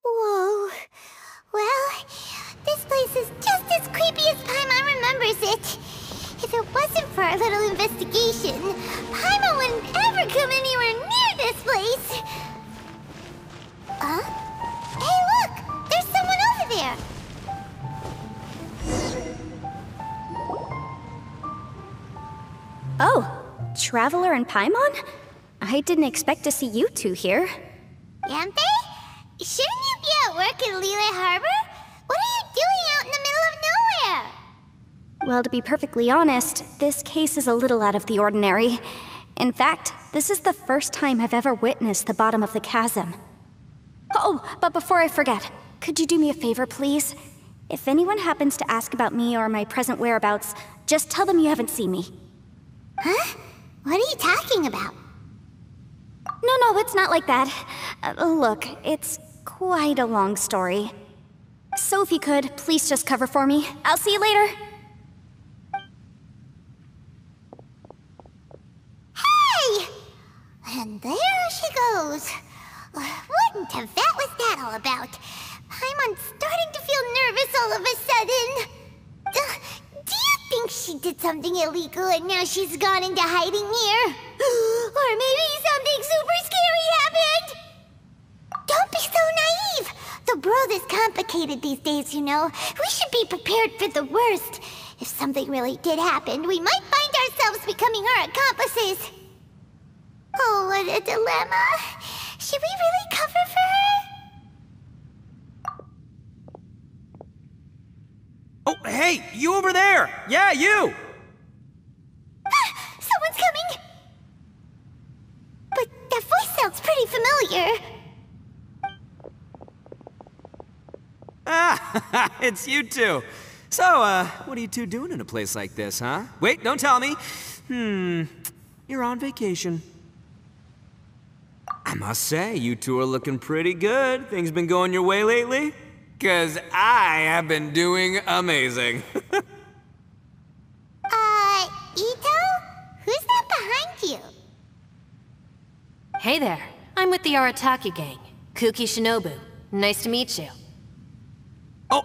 Whoa. Well, this place is just as creepy as Paimon remembers it. If it wasn't for our little investigation, Paimon wouldn't ever come anywhere near this place. Huh? Hey, look! There's someone over there! Oh, Traveler and Paimon? I didn't expect to see you two here. Yanfei? Shouldn't you be at work in Liyue Harbor? What are you doing out in the middle of nowhere? Well, to be perfectly honest, this case is a little out of the ordinary. In fact, this is the first time I've ever witnessed the bottom of the chasm. Oh, but before I forget, could you do me a favor, please? If anyone happens to ask about me or my present whereabouts, just tell them you haven't seen me. Huh? What are you talking about? No, it's not like that. Look, it's quite a long story. So if you could, please just cover for me. I'll see you later. Hey! And there she goes. What in Tibet was that all about? Paimon's starting to feel nervous all of a sudden. Do you think she did something illegal and now she's gone into hiding here? Or maybe something super scary happened? Don't be so naive! The world is complicated these days, you know. We should be prepared for the worst. If something really did happen, we might find ourselves becoming her accomplices. Oh, what a dilemma. Should we really cover for her? Oh, hey, you over there! Yeah, you! Someone's coming! But that voice sounds pretty familiar. Ah, it's you two. So, what are you two doing in a place like this, huh? Wait, don't tell me. You're on vacation. I must say, you two are looking pretty good. Things been going your way lately? 'Cause I have been doing amazing. Itto? Who's that behind you? Hey there, I'm with the Arataki gang. Kukishinobu. Nice to meet you. Oh,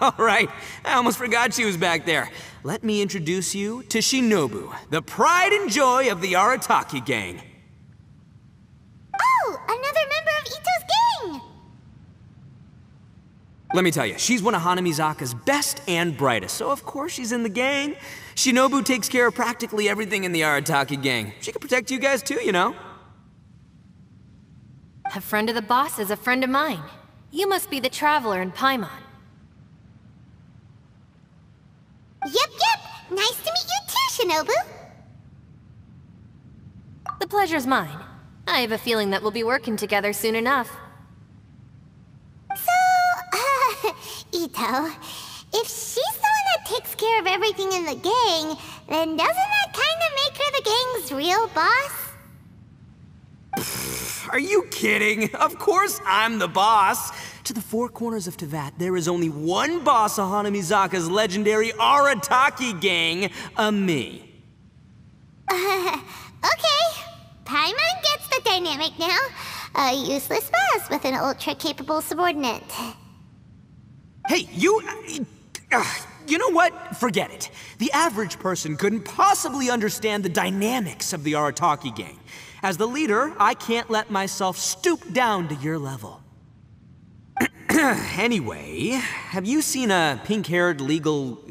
all right. I almost forgot she was back there. Let me introduce you to Shinobu, the pride and joy of the Arataki gang. Oh, another member of Itto's gang! Let me tell you, she's one of Hanamizaka's best and brightest, so of course she's in the gang. Shinobu takes care of practically everything in the Arataki gang. She can protect you guys too, you know. A friend of the boss is a friend of mine. You must be the Traveler in Paimon. Yep. Nice to meet you too, Shinobu. The pleasure's mine. I have a feeling that we'll be working together soon enough. So, Itto, if she's the one that takes care of everything in the gang, then doesn't that kind of make her the gang's real boss? Are you kidding? Of course I'm the boss. To the four corners of Teyvat, there is only one boss of Hanamizaka's legendary Arataki gang, me. Okay. Paimon gets the dynamic now. A useless boss with an ultra-capable subordinate. Hey, you know what? Forget it. The average person couldn't possibly understand the dynamics of the Arataki gang. As the leader, I can't let myself stoop down to your level. Anyway, have you seen a pink-haired legal,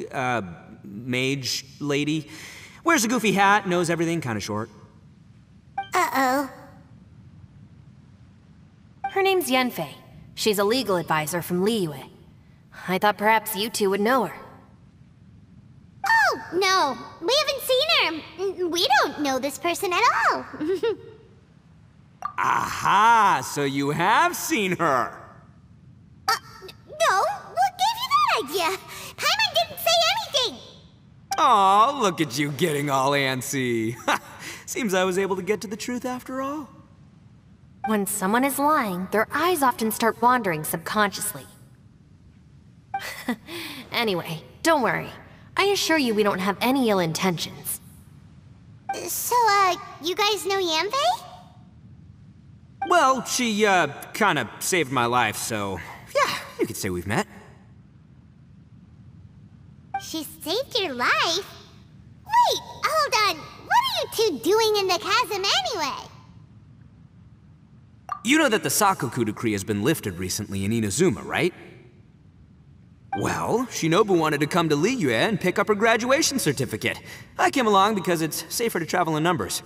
mage lady? Wears a goofy hat, knows everything, kinda short. Uh-oh. Her name's Yanfei. She's a legal advisor from Liyue. I thought perhaps you two would know her. Oh, no. We haven't seen her. We don't know this person at all. Aha! So you have seen her! No, what gave you that idea? Paimon didn't say anything! Aw, look at you getting all antsy. Seems I was able to get to the truth after all. When someone is lying, their eyes often start wandering subconsciously. Anyway, don't worry. I assure you we don't have any ill intentions. So, you guys know Yanfei? Well, she, kinda saved my life, so yeah, you could say we've met. She saved your life? Wait, hold on. What are you two doing in the chasm anyway? You know that the Sakoku decree has been lifted recently in Inazuma, right? Well, Shinobu wanted to come to Liyue and pick up her graduation certificate. I came along because it's safer to travel in numbers.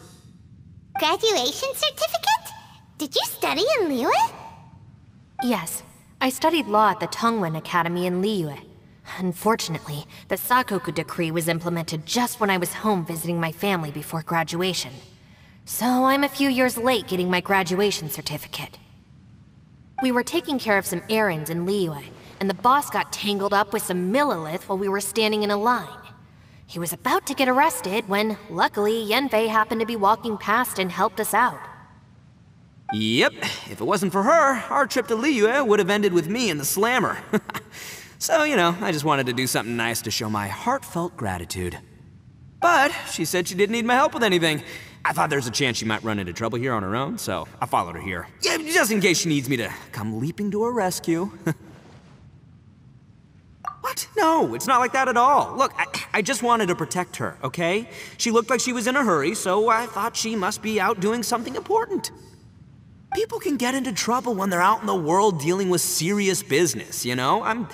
Graduation certificate? Did you study in Liyue? Yes, I studied law at the Tongwen Academy in Liyue. Unfortunately, the Sakoku decree was implemented just when I was home visiting my family before graduation. So I'm a few years late getting my graduation certificate. We were taking care of some errands in Liyue, and the boss got tangled up with some Millilith while we were standing in a line. He was about to get arrested when, luckily, Yanfei happened to be walking past and helped us out. Yep, if it wasn't for her, our trip to Liyue would have ended with me and the slammer. So, you know, I just wanted to do something nice to show my heartfelt gratitude. But she said she didn't need my help with anything. I thought there was a chance she might run into trouble here on her own, so I followed her here. Yeah, just in case she needs me to come leaping to her rescue. What? No, it's not like that at all. Look, I just wanted to protect her, okay? She looked like she was in a hurry, so I thought she must be out doing something important. People can get into trouble when they're out in the world dealing with serious business, you know? I'm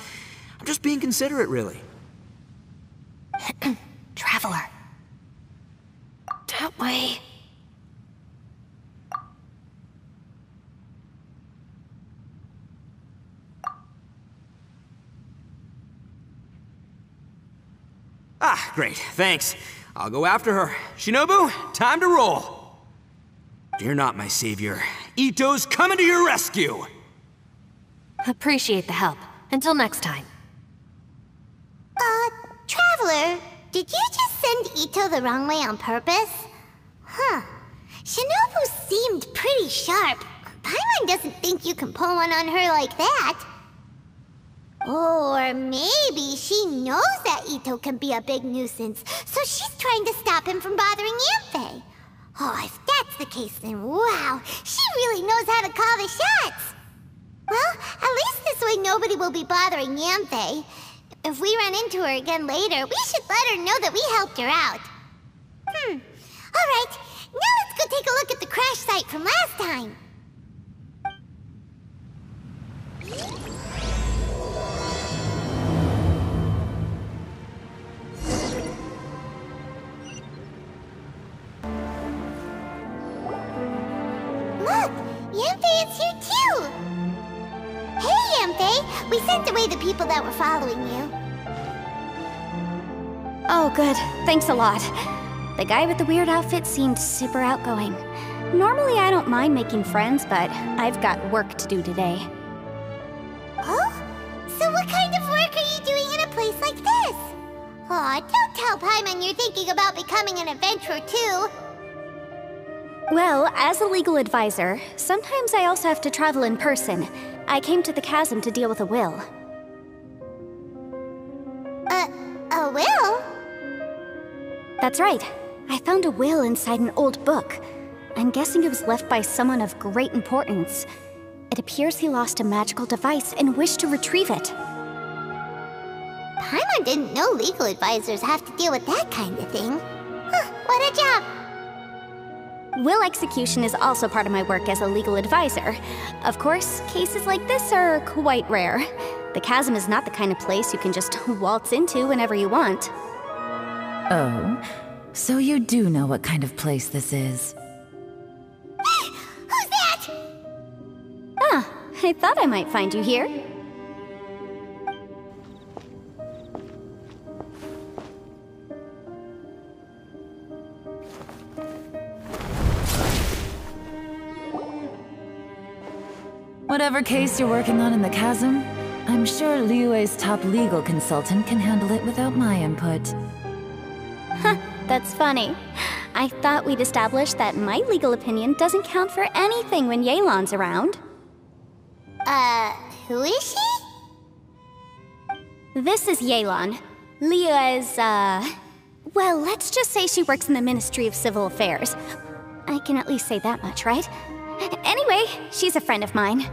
just being considerate, really. Traveler. That way. Ah, great, thanks. I'll go after her. Shinobu, time to roll. Fear not, my savior. Itto's coming to your rescue! Appreciate the help. Until next time. Traveler, did you just send Itto the wrong way on purpose? Huh. Shinobu seemed pretty sharp. Paimon doesn't think you can pull one on her like that. Or maybe she knows that Itto can be a big nuisance, so she's trying to stop him from bothering Yanfei. Oh, if that's the case, then wow, she really knows how to call the shots. Well, at least this way nobody will be bothering Yanfei. If we run into her again later, we should let her know that we helped her out. Alright, now let's go take a look at the crash site from last time. Look, Yanfei is here too! Hey, Yanfei! We sent away the people that were following you. Oh, good. Thanks a lot. The guy with the weird outfit seemed super outgoing. Normally I don't mind making friends, but I've got work to do today. Oh? So what kind of work are you doing in a place like this? Aw, don't tell Paimon you're thinking about becoming an adventurer too. Well, as a legal advisor, sometimes I also have to travel in person. I came to the chasm to deal with a will. A will? That's right. I found a will inside an old book. I'm guessing it was left by someone of great importance. It appears he lost a magical device and wished to retrieve it. Paimon didn't know legal advisors have to deal with that kind of thing. Huh, what a job! Will execution is also part of my work as a legal advisor. Of course, cases like this are quite rare. The chasm is not the kind of place you can just waltz into whenever you want. Oh, so you do know what kind of place this is. Who's that? Ah, I thought I might find you here. Whatever case you're working on in the chasm, I'm sure Liyue's top legal consultant can handle it without my input. Huh, that's funny. I thought we'd established that my legal opinion doesn't count for anything when Yelan's around. Who is she? This is Yelan. Liyue's, well, let's just say she works in the Ministry of Civil Affairs. I can at least say that much, right? Anyway, she's a friend of mine.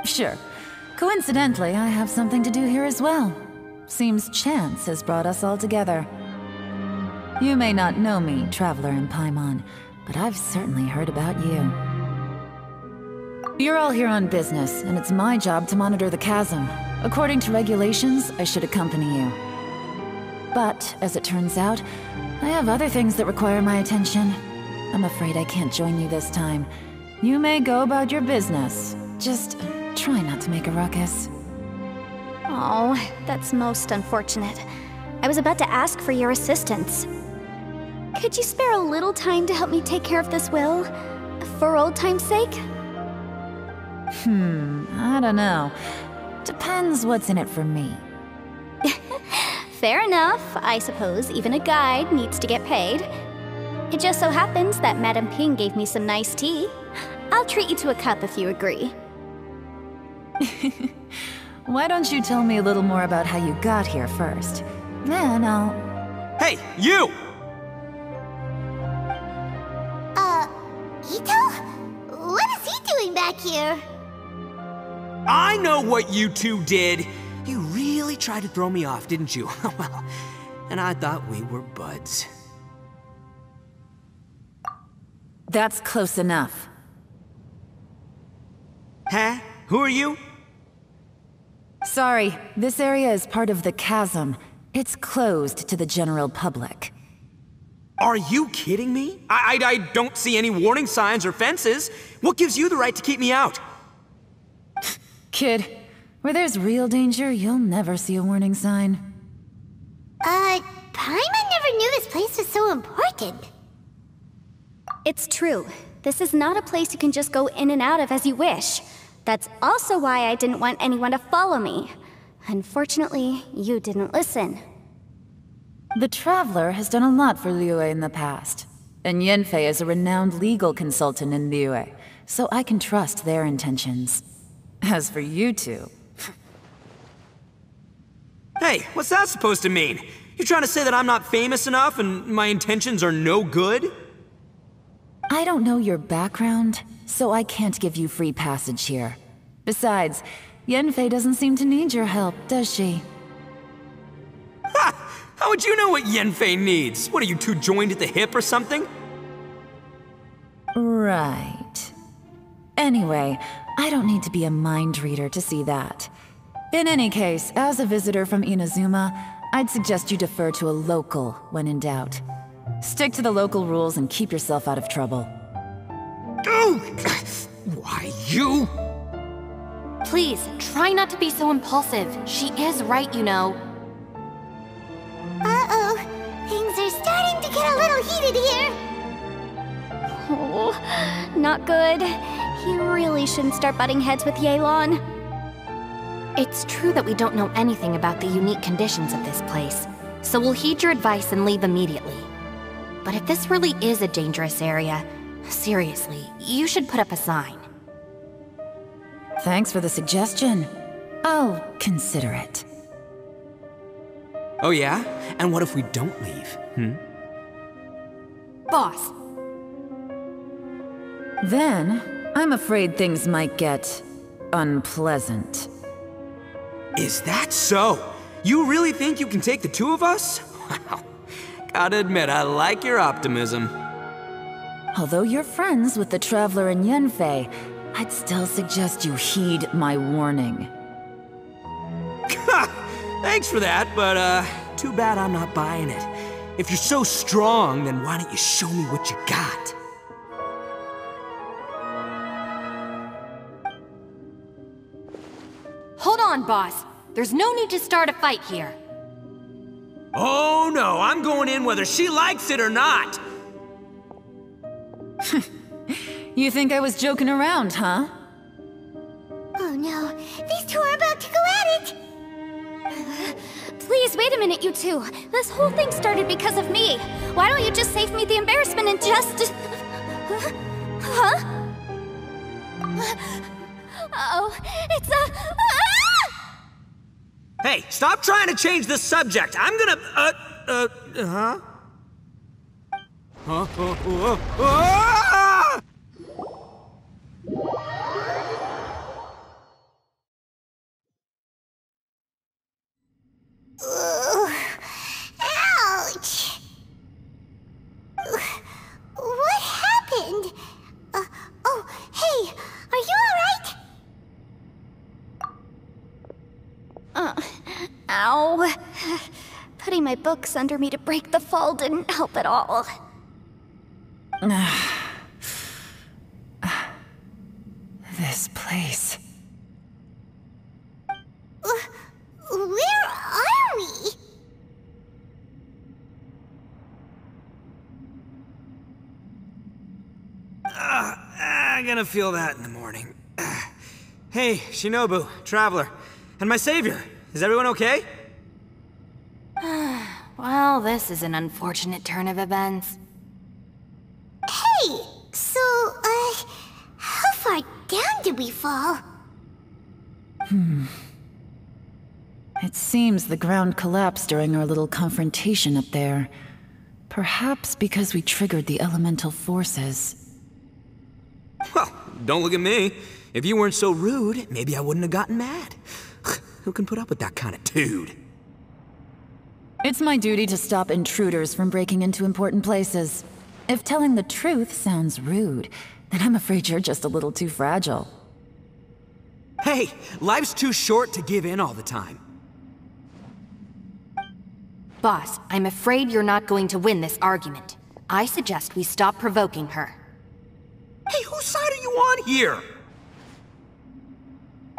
Sure. Coincidentally, I have something to do here as well. Seems chance has brought us all together. You may not know me, traveler in Paimon, but I've certainly heard about you. You're all here on business, and it's my job to monitor the chasm. According to regulations, I should accompany you. But, as it turns out, I have other things that require my attention. I'm afraid I can't join you this time. You may go about your business. Just try not to make a ruckus. Oh, that's most unfortunate. I was about to ask for your assistance. Could you spare a little time to help me take care of this will? For old time's sake? I don't know. Depends what's in it for me. Fair enough. I suppose even a guide needs to get paid. It just so happens that Madame Ping gave me some nice tea. I'll treat you to a cup if you agree. Why don't you tell me a little more about how you got here first? Then I'll... Hey, you! Itto? What is he doing back here? I know what you two did. You really tried to throw me off, didn't you? Well, and I thought we were buds. That's close enough. Huh? Who are you? Sorry, this area is part of the chasm. It's closed to the general public. Are you kidding me? I don't see any warning signs or fences. What gives you the right to keep me out? Kid, where there's real danger, you'll never see a warning sign. Paimon never knew this place was so important. It's true. This is not a place you can just go in and out of as you wish. That's also why I didn't want anyone to follow me. Unfortunately, you didn't listen. The Traveler has done a lot for Liyue in the past. And Yanfei is a renowned legal consultant in Liyue, so I can trust their intentions. As for you two... Hey, what's that supposed to mean? You trying to say that I'm not famous enough and my intentions are no good? I don't know your background, so I can't give you free passage here. Besides, Yanfei doesn't seem to need your help, does she? Ha! How would you know what Yanfei needs? What, are you two joined at the hip or something? Right. Anyway, I don't need to be a mind reader to see that. In any case, as a visitor from Inazuma, I'd suggest you defer to a local when in doubt. Stick to the local rules and keep yourself out of trouble. Oh! Why, you? Please, try not to be so impulsive. She is right, you know. Uh-oh. Things are starting to get a little heated here. Oh, not good. He really shouldn't start butting heads with Yelan. It's true that we don't know anything about the unique conditions of this place, so we'll heed your advice and leave immediately. But if this really is a dangerous area, seriously, you should put up a sign. Thanks for the suggestion. I'll consider it. Oh yeah? And what if we don't leave, Boss! Then, I'm afraid things might get... unpleasant. Is that so? You really think you can take the two of us? Wow. Gotta admit, I like your optimism. Although you're friends with the Traveler and Yanfei, I'd still suggest you heed my warning. Thanks for that, but too bad I'm not buying it. If you're so strong, then why don't you show me what you got? Hold on, boss. There's no need to start a fight here. Oh no, I'm going in whether she likes it or not. You think I was joking around, huh? Oh no, these two are about to go at it! Please, wait a minute, you two. This whole thing started because of me. Why don't you just save me the embarrassment and just... Huh? Uh-oh, it's a... Ah! Hey, stop trying to change the subject. I'm gonna, Huh? Ow. Putting my books under me to break the fall didn't help at all. This place. Where are we? I'm gonna feel that in the morning. Hey, Shinobu, Traveler, and my savior. Is everyone okay? Well, this is an unfortunate turn of events. Hey, so, how far down did we fall? It seems the ground collapsed during our little confrontation up there. Perhaps because we triggered the elemental forces. Well, don't look at me. If you weren't so rude, maybe I wouldn't have gotten mad. Who can put up with that kind of dude? It's my duty to stop intruders from breaking into important places. If telling the truth sounds rude, then I'm afraid you're just a little too fragile. Hey, life's too short to give in all the time. Boss, I'm afraid you're not going to win this argument. I suggest we stop provoking her. Hey, whose side are you on here?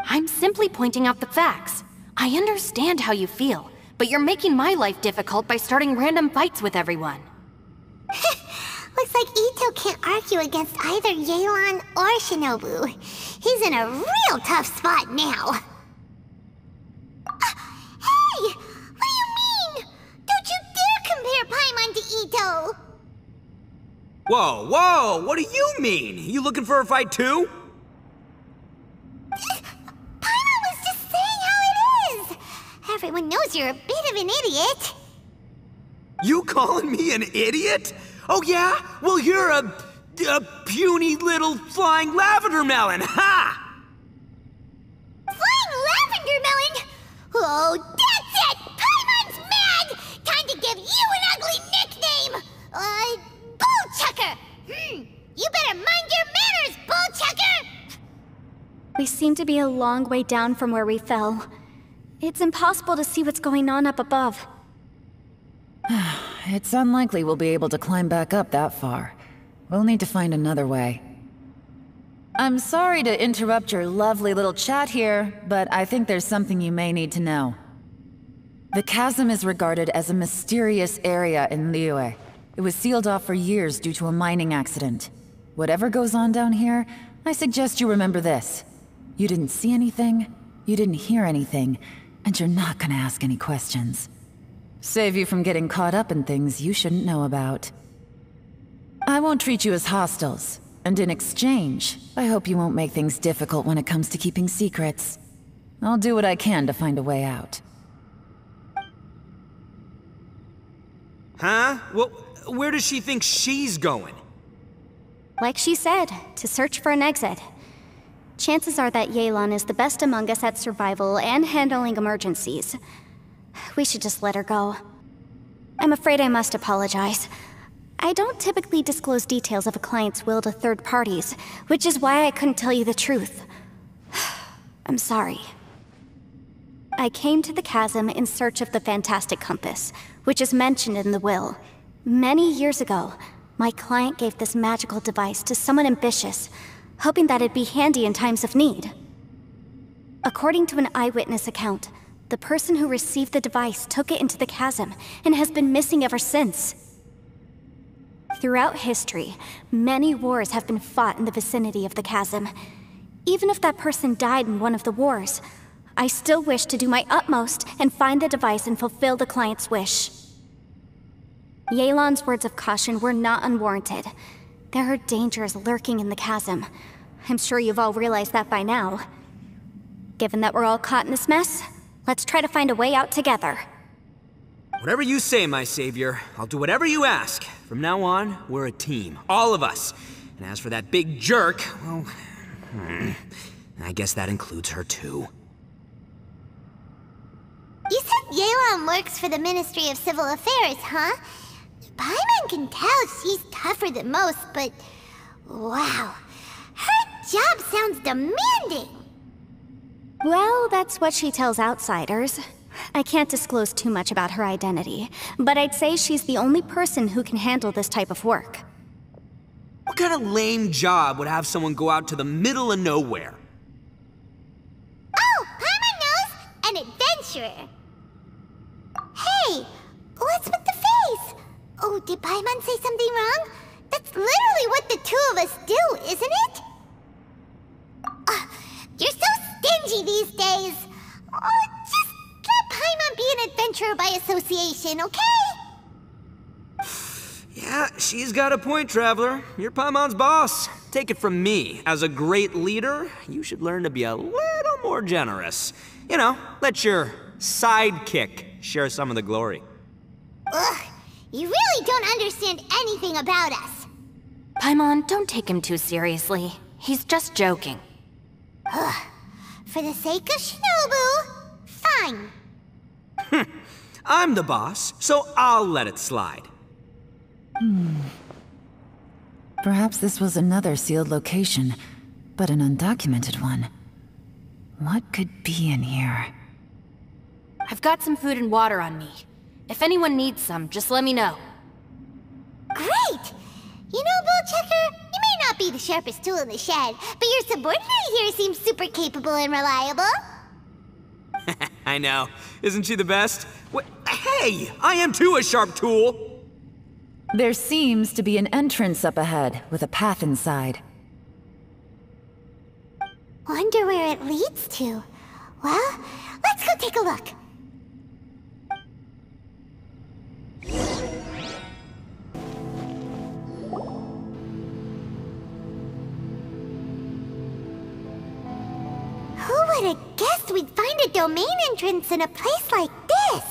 I'm simply pointing out the facts. I understand how you feel, but you're making my life difficult by starting random fights with everyone. Looks like Itto can't argue against either Yelan or Shinobu. He's in a real tough spot now. Hey! What do you mean? Don't you dare compare Paimon to Itto! Whoa, whoa, what do you mean? You looking for a fight too? Paimon was just saying how it is! Everyone knows you're a bit of an idiot. You calling me an idiot? Oh yeah? Well, you're a puny little flying lavender melon, ha! Flying lavender melon? Oh, that's it! Paimon's mad! Time to give you an ugly nickname! Bullchucker! You better mind your manners, Bullchucker! We seem to be a long way down from where we fell. It's impossible to see what's going on up above. It's unlikely we'll be able to climb back up that far. We'll need to find another way. I'm sorry to interrupt your lovely little chat here, but I think there's something you may need to know. The chasm is regarded as a mysterious area in Liyue. It was sealed off for years due to a mining accident. Whatever goes on down here, I suggest you remember this. You didn't see anything, you didn't hear anything, and you're not gonna ask any questions. Save you from getting caught up in things you shouldn't know about. I won't treat you as hostiles, and in exchange, I hope you won't make things difficult when it comes to keeping secrets. I'll do what I can to find a way out. Huh? Well, where does she think she's going? Like she said, to search for an exit. Chances are that Yelan is the best among us at survival and handling emergencies. We should just let her go. I'm afraid I must apologize. I don't typically disclose details of a client's will to third parties, which is why I couldn't tell you the truth. I'm sorry. I came to the chasm in search of the fantastic compass, which is mentioned in the will. Many years ago, my client gave this magical device to someone ambitious, hoping that it'd be handy in times of need. According to an eyewitness account, the person who received the device took it into the chasm and has been missing ever since. Throughout history, many wars have been fought in the vicinity of the chasm. Even if that person died in one of the wars, I still wish to do my utmost and find the device and fulfill the client's wish. Yelan's words of caution were not unwarranted. There are dangers lurking in the chasm. I'm sure you've all realized that by now. Given that we're all caught in this mess, let's try to find a way out together. Whatever you say, my savior. I'll do whatever you ask. From now on, we're a team. All of us. And as for that big jerk, well... I guess that includes her too. You said Yelan works for the Ministry of Civil Affairs, huh? Paimon can tell she's tougher than most, but... wow. Her job sounds demanding! Well, that's what she tells outsiders. I can't disclose too much about her identity, but I'd say she's the only person who can handle this type of work. What kind of lame job would have someone go out to the middle of nowhere? Oh, Paimon knows! An adventurer! Hey, what's with the face? Oh, did Paimon say something wrong? That's literally what the two of us do, isn't it? You're so stingy these days. Oh, just let Paimon be an adventurer by association, okay? Yeah, she's got a point, Traveler. You're Paimon's boss. Take it from me. As a great leader, you should learn to be a little more generous. You know, let your sidekick share some of the glory. Ugh, you really don't understand anything about us. Paimon, don't take him too seriously. He's just joking. For the sake of Shinobu, fine. I'm the boss, so I'll let it slide. Perhaps this was another sealed location, but an undocumented one. What could be in here? I've got some food and water on me. If anyone needs some, just let me know. Great! You know, Bullchecker, you may not be the sharpest tool in the shed, but your subordinate here seems super capable and reliable. I know. Isn't she the best? Hey, I am too a sharp tool. There seems to be an entrance up ahead, with a path inside. Wonder where it leads to. Well, let's go take a look. Who would have guessed we'd find a domain entrance in a place like this?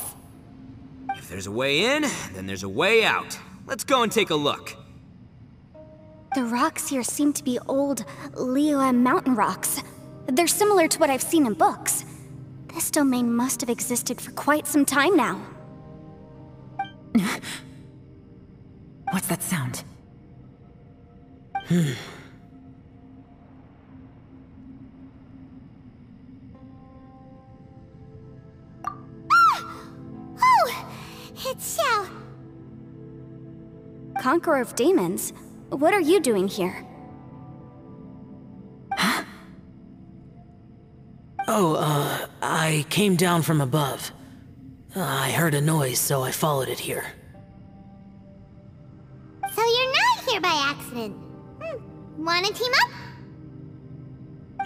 If there's a way in, then there's a way out. Let's go and take a look. The rocks here seem to be old liyue mountain rocks. They're similar to what I've seen in books. This domain must have existed for quite some time now. What's that sound? Oh, it's Xiao. Conqueror of Demons? What are you doing here? I came down from above. I heard a noise, so I followed it here. So you're not here by accident. Wanna team up?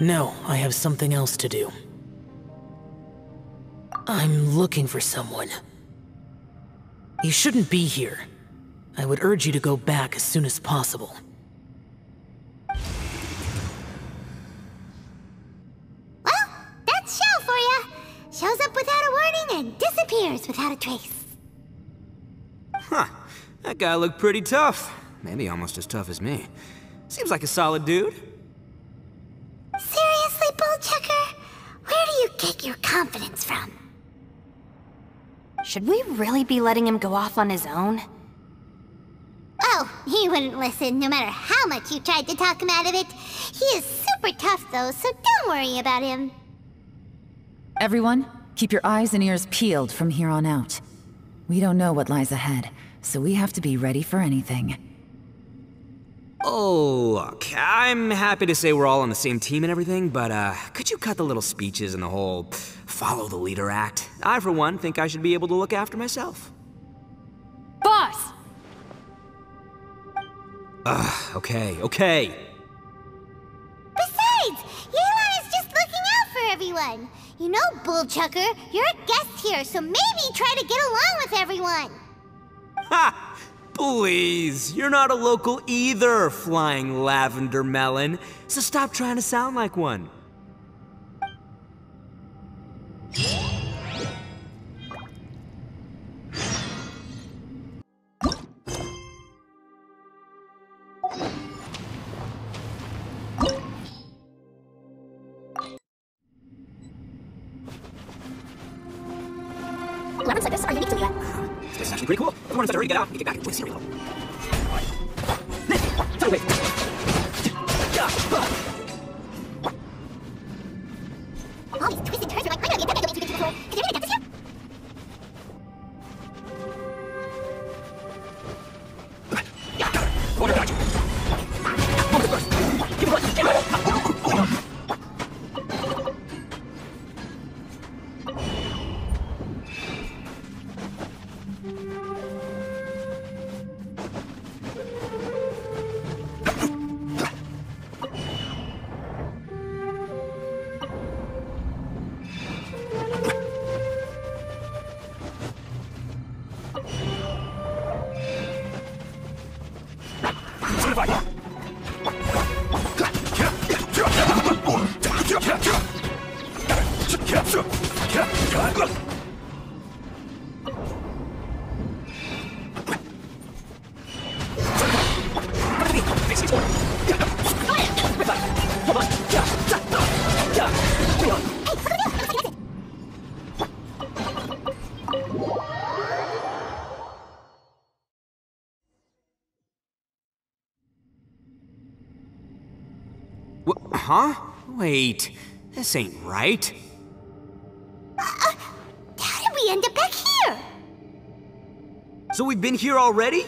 No, I have something else to do. I'm looking for someone. You shouldn't be here. I would urge you to go back as soon as possible. Well, that's Xiao for ya. Shows up without a warning and disappears without a trace. Huh. That guy looked pretty tough. Maybe almost as tough as me. Seems like a solid dude. Seriously, Bullchecker? Where do you get your confidence from? Should we really be letting him go off on his own? Oh, he wouldn't listen no matter how much you tried to talk him out of it. He is super tough though, so don't worry about him. Everyone, keep your eyes and ears peeled from here on out. We don't know what lies ahead, so we have to be ready for anything. Oh, look, I'm happy to say we're all on the same team and everything, but could you cut the little speeches and the whole follow the leader act? I, for one, think I should be able to look after myself. Boss! Okay. Besides, yelan is just looking out for everyone. You know, Bullchucker, you're a guest here, so maybe try to get along with everyone. Ha! Please, you're not a local either, flying lavender melon, so stop trying to sound like one. Lemons like this are unique to Liyue. This is actually pretty cool. Come on, hurry, get out. Get back and play cereal. Away. All these twisted turns are like, I know the attack I don't need to get control. Could anyone get this here? Huh? Wait, this ain't right. How did we end up back here? So we've been here already?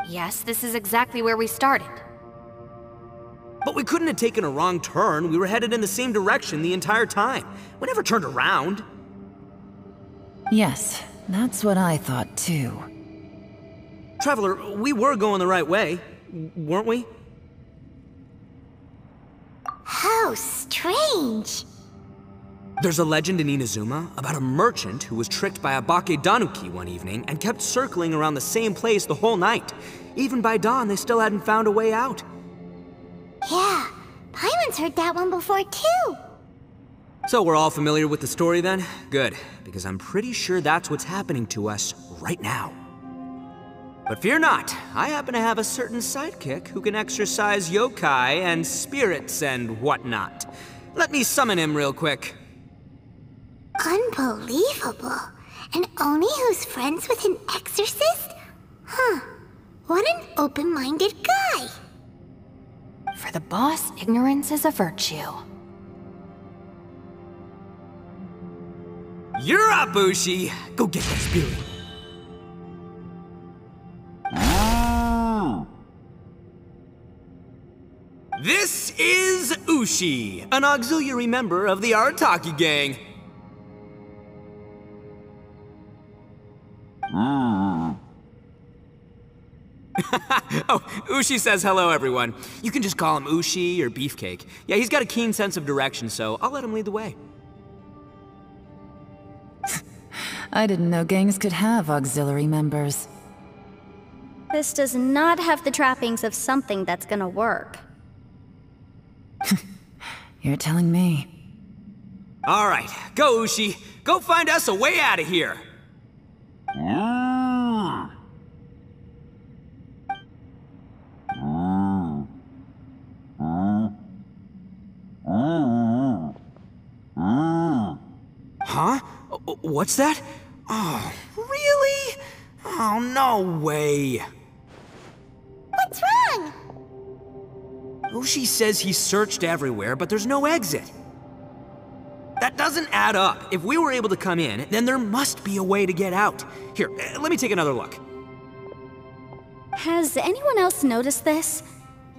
Yes, this is exactly where we started. But we couldn't have taken a wrong turn. We were headed in the same direction the entire time. We never turned around. Yes, that's what I thought too. Traveler, we were going the right way, weren't we? How strange. There's a legend in Inazuma about a merchant who was tricked by a bakedanuki one evening and kept circling around the same place the whole night. Even by dawn, they still hadn't found a way out. Yeah, Paimon's heard that one before too. So we're all familiar with the story then? Good, because I'm pretty sure that's what's happening to us right now. But fear not, I happen to have a certain sidekick who can exercise yokai and spirits and whatnot. Let me summon him real quick. Unbelievable. An Oni who's friends with an exorcist? Huh. What an open-minded guy. For the boss, ignorance is a virtue. You're up, Ushi! Go get that spirit. This is Ushi, an auxiliary member of the Arataki gang. Oh, Ushi says hello, everyone. You can just call him Ushi or Beefcake. Yeah, he's got a keen sense of direction, so I'll let him lead the way. I didn't know gangs could have auxiliary members. This does not have the trappings of something that's gonna work. You're telling me. All right, go, Ushi. Go find us a way out of here. Huh? What's that? Oh, really? Oh, no way. What's wrong? Ushi says he searched everywhere, but there's no exit. That doesn't add up. If we were able to come in, then there must be a way to get out. Here, let me take another look. Has anyone else noticed this?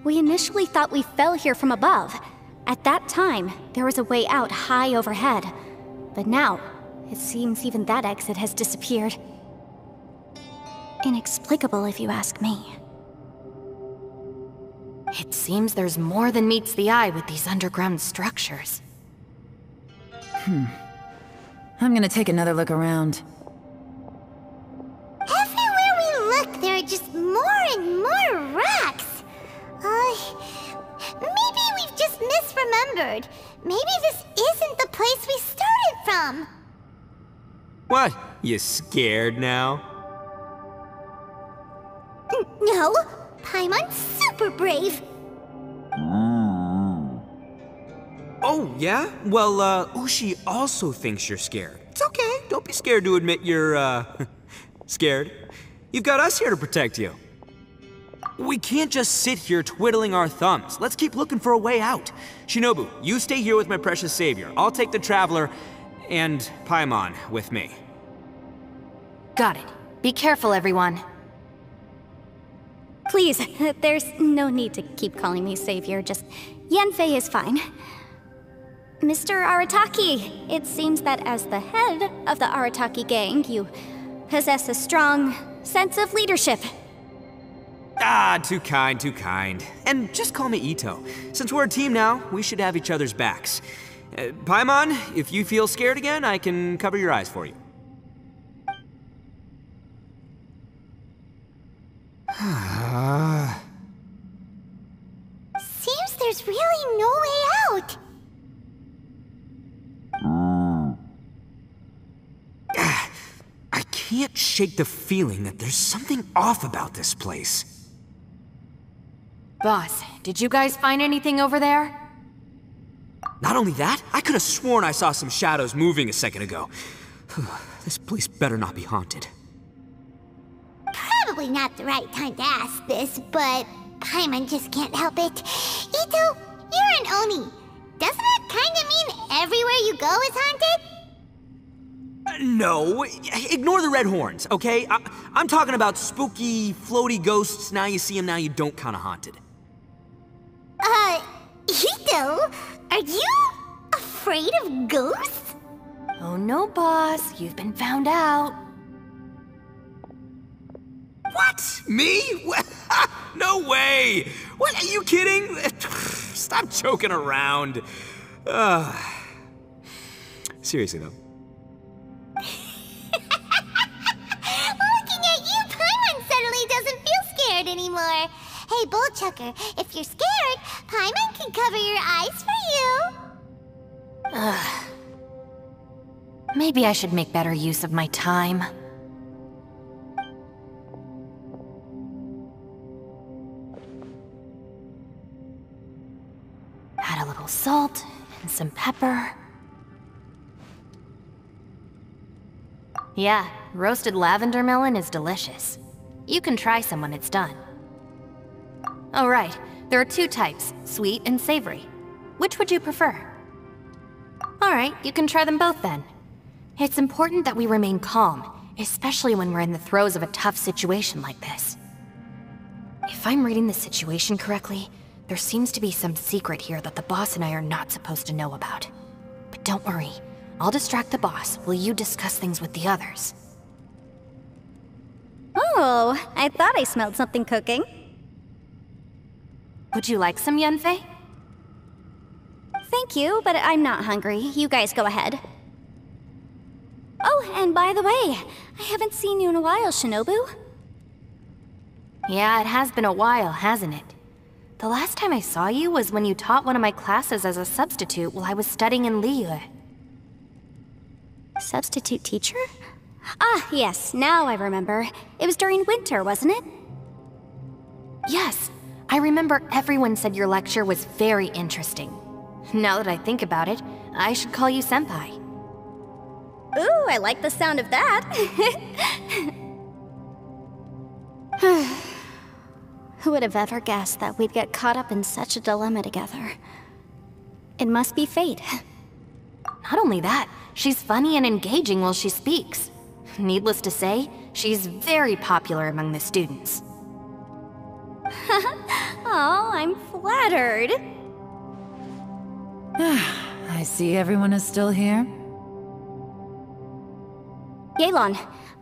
We initially thought we fell here from above. At that time, there was a way out high overhead. But now, it seems even that exit has disappeared. Inexplicable, if you ask me. It seems there's more than meets the eye with these underground structures. I'm gonna take another look around. Everywhere we look, there are just more and more rocks. Maybe we've just misremembered. Maybe this isn't the place we started from. What? You scared now? No, Paimon's super brave. Oh, yeah? Well, Ushi also thinks you're scared. It's okay. Don't be scared to admit you're, scared. You've got us here to protect you. We can't just sit here twiddling our thumbs. Let's keep looking for a way out. Shinobu, you stay here with my precious savior. I'll take the Traveler and Paimon with me. Got it. Be careful, everyone. Please, there's no need to keep calling me savior, just yanfei is fine. Mr. Arataki, it seems that as the head of the Arataki gang, you possess a strong sense of leadership. Ah, too kind, too kind. And just call me Itto. Since we're a team now, we should have each other's backs. Paimon, if you feel scared again, I can cover your eyes for you. Seems there's really no way out. I can't shake the feeling that there's something off about this place. Boss, did you guys find anything over there? Not only that, I could have sworn I saw some shadows moving a second ago. This place better not be haunted. Probably not the right time to ask this, but Paimon just can't help it. Itto, you're an Oni. Doesn't that kinda mean everywhere you go is haunted? No, ignore the red horns, okay? I'm talking about spooky, floaty ghosts, now you see them, now you don't kinda haunted. Itto, are you afraid of ghosts? Oh no, boss. You've been found out. What? Me? No way! What, are you kidding? Stop joking around. Seriously though. Looking at you, Paimon suddenly doesn't feel scared anymore. Hey, Bullchucker, if you're scared, Paimon can cover your eyes for you. Maybe I should make better use of my time. Add a little salt and some pepper. Yeah, roasted lavender melon is delicious. You can try some when it's done. Oh right, there are two types, sweet and savory. Which would you prefer? Alright, you can try them both then. It's important that we remain calm, especially when we're in the throes of a tough situation like this. If I'm reading the situation correctly, there seems to be some secret here that the boss and I are not supposed to know about. But don't worry, I'll distract the boss while you discuss things with the others. Oh, I thought I smelled something cooking. Would you like some yanfei? Thank you, but I'm not hungry. You guys go ahead. Oh, and by the way, I haven't seen you in a while, Shinobu. Yeah, it has been a while, hasn't it? The last time I saw you was when you taught one of my classes as a substitute while I was studying in Liyue. Substitute teacher? Ah, yes, now I remember. It was during winter, wasn't it? Yes, I remember everyone said your lecture was very interesting. Now that I think about it, I should call you senpai. Ooh, I like the sound of that. Who would have ever guessed that we'd get caught up in such a dilemma together? It must be fate. Not only that, she's funny and engaging while she speaks. Needless to say, she's very popular among the students. Oh, I'm flattered. I see everyone is still here. Yelan,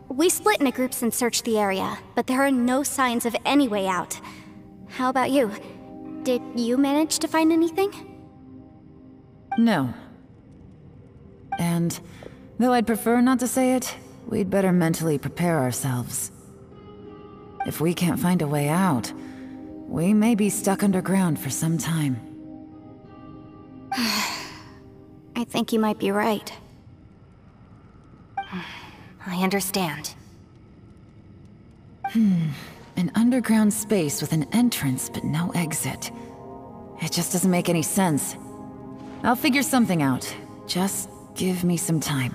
we split into groups and searched the area, but there are no signs of any way out. How about you? Did you manage to find anything? No. And though I'd prefer not to say it, we'd better mentally prepare ourselves. If we can't find a way out, we may be stuck underground for some time. I think you might be right. I understand. An underground space with an entrance but no exit. It just doesn't make any sense. I'll figure something out. Just give me some time.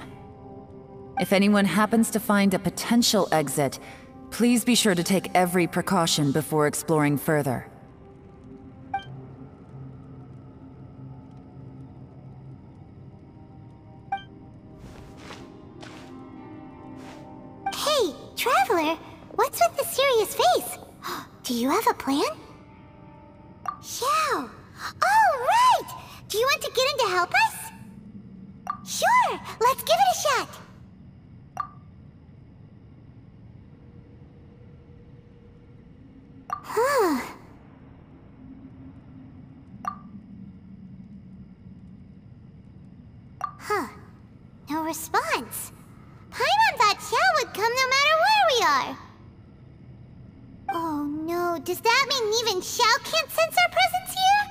If anyone happens to find a potential exit, please be sure to take every precaution before exploring further. Hey, Traveler, what's with the serious face? Do you have a plan? Xiao! Oh, right! Do you want to get in to help us? Sure, let's give it a shot. Huh. Huh. No response. Paimon thought Xiao would come no matter where we are. Oh no, does that mean even Xiao can't sense our presence here?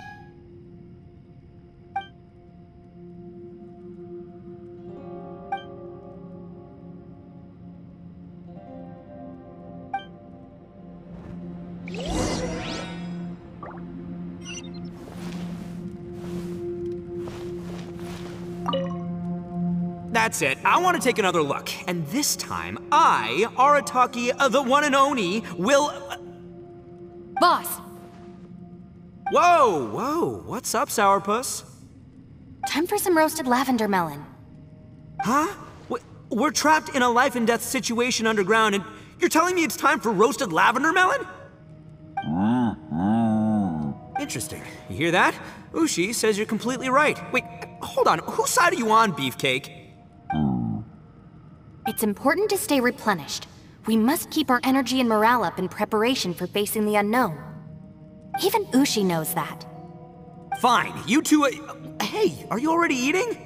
That's it. I want to take another look. And this time, I, Arataki, the one and only, will... Boss, Whoa, whoa, what's up, Sourpuss? Time for some roasted lavender melon. Huh? We're trapped in a life and death situation underground, and you're telling me it's time for roasted lavender melon? Interesting. You hear that? Ushi says you're completely right. Wait, hold on. Whose side are you on, Beefcake? It's important to stay replenished. We must keep our energy and morale up in preparation for facing the unknown. Even Ushi knows that. Fine, you two. Hey, are you already eating?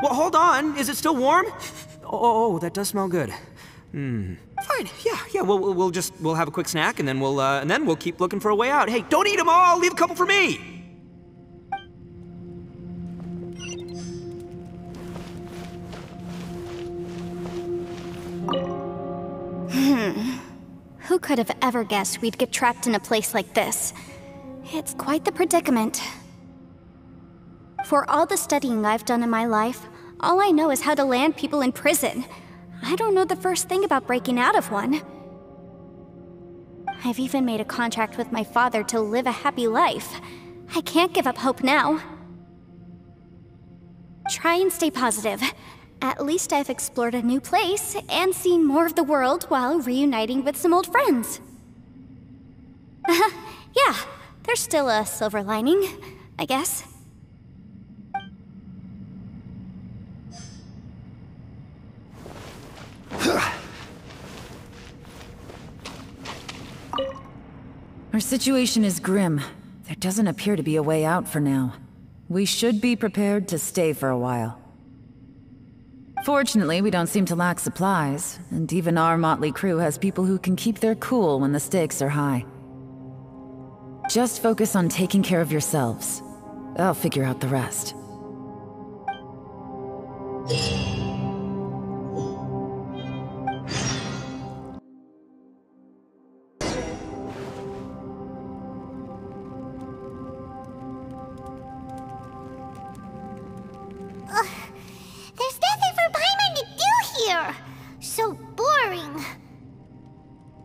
Well, hold on. Is it still warm? Oh, that does smell good. Fine. Yeah. We'll have a quick snack, and then we'll keep looking for a way out. Hey, don't eat them all. Leave a couple for me. Who could have ever guessed we'd get trapped in a place like this? It's quite the predicament. For all the studying I've done in my life, all I know is how to land people in prison. I don't know the first thing about breaking out of one. I've even made a contract with my father to live a happy life. I can't give up hope now. Try and stay positive. At least I've explored a new place and seen more of the world while reuniting with some old friends. Yeah, there's still a silver lining, I guess. Our situation is grim. There doesn't appear to be a way out for now. We should be prepared to stay for a while. Fortunately, we don't seem to lack supplies, and even our motley crew has people who can keep their cool when the stakes are high. Just focus on taking care of yourselves. I'll figure out the rest. There's nothing for Paimon to do here! So boring.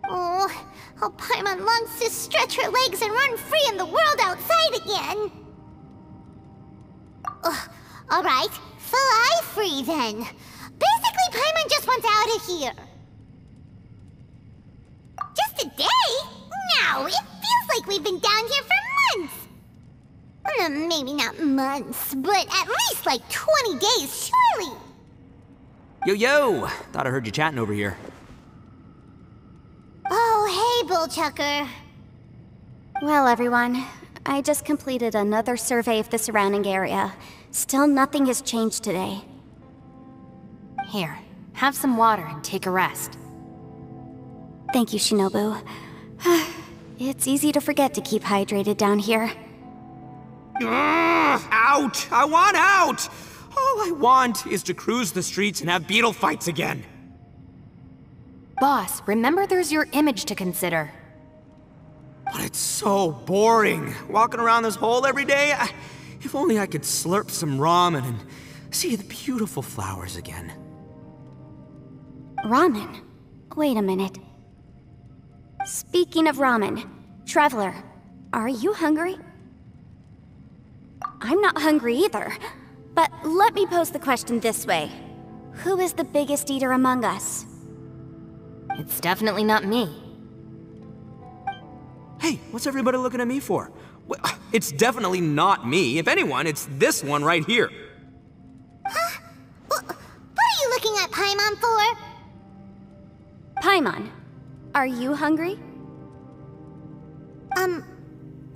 Oh, how Paimon longs to stretch her legs and run free in the world outside again. Alright, fly free then. Basically, Paimon just wants out of here. Just a day? No, it feels like we've been down here for months. Maybe not months, but at least like 20 days, surely! Yo! Thought I heard you chatting over here. Oh, hey, Bullchucker. Well, everyone, I just completed another survey of the surrounding area. Still nothing has changed today. Here, have some water and take a rest. Thank you, Shinobu. It's easy to forget to keep hydrated down here. Out! I want out! All I want is to cruise the streets and have beetle fights again. Boss, remember there's your image to consider. But it's so boring, walking around this hole every day. If only I could slurp some ramen and see the beautiful flowers again. Ramen? Wait a minute. Speaking of ramen, Traveler, are you hungry? I'm not hungry either. But let me pose the question this way. Who is the biggest eater among us? It's definitely not me. Hey, what's everybody looking at me for? Well, it's definitely not me. If anyone, it's this one right here. Huh? What are you looking at Paimon for? Paimon, are you hungry?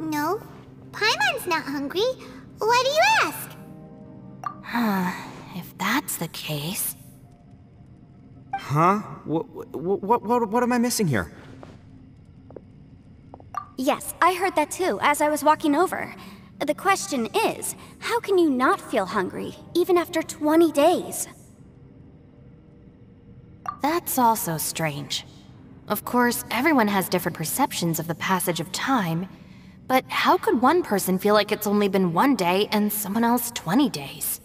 No. Paimon's not hungry. Why do you ask? If that's the case... Huh? What am I missing here? Yes, I heard that too, as I was walking over. The question is, how can you not feel hungry, even after 20 days? That's also strange. Of course, everyone has different perceptions of the passage of time, but how could one person feel like it's only been 1 day and someone else 20 days?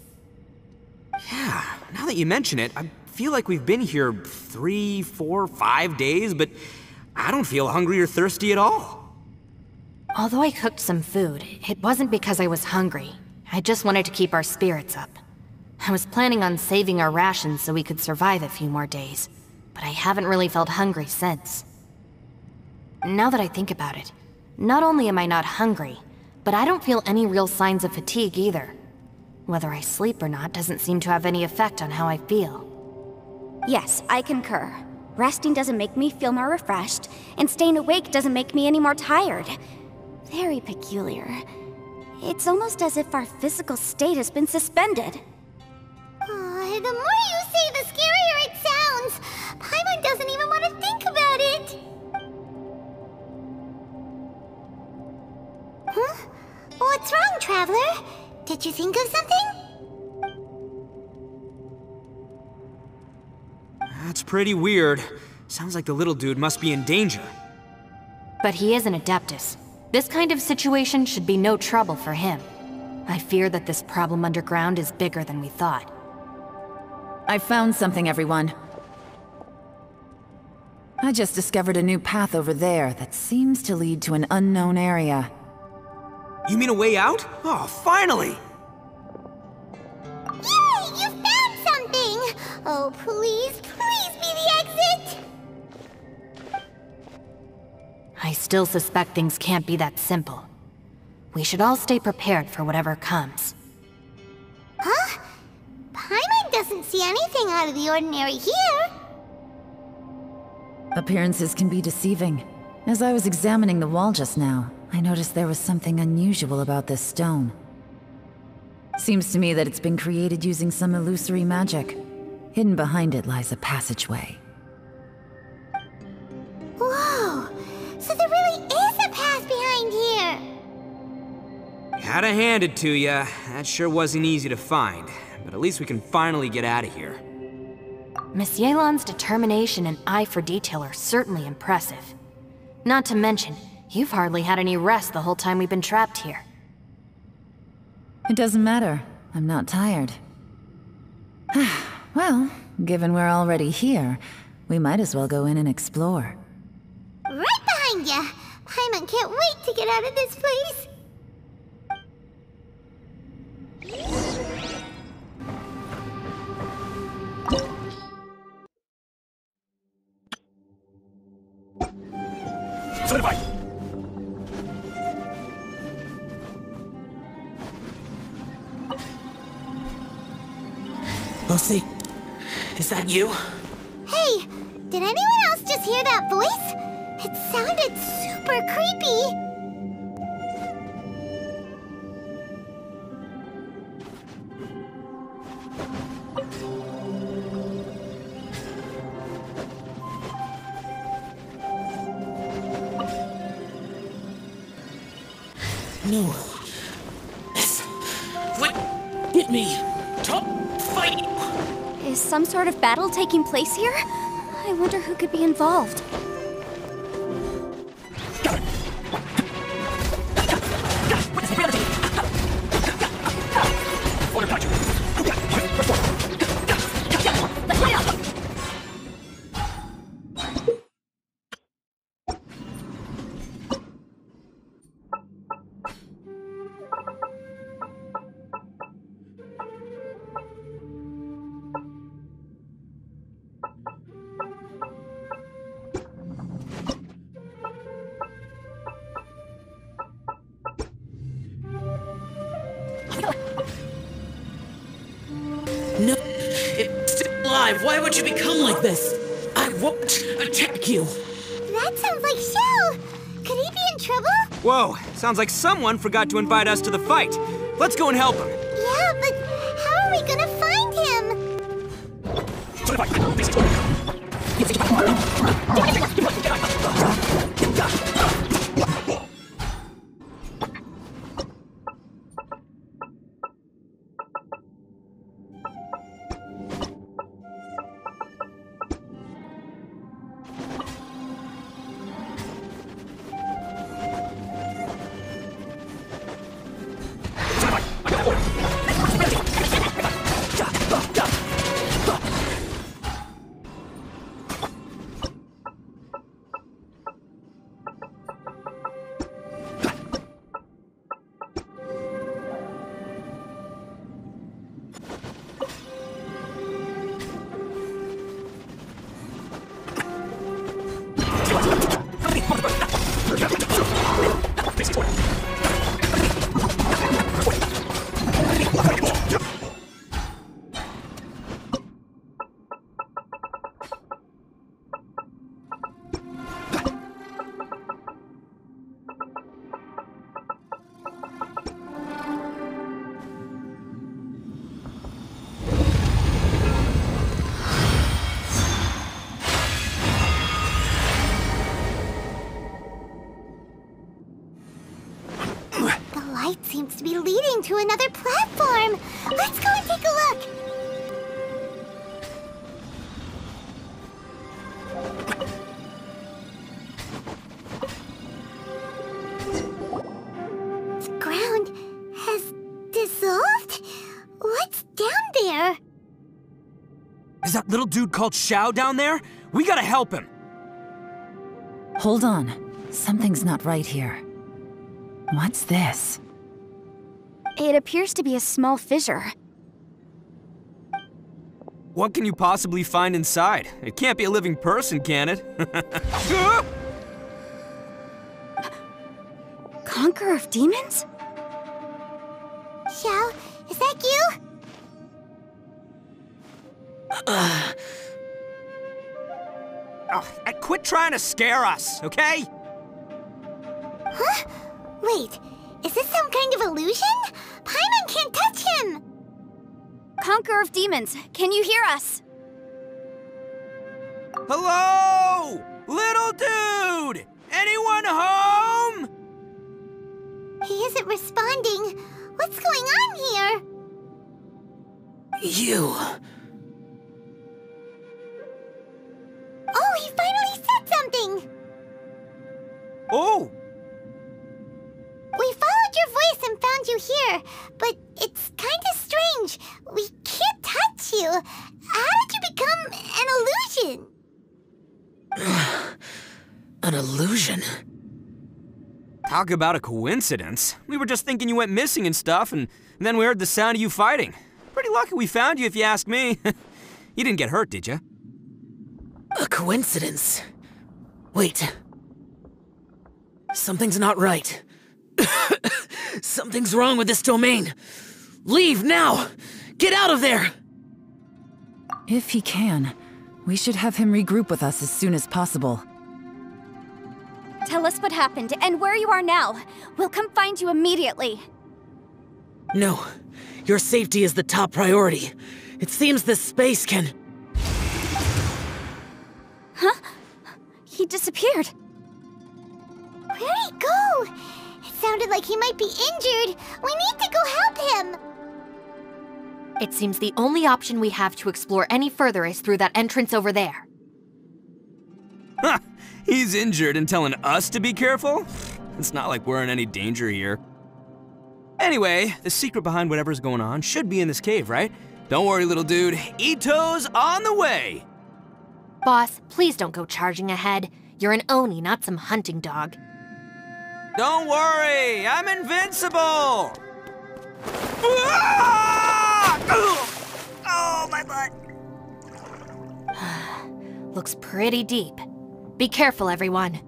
Yeah, now that you mention it, I feel like we've been here 3, 4, 5 days, but I don't feel hungry or thirsty at all. Although I cooked some food, it wasn't because I was hungry. I just wanted to keep our spirits up. I was planning on saving our rations so we could survive a few more days, but I haven't really felt hungry since. Now that I think about it, not only am I not hungry, but I don't feel any real signs of fatigue either. Whether I sleep or not doesn't seem to have any effect on how I feel. Yes, I concur. Resting doesn't make me feel more refreshed, and staying awake doesn't make me any more tired. Very peculiar. It's almost as if our physical state has been suspended. The more you say, the scarier it sounds. Paimon doesn't even want to think about it. Huh? What's wrong, Traveler? Did you think of something? That's pretty weird. Sounds like the little dude must be in danger. But he is an Adeptus. This kind of situation should be no trouble for him. I fear that this problem underground is bigger than we thought. I found something, everyone. I just discovered a new path over there that seems to lead to an unknown area. You mean a way out? Oh, finally! Yay! You found something! Oh, please, please be the exit! I still suspect things can't be that simple. We should all stay prepared for whatever comes. Huh? Paimon doesn't see anything out of the ordinary here. Appearances can be deceiving. As I was examining the wall just now, I noticed there was something unusual about this stone. Seems to me that it's been created using some illusory magic. Hidden behind it lies a passageway. Whoa! So there really is a path behind here! Gotta hand it to ya. That sure wasn't easy to find. But at least we can finally get out of here. Miss Yelan's determination and eye for detail are certainly impressive. Not to mention, you've hardly had any rest the whole time we've been trapped here. It doesn't matter. I'm not tired. Well, given we're already here, we might as well go in and explore. Right behind ya! Paimon can't wait to get out of this place! Lucy, is that you? Hey, did anyone else just hear that voice? It sounded super creepy. No. What? Get me! Top fight! Is some sort of battle taking place here? I wonder who could be involved. No, it's still alive. Why would you become like this? I won't attack you. That sounds like Xiao. Could he be in trouble? Whoa, sounds like someone forgot to invite us to the fight. Let's go and help him. Yeah, but how are we gonna find him? light seems to be leading to another platform. Let's go and take a look. The ground has dissolved? What's down there? Is that little dude called Xiao down there? We gotta help him. Hold on. Something's not right here. What's this? It appears to be a small fissure. What can you possibly find inside? It can't be a living person, can it? Conqueror of demons? Xiao, is that you? Quit trying to scare us, okay? Huh? Wait, is this some kind of illusion? Paimon can't touch him! Conqueror of demons, can you hear us? Hello? Little dude! Anyone home? He isn't responding. What's going on here? You... Oh, he finally said something! Oh! We followed your voice and found you here, but it's kinda strange. We can't touch you. How did you become an illusion? An illusion? Talk about a coincidence. We were just thinking you went missing and stuff, and then we heard the sound of you fighting. Pretty lucky we found you, if you ask me. You didn't get hurt, did you? A coincidence? Wait. Something's not right. Something's wrong with this domain. Leave now! Get out of there! If he can, we should have him regroup with us as soon as possible. Tell us what happened and where you are now. We'll come find you immediately. No. Your safety is the top priority. It seems this space can... Huh? He disappeared. Where'd he go? It sounded like he might be injured. We need to go help him. It seems the only option we have to explore any further is through that entrance over there. Huh! He's injured and telling us to be careful? It's not like we're in any danger here. Anyway, the secret behind whatever's going on should be in this cave, right? Don't worry, little dude. Itto's on the way! Boss, please don't go charging ahead. You're an Oni, not some hunting dog. Don't worry, I'm invincible! Ah! Oh, my butt! Looks pretty deep. Be careful, everyone.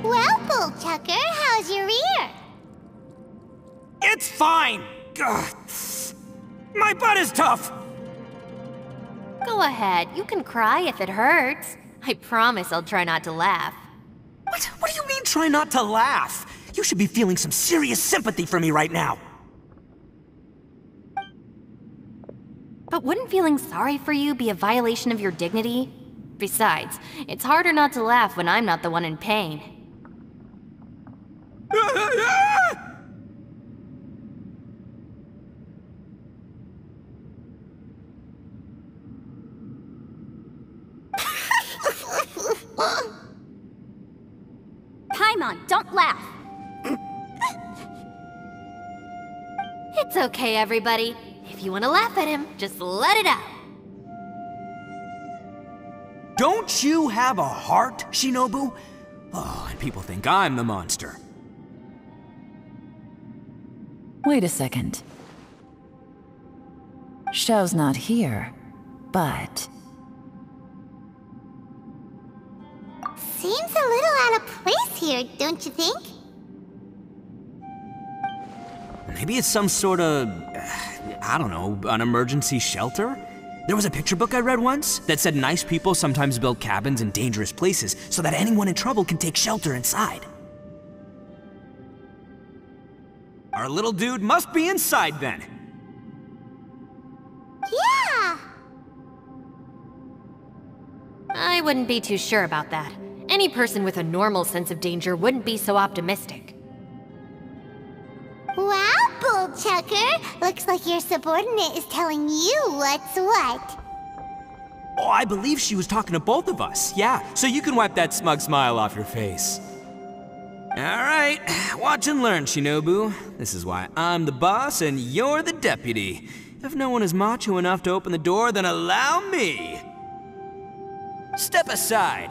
Well, Bullchucker, how's your ear? It's fine! Ugh. My butt is tough! Go ahead, you can cry if it hurts. I promise I'll try not to laugh. What do you mean, try not to laugh? You should be feeling some serious sympathy for me right now. But wouldn't feeling sorry for you be a violation of your dignity? Besides, it's harder not to laugh when I'm not the one in pain. Paimon, don't laugh. It's okay, everybody. If you want to laugh at him, just let it out. Don't you have a heart, Shinobu? Oh, and people think I'm the monster. Wait a second. Xiao's not here, but... Seems a little out of place here, don't you think? Maybe it's some sort of... I don't know, an emergency shelter? There was a picture book I read once that said nice people sometimes build cabins in dangerous places so that anyone in trouble can take shelter inside. Our little dude must be inside then. Yeah! I wouldn't be too sure about that. Any person with a normal sense of danger wouldn't be so optimistic. Wow, Bullchucker! Looks like your subordinate is telling you what's what. Oh, I believe she was talking to both of us. Yeah, so you can wipe that smug smile off your face. All right, watch and learn, Shinobu. This is why I'm the boss and you're the deputy. If no one is macho enough to open the door, then allow me. Step aside.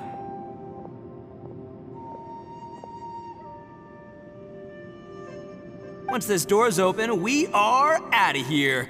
Once this door's open, we are out of here.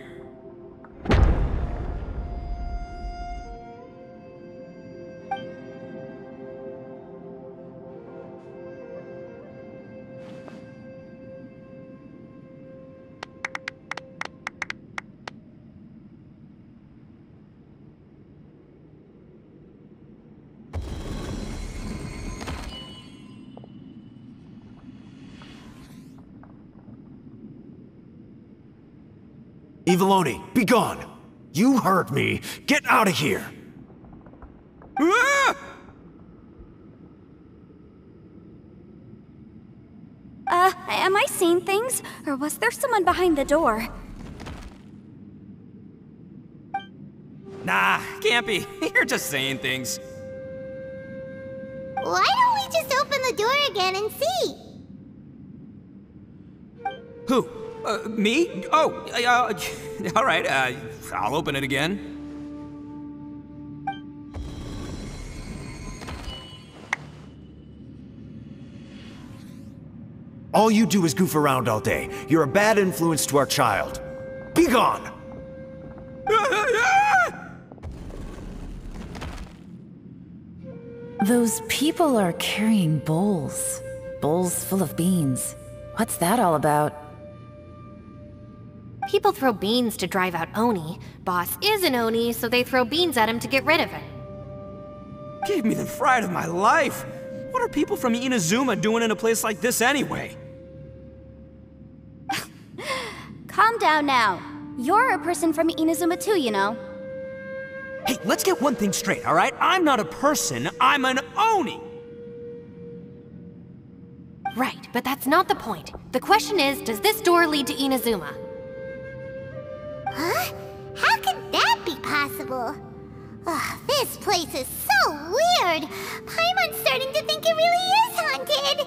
Eviloni, be gone! You heard me! Get out of here! Ah! Am I seeing things? Or was there someone behind the door? Nah, can't be. You're just saying things. Why don't we just open the door again and see? Who? Me? Oh, all right, I'll open it again. All you do is goof around all day. You're a bad influence to our child. Be gone! Those people are carrying bowls. Bowls full of beans. What's that all about? People throw beans to drive out Oni. Boss is an Oni, so they throw beans at him to get rid of him. Gave me the fright of my life. What are people from Inazuma doing in a place like this anyway? Calm down now. You're a person from Inazuma too, you know. Hey, let's get one thing straight, all right? I'm not a person, I'm an Oni! Right, but that's not the point. The question is, does this door lead to Inazuma? Huh? How could that be possible? Ugh, this place is so weird! Paimon's starting to think it really is haunted!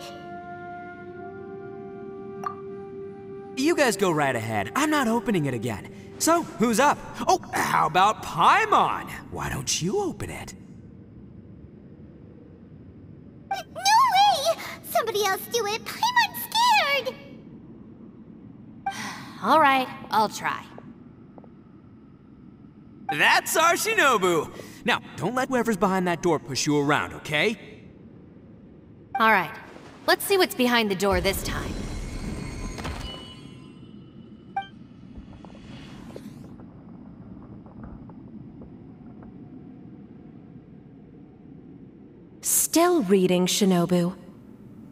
You guys go right ahead. I'm not opening it again. So, who's up? Oh, how about Paimon? Why don't you open it? No way! Somebody else do it! Paimon's scared! All right, I'll try. That's our Shinobu! Now, don't let whoever's behind that door push you around, okay? All right, let's see what's behind the door this time. Still reading, Shinobu.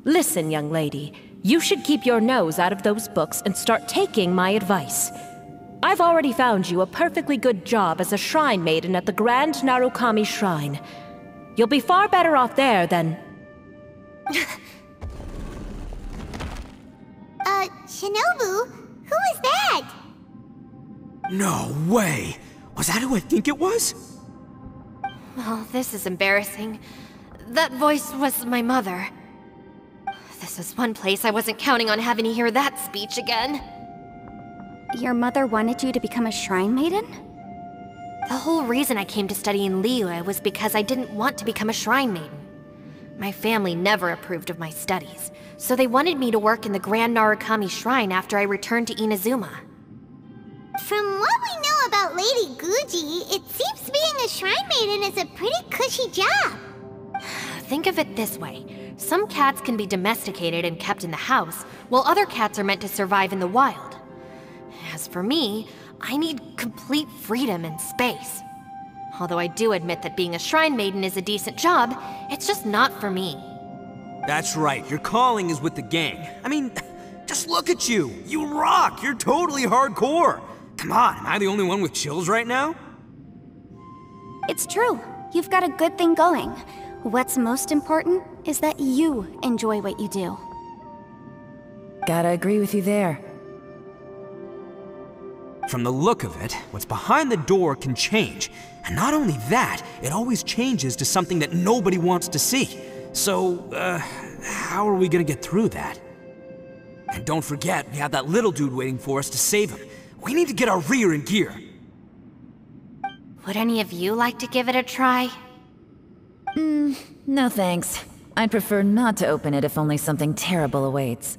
Listen, young lady, you should keep your nose out of those books and start taking my advice. I've already found you a perfectly good job as a shrine maiden at the Grand Narukami Shrine. You'll be far better off there than... Shinobu? Who is that? No way! Was that who I think it was? Oh, this is embarrassing. That voice was my mother. This is one place I wasn't counting on having to hear that speech again. Your mother wanted you to become a shrine maiden? The whole reason I came to study in Liyue was because I didn't want to become a shrine maiden. My family never approved of my studies, so they wanted me to work in the Grand Narukami Shrine after I returned to Inazuma. From what we know about Lady Guji, it seems being a shrine maiden is a pretty cushy job. Think of it this way. Some cats can be domesticated and kept in the house, while other cats are meant to survive in the wild. As for me, I need complete freedom and space. Although I do admit that being a shrine maiden is a decent job, it's just not for me. That's right, your calling is with the gang. I mean, just look at you. You rock, you're totally hardcore. Come on, am I the only one with chills right now? It's true. You've got a good thing going. What's most important is that you enjoy what you do. Gotta agree with you there. From the look of it, what's behind the door can change. And not only that, it always changes to something that nobody wants to see. So, how are we gonna get through that? And don't forget, we have that little dude waiting for us to save him. We need to get our rear in gear. Would any of you like to give it a try? No thanks. I'd prefer not to open it if only something terrible awaits.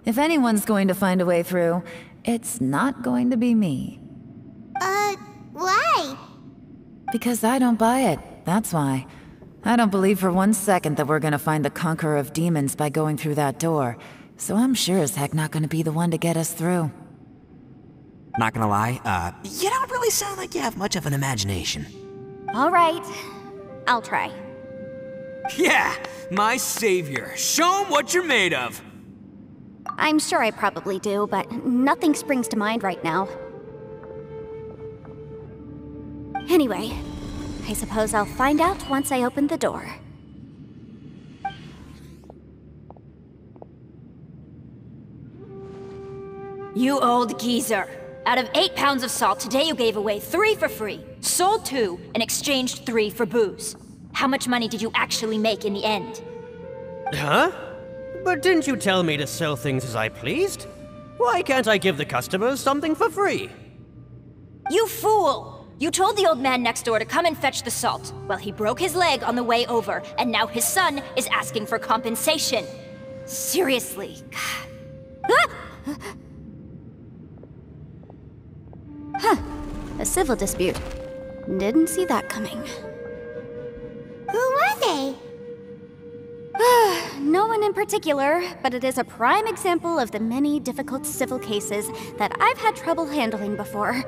If anyone's going to find a way through, it's not going to be me. Why? Because I don't buy it, that's why. I don't believe for 1 second that we're gonna find the Conqueror of Demons by going through that door, so I'm sure as heck not gonna be the one to get us through. Not gonna lie, you don't really sound like you have much of an imagination. All right, I'll try. Yeah, my savior. Show him what you're made of. I'm sure I probably do, but nothing springs to mind right now. Anyway, I suppose I'll find out once I open the door. You old geezer. Out of 8 pounds of salt, today you gave away 3 for free, sold 2, and exchanged 3 for booze. How much money did you actually make in the end? Huh? But didn't you tell me to sell things as I pleased? Why can't I give the customers something for free? You fool! You told the old man next door to come and fetch the salt. Well, he broke his leg on the way over, and now his son is asking for compensation. Seriously. A civil dispute. Didn't see that coming. Who were they? No one in particular, but it is a prime example of the many difficult civil cases that I've had trouble handling before.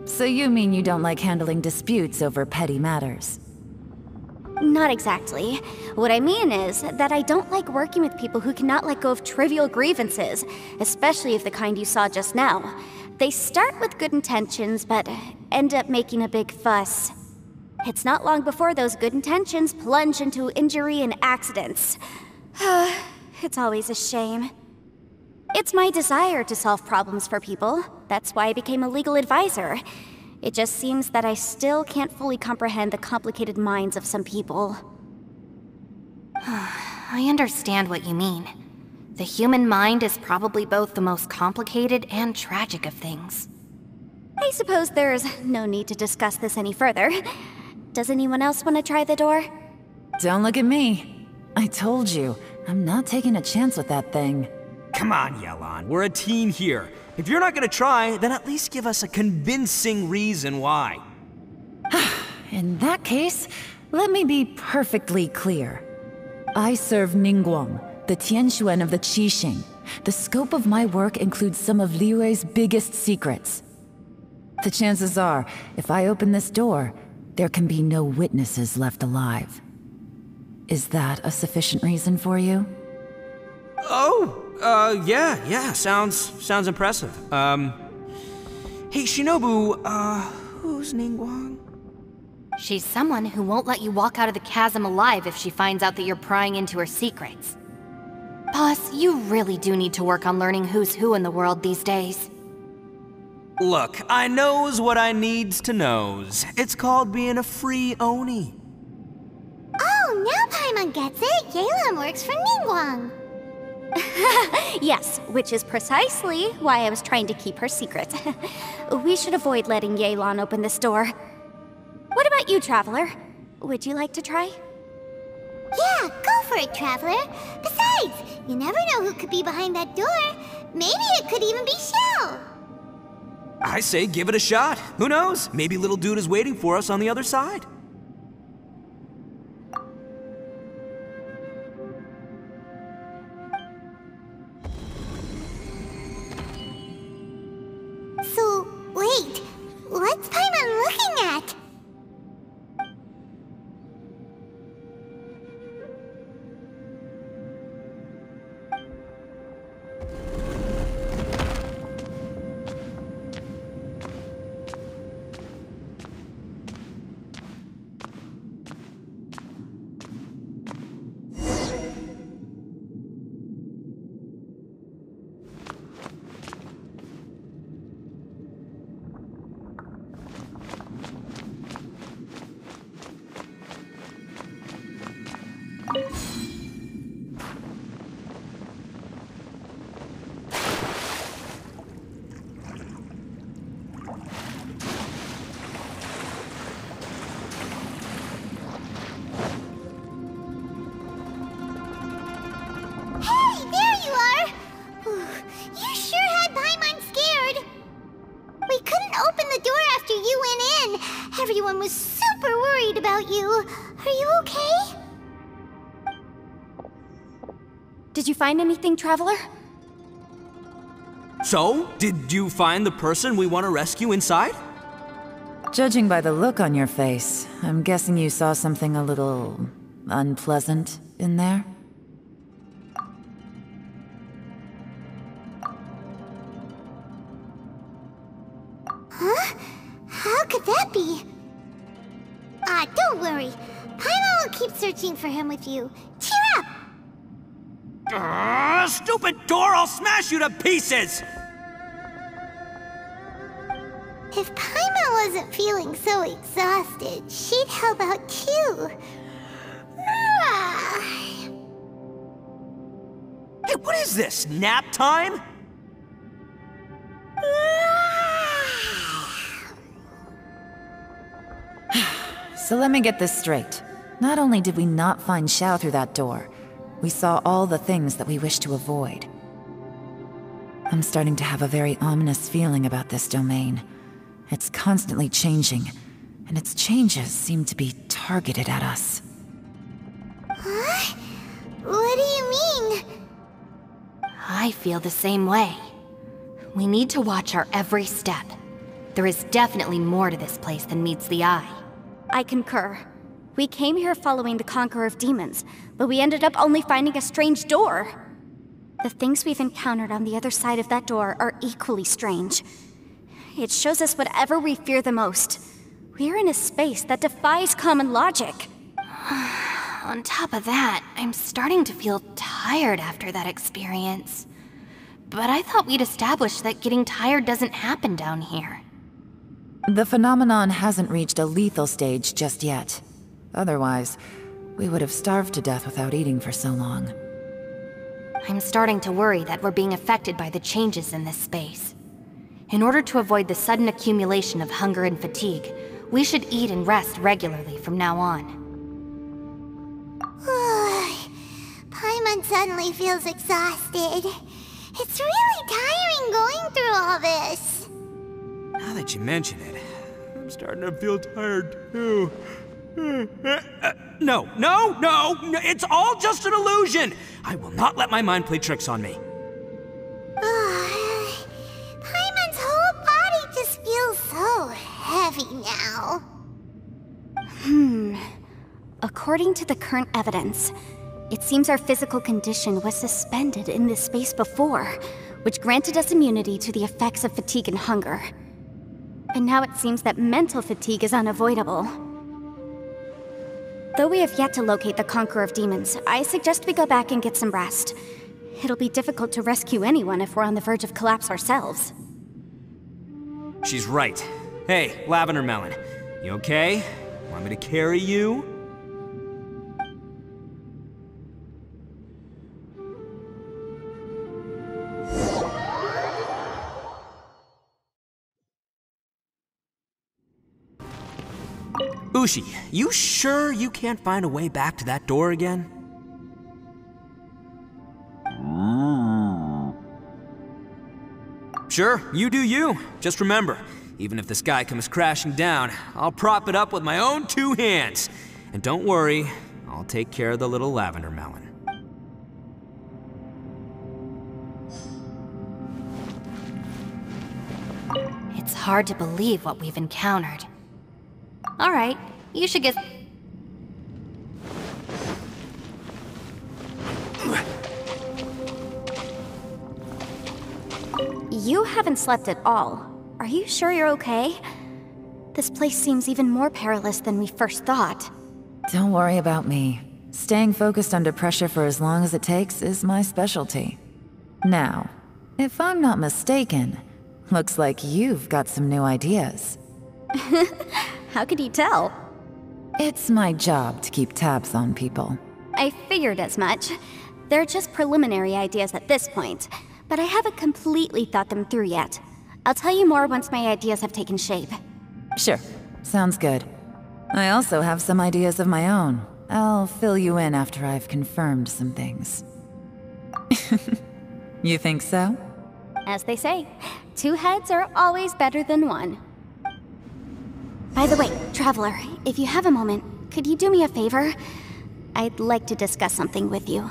So you mean you don't like handling disputes over petty matters? Not exactly. What I mean is that I don't like working with people who cannot let go of trivial grievances, especially of the kind you saw just now. They start with good intentions, but end up making a big fuss. It's not long before those good intentions plunge into injury and accidents. It's always a shame. It's my desire to solve problems for people. That's why I became a legal advisor. It just seems that I still can't fully comprehend the complicated minds of some people. I understand what you mean. The human mind is probably both the most complicated and tragic of things. I suppose there's no need to discuss this any further. Does anyone else want to try the door? Don't look at me. I told you, I'm not taking a chance with that thing. Come on, Yelan, we're a team here. If you're not gonna try, then at least give us a convincing reason why. In that case, let me be perfectly clear. I serve Ningguang, the Tianxuan of the Qixing. The scope of my work includes some of Liyue's biggest secrets. The chances are, if I open this door, there can be no witnesses left alive. Is that a sufficient reason for you? Yeah, sounds impressive. Hey, Shinobu, who's Ningguang? She's someone who won't let you walk out of the chasm alive if she finds out that you're prying into her secrets. Boss, you really do need to work on learning who's who in the world these days. Look, I knows what I needs to knows. It's called being a free Oni. Oh, now Paimon gets it. Yelan works for Ningguang. Yes, which is precisely why I was trying to keep her secret. We should avoid letting Yelan open this door. What about you, Traveler? Would you like to try? Yeah, go for it, Traveler. Besides, you never know who could be behind that door. Maybe it could even be Xiao. I say give it a shot. Who knows? Maybe little dude is waiting for us on the other side. Wait, what's Paimon looking at? Everyone was super worried about you. Are you okay? Did you find anything, Traveler? So, did you find the person we want to rescue inside? Judging by the look on your face, I'm guessing you saw something a little unpleasant in there? Huh? How could that be? Don't worry. Pyro will keep searching for him with you. Cheer up! Stupid door! I'll smash you to pieces! If Paimon wasn't feeling so exhausted, she'd help out too. Hey, what is this? Nap time? So let me get this straight. Not only did we not find Xiao through that door, we saw all the things that we wish to avoid. I'm starting to have a very ominous feeling about this domain. It's constantly changing, and its changes seem to be targeted at us. Huh? What do you mean? I feel the same way. We need to watch our every step. There is definitely more to this place than meets the eye. I concur. We came here following the Conqueror of Demons, but we ended up only finding a strange door. The things we've encountered on the other side of that door are equally strange. It shows us whatever we fear the most. We're in a space that defies common logic. On top of that, I'm starting to feel tired after that experience. But I thought we'd established that getting tired doesn't happen down here. The phenomenon hasn't reached a lethal stage just yet. Otherwise, we would have starved to death without eating for so long. I'm starting to worry that we're being affected by the changes in this space. In order to avoid the sudden accumulation of hunger and fatigue, we should eat and rest regularly from now on. Paimon suddenly feels exhausted. It's really tiring going through all this. Now that you mention it, I'm starting to feel tired too. No, it's all just an illusion! I will not let my mind play tricks on me. Paimon's whole body just feels so heavy now. According to the current evidence, it seems our physical condition was suspended in this space before, which granted us immunity to the effects of fatigue and hunger. But now it seems that mental fatigue is unavoidable. Though we have yet to locate the Conqueror of Demons, I suggest we go back and get some rest. It'll be difficult to rescue anyone if we're on the verge of collapse ourselves. She's right. Hey, Lavender Melon, you okay? Want me to carry you? Ushi, you sure you can't find a way back to that door again? Sure, you do you. Just remember, even if the sky comes crashing down, I'll prop it up with my own 2 hands. And don't worry, I'll take care of the little Lavender Melon. It's hard to believe what we've encountered. Alright, you should get... You haven't slept at all. Are you sure you're okay? This place seems even more perilous than we first thought. Don't worry about me. Staying focused under pressure for as long as it takes is my specialty. Now, if I'm not mistaken, looks like you've got some new ideas. How could you tell? It's my job to keep tabs on people. I figured as much. They're just preliminary ideas at this point, but I haven't completely thought them through yet. I'll tell you more once my ideas have taken shape. Sure, sounds good. I also have some ideas of my own. I'll fill you in after I've confirmed some things. You think so? As they say, 2 heads are always better than 1. By the way, Traveler, if you have a moment, could you do me a favor? I'd like to discuss something with you.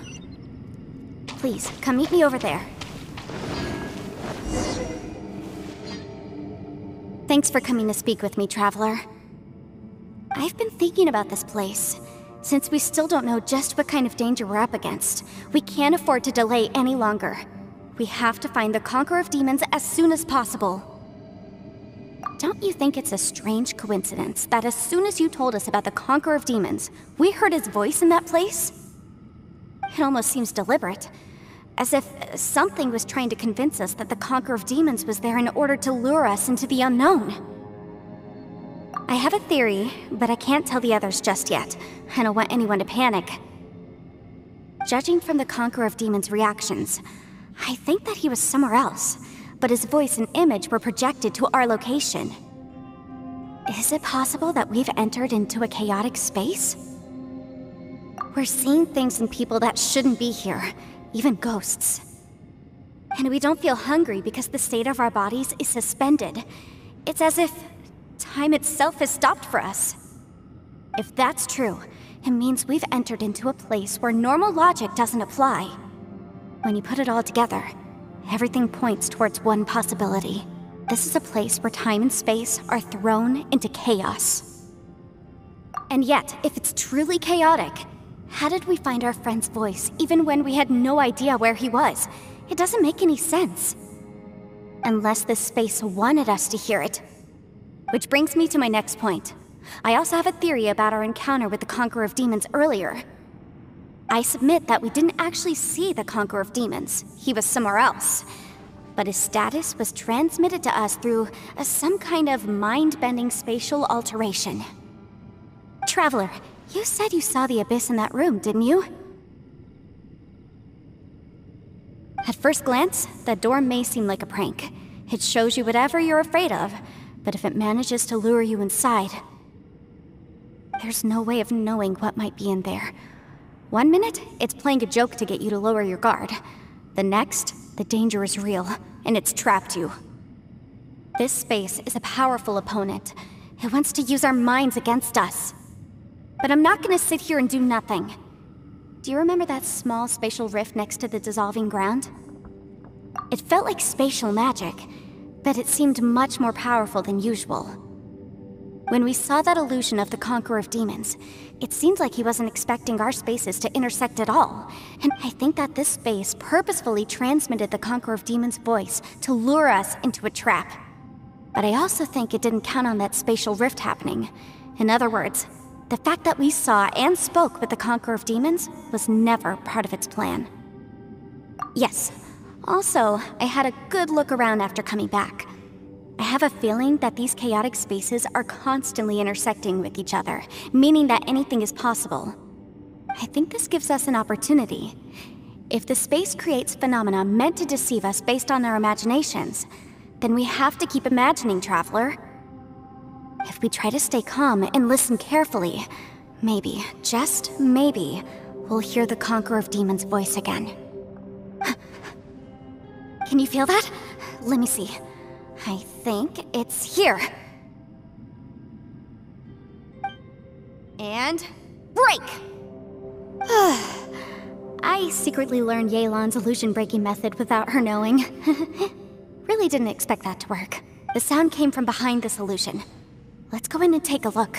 Please, come meet me over there. Thanks for coming to speak with me, Traveler. I've been thinking about this place. Since we still don't know just what kind of danger we're up against, we can't afford to delay any longer. We have to find the Conqueror of Demons as soon as possible. Don't you think it's a strange coincidence that as soon as you told us about the Conqueror of Demons, we heard his voice in that place? It almost seems deliberate, as if something was trying to convince us that the Conqueror of Demons was there in order to lure us into the unknown. I have a theory, but I can't tell the others just yet. I don't want anyone to panic. Judging from the Conqueror of Demons' reactions, I think that he was somewhere else, but his voice and image were projected to our location. Is it possible that we've entered into a chaotic space? We're seeing things and people that shouldn't be here, even ghosts. And we don't feel hungry because the state of our bodies is suspended. It's as if time itself has stopped for us. If that's true, it means we've entered into a place where normal logic doesn't apply. When you put it all together, everything points towards one possibility. This is a place where time and space are thrown into chaos. And yet, if it's truly chaotic, how did we find our friend's voice even when we had no idea where he was? It doesn't make any sense. Unless this space wanted us to hear it. Which brings me to my next point. I also have a theory about our encounter with the Conqueror of Demons earlier. I submit that we didn't actually see the Conqueror of Demons. He was somewhere else. But his status was transmitted to us through some kind of mind-bending spatial alteration. Traveler, you said you saw the abyss in that room, didn't you? At first glance, the door may seem like a prank. It shows you whatever you're afraid of, but if it manages to lure you inside, there's no way of knowing what might be in there. 1 minute, it's playing a joke to get you to lower your guard. The next, the danger is real, and it's trapped you. This space is a powerful opponent. It wants to use our minds against us. But I'm not gonna sit here and do nothing. Do you remember that small spatial rift next to the dissolving ground? It felt like spatial magic, but it seemed much more powerful than usual. When we saw that illusion of the Conqueror of Demons, it seemed like he wasn't expecting our spaces to intersect at all, and I think that this space purposefully transmitted the Conqueror of Demons' voice to lure us into a trap. But I also think it didn't count on that spatial rift happening. In other words, the fact that we saw and spoke with the Conqueror of Demons was never part of its plan. Yes. Also, I had a good look around after coming back. I have a feeling that these chaotic spaces are constantly intersecting with each other, meaning that anything is possible. I think this gives us an opportunity. If the space creates phenomena meant to deceive us based on our imaginations, then we have to keep imagining, Traveler. If we try to stay calm and listen carefully, maybe, just maybe, we'll hear the Conqueror of Demons' voice again. Can you feel that? Let me see. I think it's here. And break! I secretly learned Yelan's illusion-breaking method without her knowing. Really didn't expect that to work. The sound came from behind this illusion. Let's go in and take a look.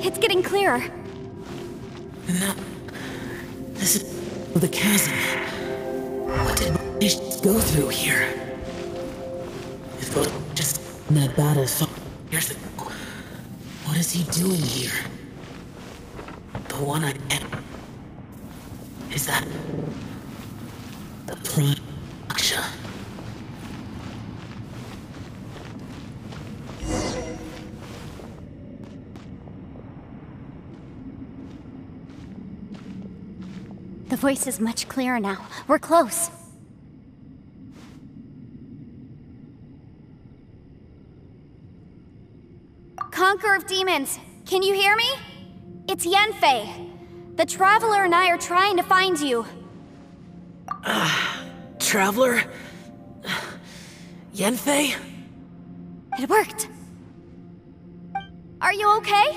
It's getting clearer. No. This is the chasm. What did they go through here? If it was just that battle, here's the... What is he doing here? The one I am. Is that... the gacha? The voice is much clearer now. We're close. Conqueror of Demons, can you hear me? It's Yanfei. The Traveler and I are trying to find you. Traveler? Yanfei? It worked. Are you okay?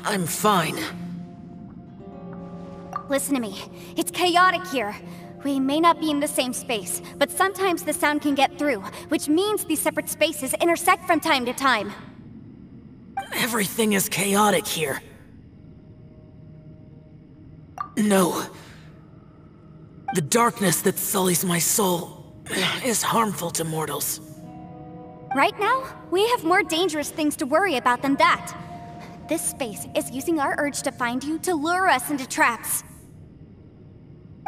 I'm fine. Listen to me. It's chaotic here. We may not be in the same space, but sometimes the sound can get through, which means these separate spaces intersect from time to time. Everything is chaotic here. No. The darkness that sullies my soul is harmful to mortals. Right now, we have more dangerous things to worry about than that. This space is using our urge to find you to lure us into traps.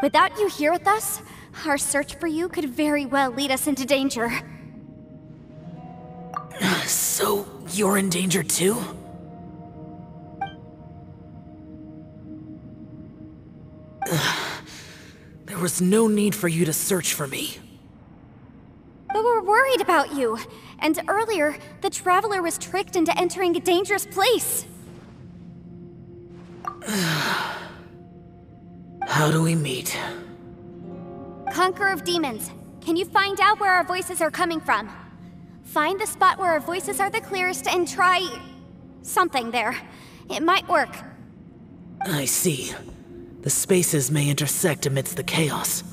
Without you here with us, our search for you could very well lead us into danger. So, you're in danger too? There was no need for you to search for me. But we're worried about you. And earlier, the Traveler was tricked into entering a dangerous place. How do we meet? Conqueror of Demons, can you find out where our voices are coming from? Find the spot where our voices are the clearest and try... something there. It might work. I see. The spaces may intersect amidst the chaos.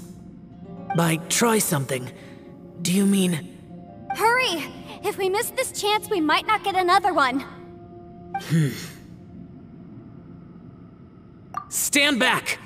By try something, do you mean... Hurry! If we miss this chance, we might not get another one. Stand back!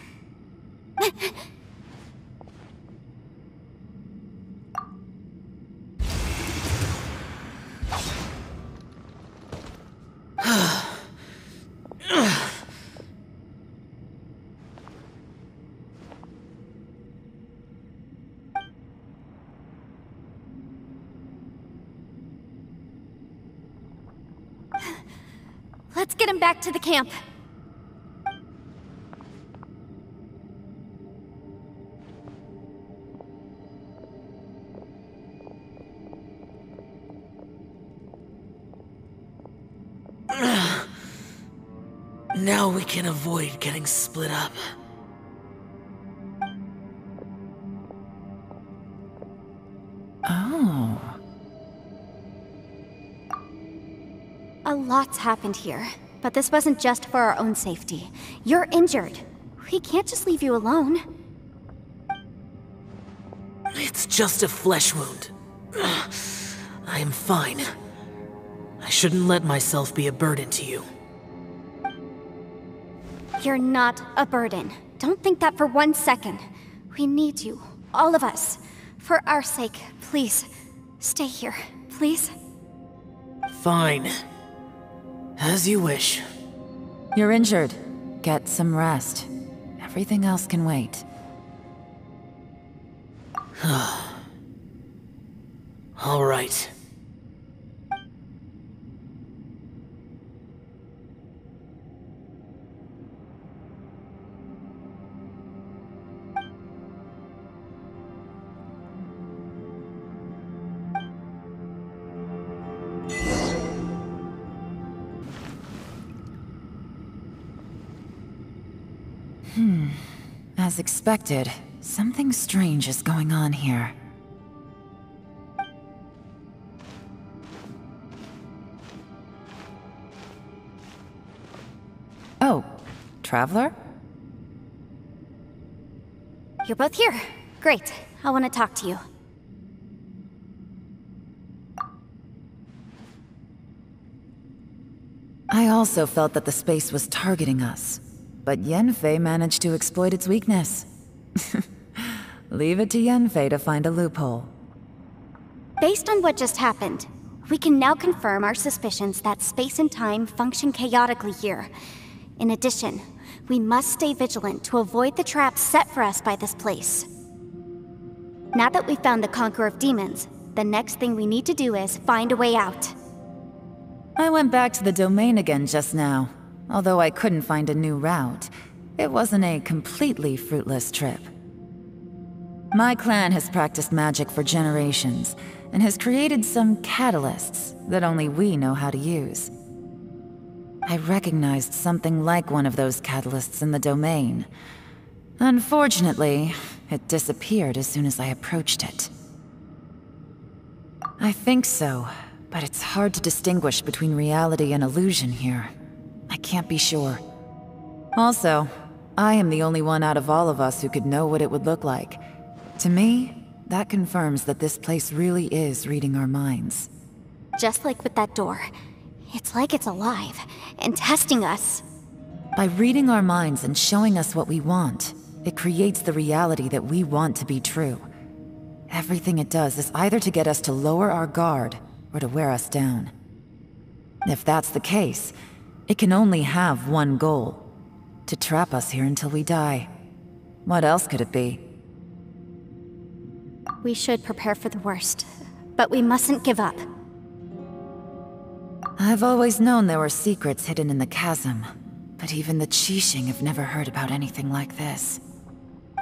Let's get him back to the camp. Now we can avoid getting split up. Oh. A lot's happened here, but this wasn't just for our own safety. You're injured. We can't just leave you alone. It's just a flesh wound. I am fine. I shouldn't let myself be a burden to you. You're not a burden. Don't think that for 1 second. We need you, all of us. For our sake, please, stay here, please. Fine. As you wish. You're injured. Get some rest. Everything else can wait. All right. As expected, something strange is going on here. Oh, Traveler? You're both here. Great. I want to talk to you. I also felt that the space was targeting us, but Yanfei managed to exploit its weakness. Leave it to Yanfei to find a loophole. Based on what just happened, we can now confirm our suspicions that space and time function chaotically here. In addition, we must stay vigilant to avoid the traps set for us by this place. Now that we've found the Conqueror of Demons, the next thing we need to do is find a way out. I went back to the domain again just now. Although I couldn't find a new route, it wasn't a completely fruitless trip. My clan has practiced magic for generations, and has created some catalysts that only we know how to use. I recognized something like one of those catalysts in the domain. Unfortunately, it disappeared as soon as I approached it. I think so, but it's hard to distinguish between reality and illusion here. I can't be sure. Also, I am the only one out of all of us who could know what it would look like. To me, that confirms that this place really is reading our minds. Just like with that door. It's like it's alive, and testing us. By reading our minds and showing us what we want, it creates the reality that we want to be true. Everything it does is either to get us to lower our guard, or to wear us down. If that's the case, it can only have one goal: to trap us here until we die. What else could it be? We should prepare for the worst, but we mustn't give up. I've always known there were secrets hidden in the chasm, but even the Qixing have never heard about anything like this.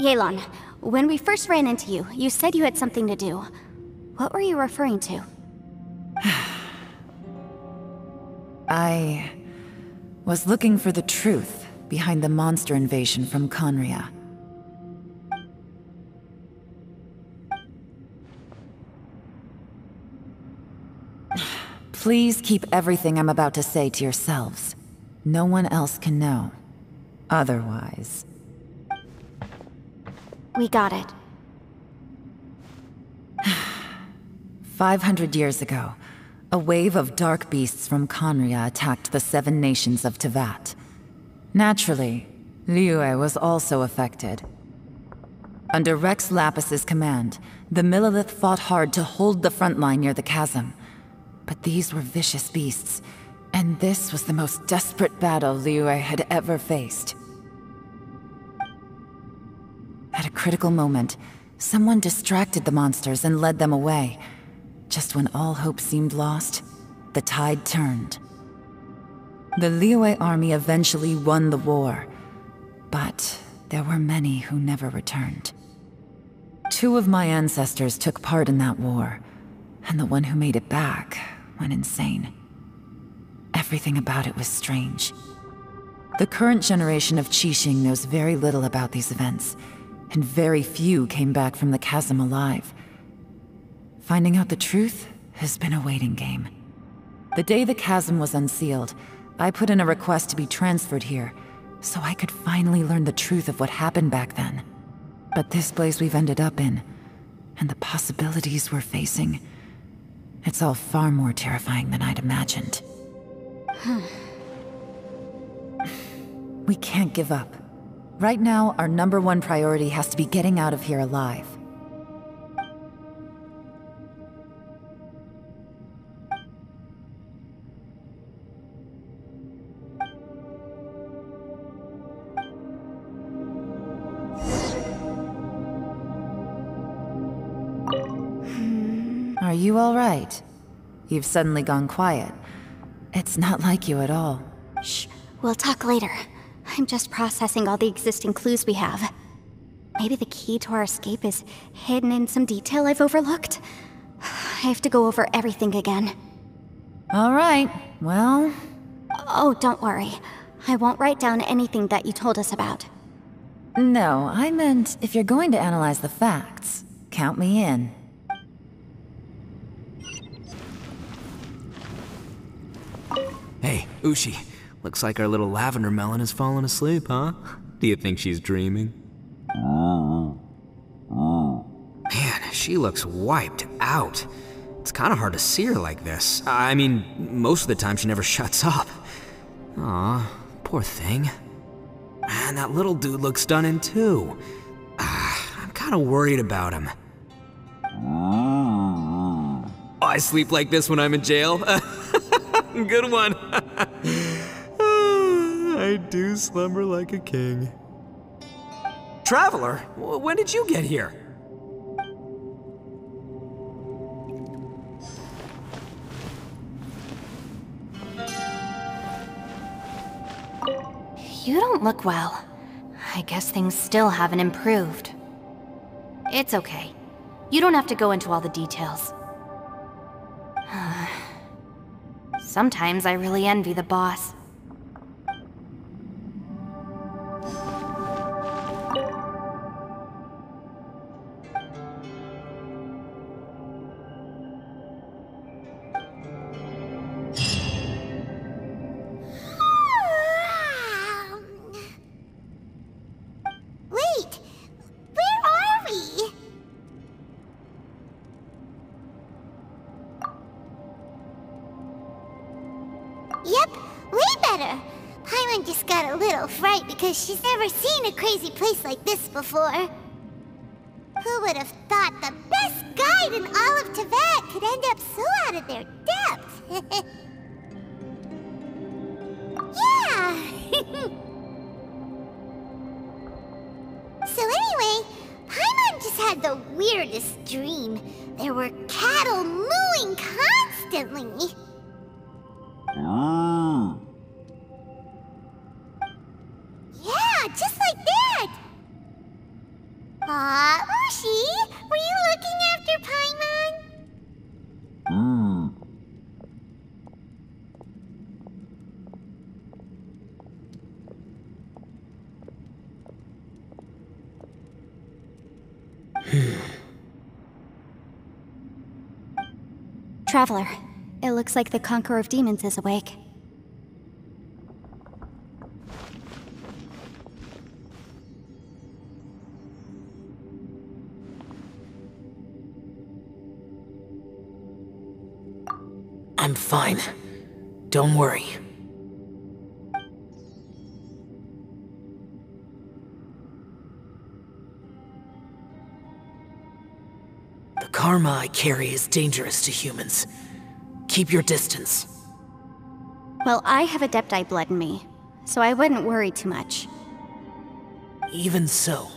Yelan, when we first ran into you, you said you had something to do. What were you referring to? I was looking for the truth behind the monster invasion from Conria. Please keep everything I'm about to say to yourselves. No one else can know. Otherwise... We got it. 500 years ago, a wave of dark beasts from Conria attacked the 7 nations of Tevat. Naturally, Liyue was also affected. Under Rex Lapis's command, the Millelith fought hard to hold the front line near the chasm. But these were vicious beasts, and this was the most desperate battle Liyue had ever faced. At a critical moment, someone distracted the monsters and led them away. Just when all hope seemed lost, the tide turned. The Liyue army eventually won the war, but there were many who never returned. 2 of my ancestors took part in that war, and the one who made it back went insane. Everything about it was strange. The current generation of Qixing knows very little about these events, and very few came back from the chasm alive. Finding out the truth has been a waiting game. The day the chasm was unsealed, I put in a request to be transferred here, so I could finally learn the truth of what happened back then. But this place we've ended up in, and the possibilities we're facing, it's all far more terrifying than I'd imagined. We can't give up. Right now, our #1 priority has to be getting out of here alive. Are you all right? You've suddenly gone quiet. It's not like you at all. Shh, we'll talk later. I'm just processing all the existing clues we have. Maybe the key to our escape is hidden in some detail I've overlooked. I have to go over everything again. All right, well... Oh, don't worry. I won't write down anything that you told us about. No, I meant if you're going to analyze the facts, count me in. Hey, Ushi, Looks like our little lavender melon has fallen asleep, huh? Do you think she's dreaming? Man, she looks wiped out. It's kind of hard to see her like this. I mean, most of the time she never shuts up. Aw, poor thing. Man, that little dude looks stunning too. I'm kind of worried about him. I sleep like this when I'm in jail. Good one. I do slumber like a king. Traveler, when did you get here? You don't look well. I guess things still haven't improved. It's okay. You don't have to go into all the details. Sometimes I really envy the boss. Wait, where are we? Yep, way better. Paimon just got a little fright because she's never seen a crazy place like this before. Who would have thought the best guide in all of Tibet could end up so out of their depth? Yeah! So anyway, Paimon just had the weirdest dream. There were cattle mooing constantly. Yeah, just like that! Aw, Ushi, were you looking after Paimon? Traveler, it looks like the Conqueror of Demons is awake. I'm fine. Don't worry. The karma I carry is dangerous to humans. Keep your distance. Well, I have Adepti blood in me, so I wouldn't worry too much. Even so.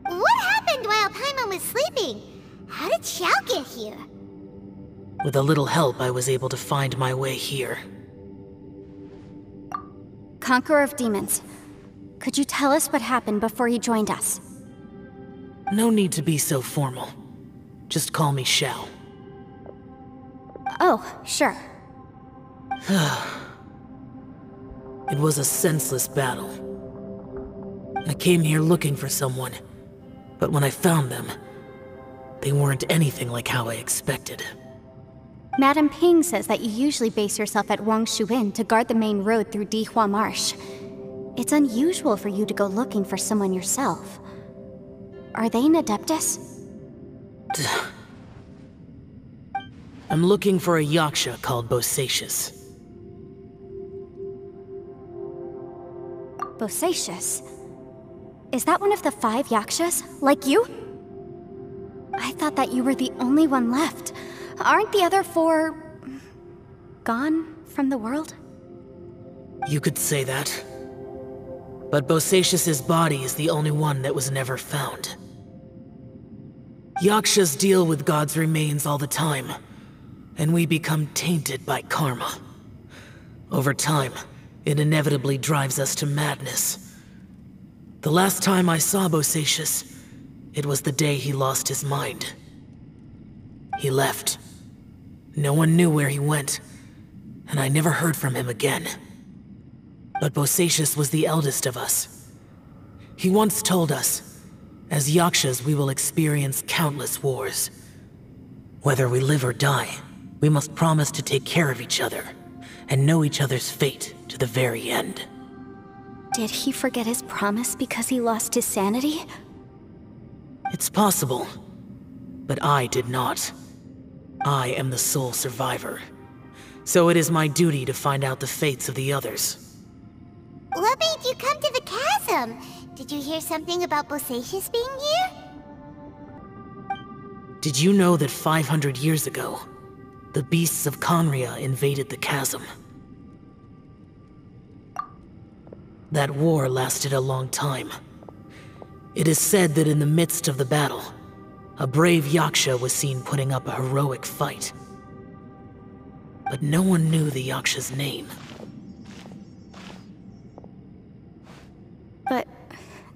What happened while Paimon was sleeping? How did Xiao get here? With a little help, I was able to find my way here. Conqueror of Demons, could you tell us what happened before you joined us? No need to be so formal. Just call me Xiao. Oh, sure. It was a senseless battle. I came here looking for someone, but when I found them, they weren't anything like how I expected. Madame Ping says that you usually base yourself at Wangshuin to guard the main road through Dihua Marsh. It's unusual for you to go looking for someone yourself. Are they an Adeptus? I'm looking for a yaksha called Bosacious. Bosacious? Is that one of the 5 yakshas, like you? I thought that you were the only one left. Aren't the other 4... gone from the world? You could say that. But Bosacious's body is the only one that was never found. Yakshas deal with God's remains all the time, and we become tainted by karma. Over time, it inevitably drives us to madness. The last time I saw Bosacious, it was the day he lost his mind. He left. No one knew where he went, and I never heard from him again. But Bosacious was the eldest of us. He once told us, as yakshas we will experience countless wars. Whether we live or die, we must promise to take care of each other, and know each other's fate to the very end. Did he forget his promise because he lost his sanity? It's possible, but I did not. I am the sole survivor, so it is my duty to find out the fates of the others. What made you come to the chasm? Did you hear something about Bosacius being here? Did you know that 500 years ago, the beasts of Conria invaded the chasm? That war lasted a long time. It is said that in the midst of the battle, a brave yaksha was seen putting up a heroic fight. But no one knew the yaksha's name. But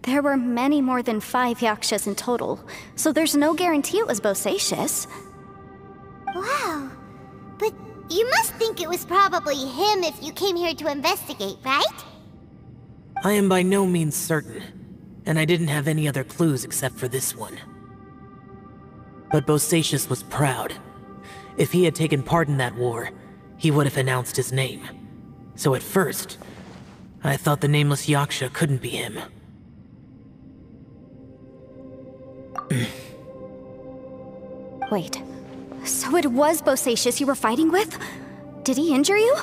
there were many more than 5 yakshas in total, so there's no guarantee it was Bosacius. Wow. But you must think it was probably him if you came here to investigate, right? I am by no means certain, and I didn't have any other clues except for this one. But Bosacius was proud. If he had taken part in that war, he would have announced his name. So at first, I thought the nameless yaksha couldn't be him. Wait, so it was Bosacius you were fighting with? Did he injure you?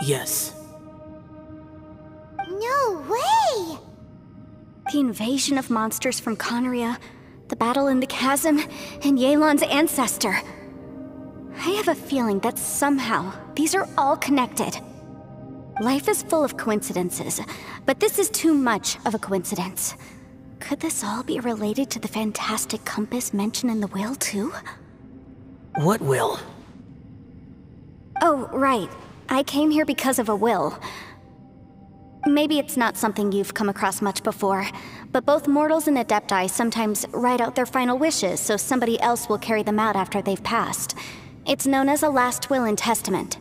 Yes. No way! The invasion of monsters from Conria, the battle in the chasm, and Yelan's ancestor. I have a feeling that somehow these are all connected. Life is full of coincidences, but this is too much of a coincidence. Could this all be related to the fantastic compass mentioned in the will, too? What will? Oh, right. I came here because of a will. Maybe it's not something you've come across much before, but both mortals and adepti sometimes write out their final wishes so somebody else will carry them out after they've passed. It's known as a last will and testament.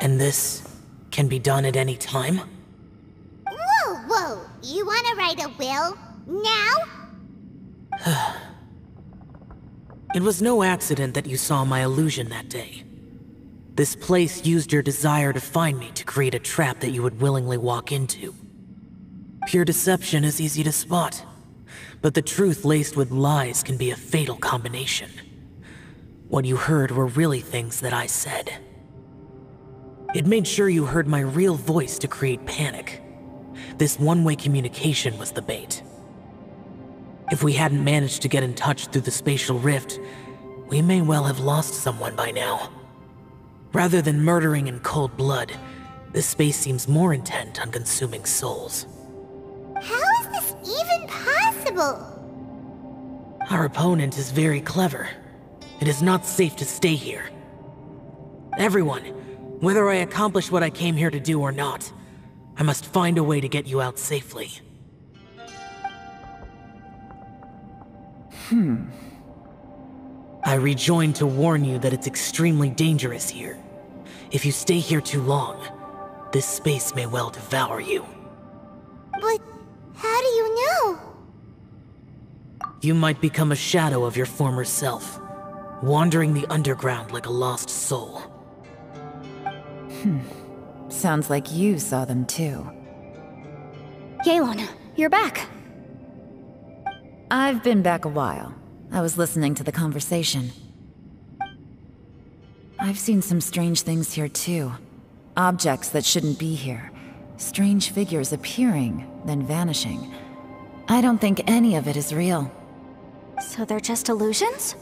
And this can be done at any time? Whoa, whoa! You wanna write a will? Now? It was no accident that you saw my illusion that day. This place used your desire to find me to create a trap that you would willingly walk into. Pure deception is easy to spot, but the truth laced with lies can be a fatal combination. What you heard were really things that I said. It made sure you heard my real voice to create panic. This one-way communication was the bait. If we hadn't managed to get in touch through the spatial rift, we may well have lost someone by now. Rather than murdering in cold blood, this space seems more intent on consuming souls. How is this even possible? Our opponent is very clever. It is not safe to stay here. Everyone, whether I accomplish what I came here to do or not, I must find a way to get you out safely. I rejoined to warn you that it's extremely dangerous here. If you stay here too long, this space may well devour you. But how do you know? You might become a shadow of your former self, wandering the underground like a lost soul. Sounds like you saw them too. Yelan, you're back. I've been back a while. I was listening to the conversation. I've seen some strange things here too. Objects that shouldn't be here. Strange figures appearing, then vanishing. I don't think any of it is real. So they're just illusions?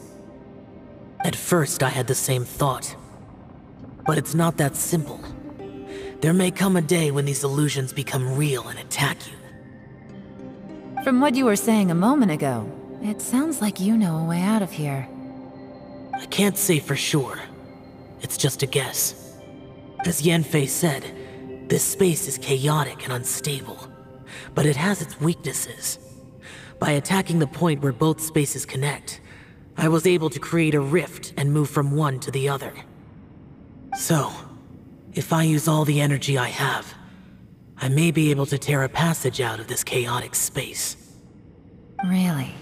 At first, I had the same thought. But it's not that simple. There may come a day when these illusions become real and attack you. From what you were saying a moment ago, it sounds like you know a way out of here. I can't say for sure. It's just a guess. As Yanfei said, this space is chaotic and unstable, but it has its weaknesses. By attacking the point where both spaces connect, I was able to create a rift and move from one to the other. So, if I use all the energy I have, I may be able to tear a passage out of this chaotic space. Really?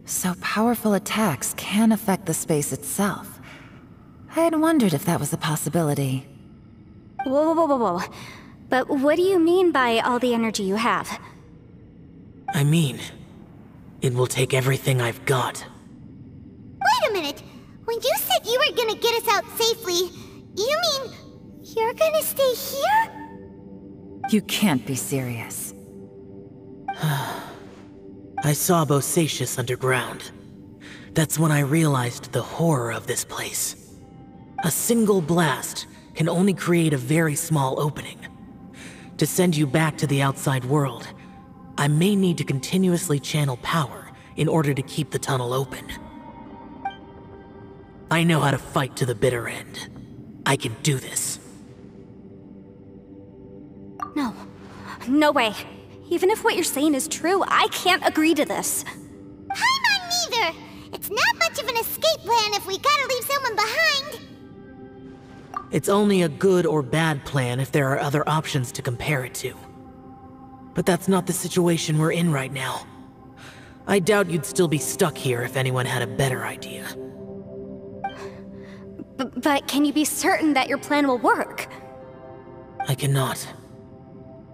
So powerful attacks can affect the space itself. I had wondered if that was a possibility. Whoa, whoa, whoa, whoa. But what do you mean by all the energy you have? I mean, it will take everything I've got. Wait a minute! When you said you were gonna get us out safely, you mean you're gonna stay here? You can't be serious. I saw Bosacius underground. That's when I realized the horror of this place. A single blast can only create a very small opening. To send you back to the outside world, I may need to continuously channel power in order to keep the tunnel open. I know how to fight to the bitter end. I can do this. No. No way. Even if what you're saying is true, I can't agree to this. Paimon neither! It's not much of an escape plan if we gotta leave someone behind! It's only a good or bad plan if there are other options to compare it to. But that's not the situation we're in right now. I doubt you'd still be stuck here if anyone had a better idea. But can you be certain that your plan will work? I cannot.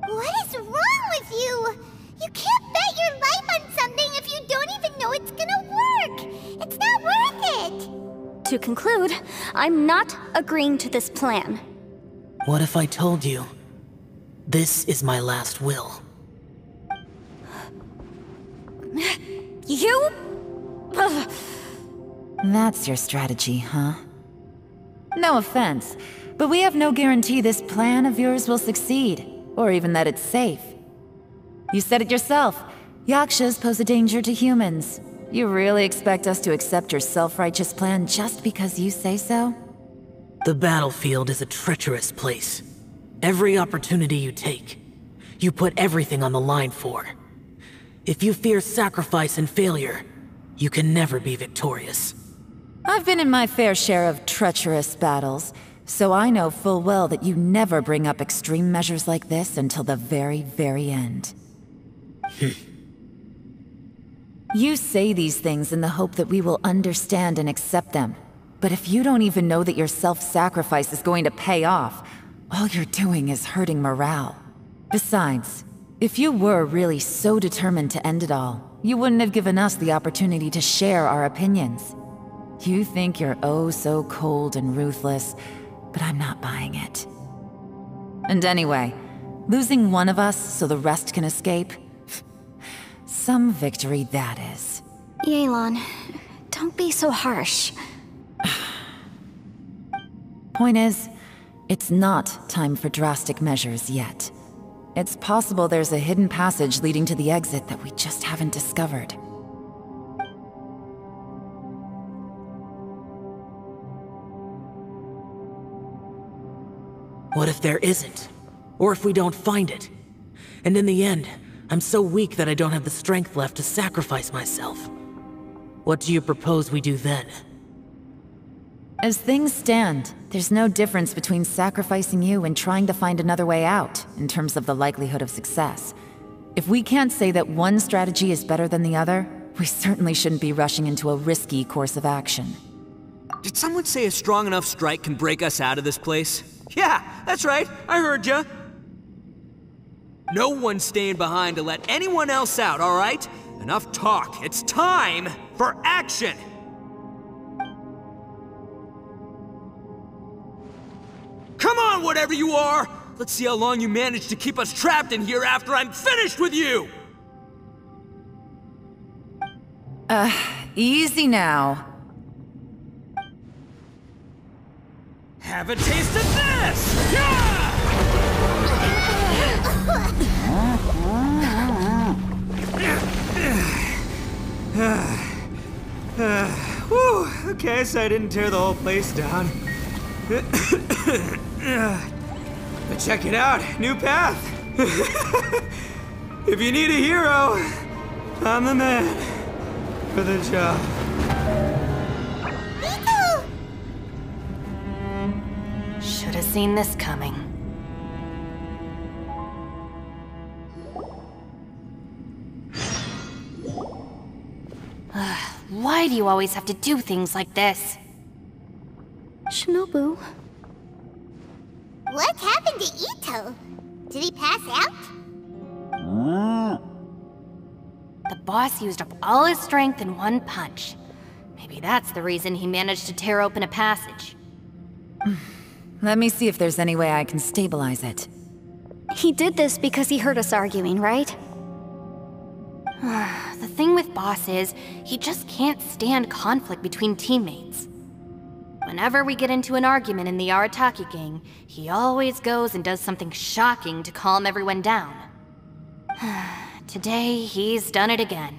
What is wrong with you? You can't bet your life on something if you don't even know it's gonna work! It's not worth it! To conclude, I'm not agreeing to this plan. What if I told you, this is my last will? You? Ugh. That's your strategy, huh? No offense, but we have no guarantee this plan of yours will succeed, or even that it's safe. You said it yourself. Yakshas pose a danger to humans. You really expect us to accept your self-righteous plan just because you say so? The battlefield is a treacherous place. Every opportunity you take, you put everything on the line for. If you fear sacrifice and failure, you can never be victorious. I've been in my fair share of treacherous battles, so I know full well that you never bring up extreme measures like this until the very, very end. You say these things in the hope that we will understand and accept them. But if you don't even know that your self-sacrifice is going to pay off, all you're doing is hurting morale. Besides, if you were really so determined to end it all, you wouldn't have given us the opportunity to share our opinions. You think you're oh so cold and ruthless, but I'm not buying it. And anyway, losing one of us so the rest can escape? Some victory that is. Yelan, don't be so harsh. Point is, it's not time for drastic measures yet. It's possible there's a hidden passage leading to the exit that we just haven't discovered. What if there isn't? Or if we don't find it? And in the end, I'm so weak that I don't have the strength left to sacrifice myself. What do you propose we do then? As things stand, there's no difference between sacrificing you and trying to find another way out, in terms of the likelihood of success. If we can't say that one strategy is better than the other, we certainly shouldn't be rushing into a risky course of action. Did someone say a strong enough strike can break us out of this place? Yeah, that's right, I heard ya. No one's staying behind to let anyone else out, all right? Enough talk, it's time for action! Come on, whatever you are! Let's see how long you manage to keep us trapped in here after I'm finished with you! Easy now. Have a taste of this! Yeah! Whew, okay, so I didn't tear the whole place down. But check it out, new path. If you need a hero, I'm the man for the job. Should have seen this coming. Why do you always have to do things like this? Shinobu. What happened to Itto? Did he pass out? The boss used up all his strength in one punch. Maybe that's the reason he managed to tear open a passage. Let me see if there's any way I can stabilize it. He did this because he heard us arguing, right? The thing with Boss is, he just can't stand conflict between teammates. Whenever we get into an argument in the Arataki gang, he always goes and does something shocking to calm everyone down. Today, he's done it again.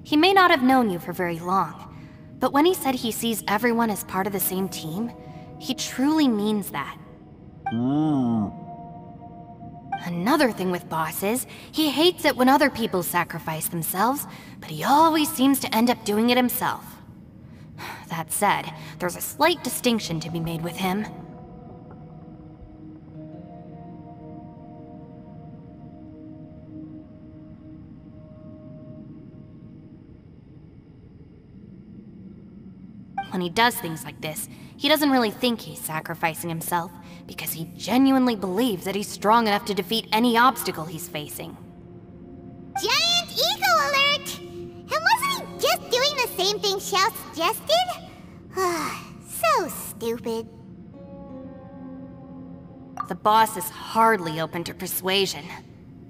He may not have known you for very long, but when he said he sees everyone as part of the same team, he truly means that. Another thing with Boss is, he hates it when other people sacrifice themselves, but he always seems to end up doing it himself. That said, there's a slight distinction to be made with him. When he does things like this, he doesn't really think he's sacrificing himself, because he genuinely believes that he's strong enough to defeat any obstacle he's facing. Giant ego alert! And wasn't he just doing the same thing Xiao suggested? So stupid. The boss is hardly open to persuasion.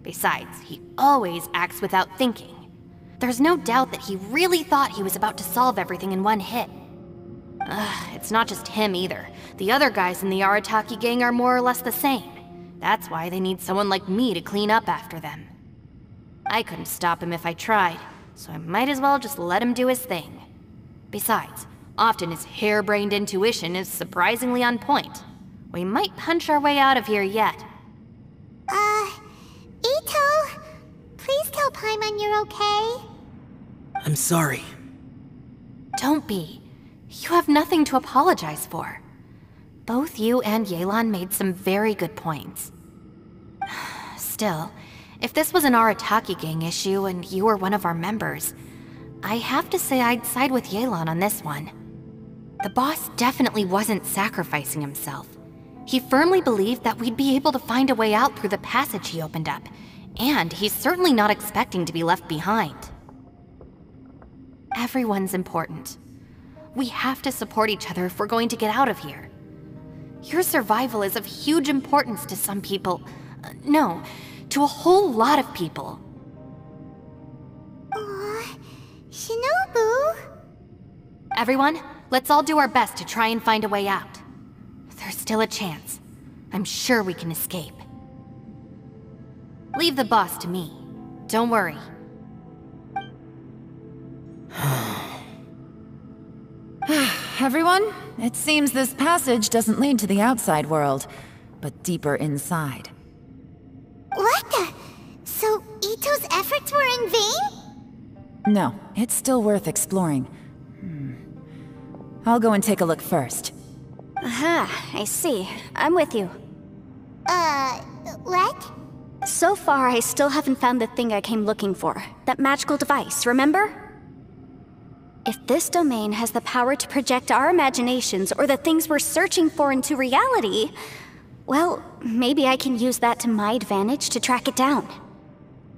Besides, he always acts without thinking. There's no doubt that he really thought he was about to solve everything in one hit. It's not just him either. The other guys in the Arataki gang are more or less the same. That's why they need someone like me to clean up after them. I couldn't stop him if I tried, so I might as well just let him do his thing. Besides, often his harebrained intuition is surprisingly on point. We might punch our way out of here yet. Itto, please tell Paimon you're okay. I'm sorry. Don't be. You have nothing to apologize for. Both you and Yelan made some very good points. Still, if this was an Arataki gang issue and you were one of our members, I have to say I'd side with Yelan on this one. The boss definitely wasn't sacrificing himself. He firmly believed that we'd be able to find a way out through the passage he opened up, and he's certainly not expecting to be left behind. Everyone's important. We have to support each other if we're going to get out of here. Your survival is of huge importance to some people. No, to a whole lot of people. Aw, Shinobu. Everyone, let's all do our best to try and find a way out. There's still a chance. I'm sure we can escape. Leave the boss to me. Don't worry. Everyone, it seems this passage doesn't lead to the outside world, but deeper inside. What the? So Itto's efforts were in vain? No, it's still worth exploring. I'll go and take a look first. Aha, I see. I'm with you. What? So far, I still haven't found the thing I came looking for. That magical device, remember? If this domain has the power to project our imaginations or the things we're searching for into reality, well, maybe I can use that to my advantage to track it down.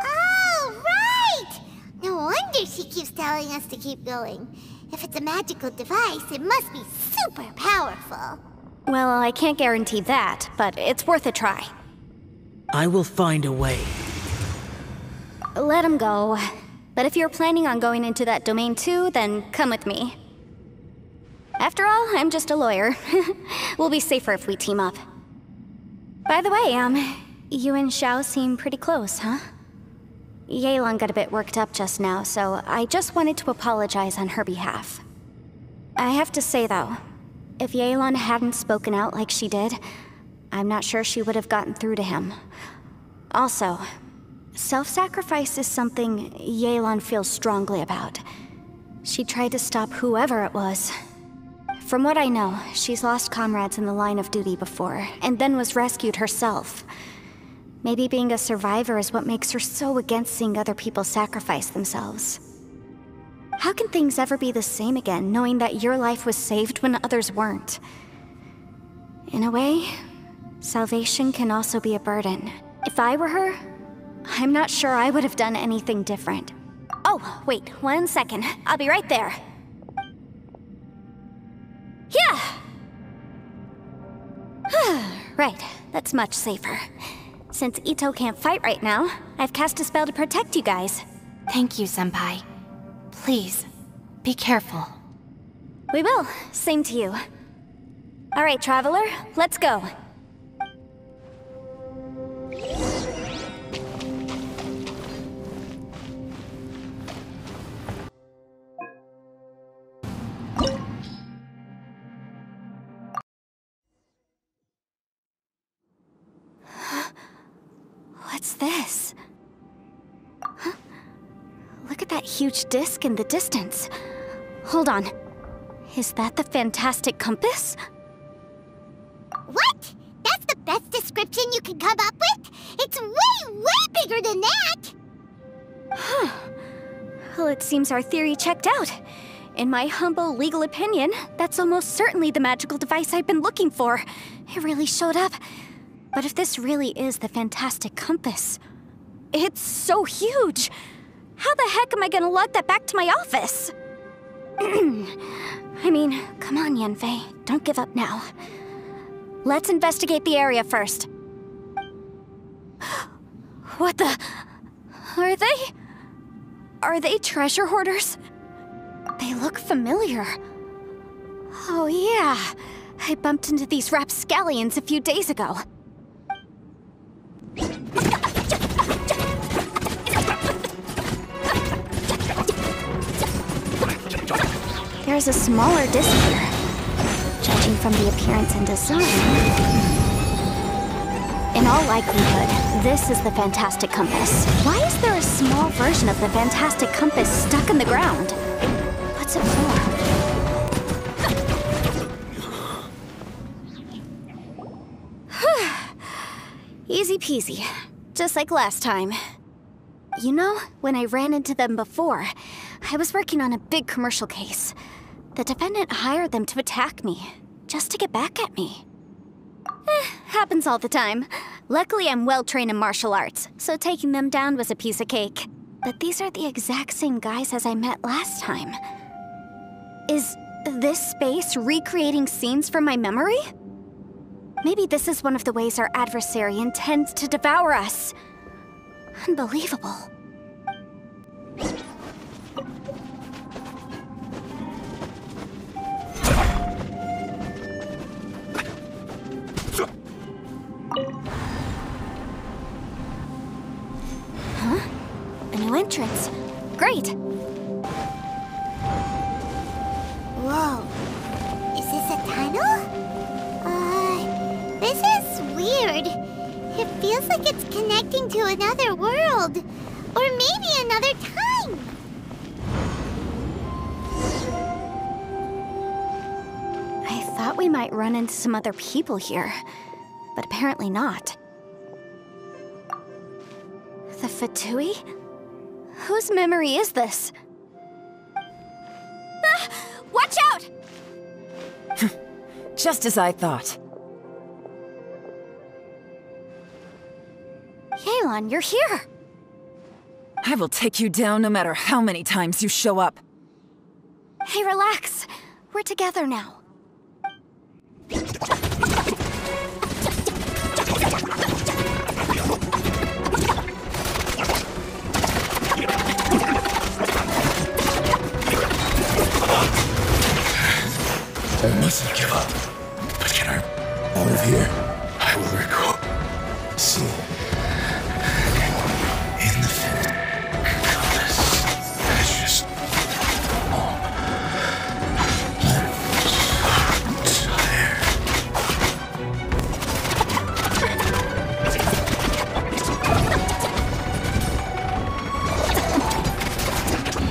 Oh, right! No wonder she keeps telling us to keep going. If it's a magical device, it must be super powerful. Well, I can't guarantee that, but it's worth a try. I will find a way. Let him go. But if you're planning on going into that domain too, then come with me. After all, I'm just a lawyer. We'll be safer if we team up. By the way, you and Xiao seem pretty close, huh? Yelan got a bit worked up just now, so I just wanted to apologize on her behalf. I have to say though, if Yelan hadn't spoken out like she did, I'm not sure she would have gotten through to him. Also, self-sacrifice is something Yelan feels strongly about. She tried to stop whoever it was. From what I know, she's lost comrades in the line of duty before, and then was rescued herself. Maybe being a survivor is what makes her so against seeing other people sacrifice themselves. How can things ever be the same again, knowing that your life was saved when others weren't? In a way, salvation can also be a burden. If I were her, I'm not sure I would have done anything different. Oh, wait, 1 second. I'll be right there. Yeah! Right, that's much safer. Since Itto can't fight right now, I've cast a spell to protect you guys. Thank you, Senpai. Please, be careful. We will. Same to you. Alright, Traveler, let's go. What's this? Huh? Look at that huge disc in the distance. Hold on. Is that the fantastic compass? What? That's the best description you can come up with? It's way, way bigger than that! Huh. Well, it seems our theory checked out. In my humble legal opinion, that's almost certainly the magical device I've been looking for. It really showed up. But if this really is the fantastic compass, it's so huge! How the heck am I gonna lug that back to my office? I mean, come on, Yanfei. Don't give up now. Let's investigate the area first. What the... Are they treasure hoarders? They look familiar. Oh yeah, I bumped into these rapscallions a few days ago. There's a smaller disc here. Judging from the appearance and design... In all likelihood, this is the fantastic compass. Why is there a small version of the fantastic compass stuck in the ground? What's it for? Easy peasy. Just like last time. You know, when I ran into them before, I was working on a big commercial case. The defendant hired them to attack me, just to get back at me. Happens all the time. Luckily, I'm well-trained in martial arts, so taking them down was a piece of cake. But these are the exact same guys as I met last time. Is this space recreating scenes from my memory? Maybe this is one of the ways our adversary intends to devour us. Unbelievable. Huh? A new entrance. Great! Whoa. Is this a tunnel? This is weird. It feels like it's connecting to another world. Or maybe another time. I thought we might run into some other people here, but apparently not. The Fatui? Whose memory is this? Ah! Watch out! Just as I thought. Yelan, you're here! I will take you down no matter how many times you show up. Hey, relax. We're together now. I mustn't give up. But can I... out of here? I will recall. See. In the fit. Compass. That's just... home. I'm tired.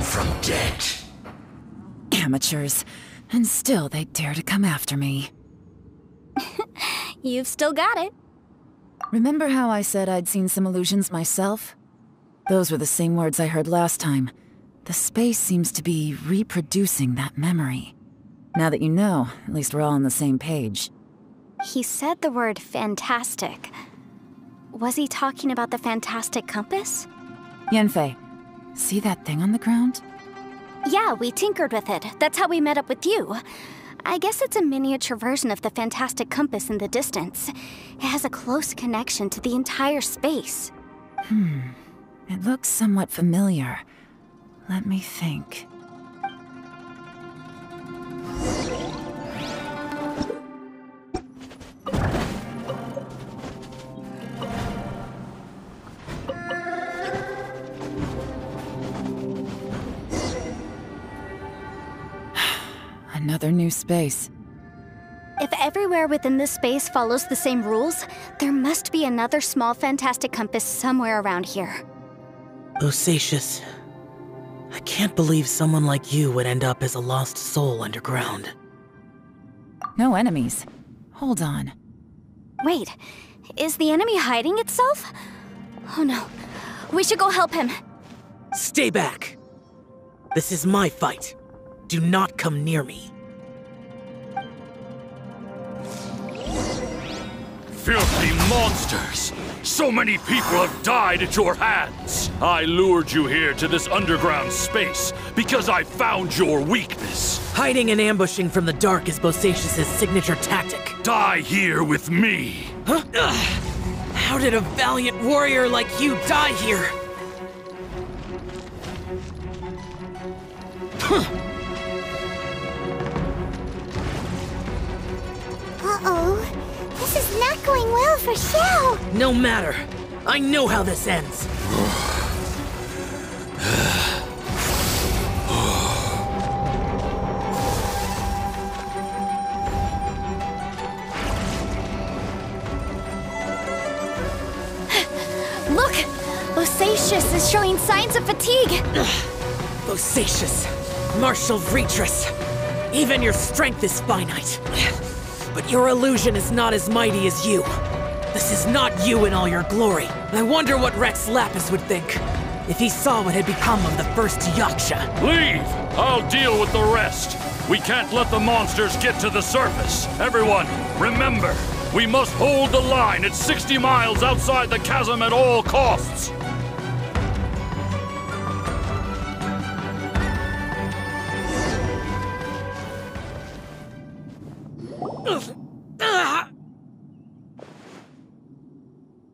From dead. Amateurs. And still they dare to come after me. You've still got it. Remember how I said I'd seen some illusions myself? Those were the same words I heard last time. The space seems to be reproducing that memory. Now that you know, at least we're all on the same page. He said the word fantastic. Was he talking about the fantastic compass? Yanfei, see that thing on the ground? Yeah, we tinkered with it. That's how we met up with you. I guess it's a miniature version of the fantastic compass in the distance. It has a close connection to the entire space. It looks somewhat familiar. Let me think. Another new space. If everywhere within this space follows the same rules, there must be another small fantastic compass somewhere around here. Bosacious, I can't believe someone like you would end up as a lost soul underground. No enemies. Hold on. Wait, is the enemy hiding itself? Oh no, we should go help him. Stay back! This is my fight. Do not come near me. Filthy monsters! So many people have died at your hands! I lured you here to this underground space because I found your weakness. Hiding and ambushing from the dark is Bosacious' signature tactic. Die here with me! Huh? How did a valiant warrior like you die here? Uh-oh. This is not going well for Xiao. No matter. I know how this ends. Look! Bosacious is showing signs of fatigue. Bosacious, martial Retris. Even your strength is finite. But your illusion is not as mighty as you. This is not you in all your glory. I wonder what Rex Lapis would think if he saw what had become of the first Yaksha. Leave! I'll deal with the rest. We can't let the monsters get to the surface. Everyone, remember, we must hold the line at 60 miles outside the chasm at all costs.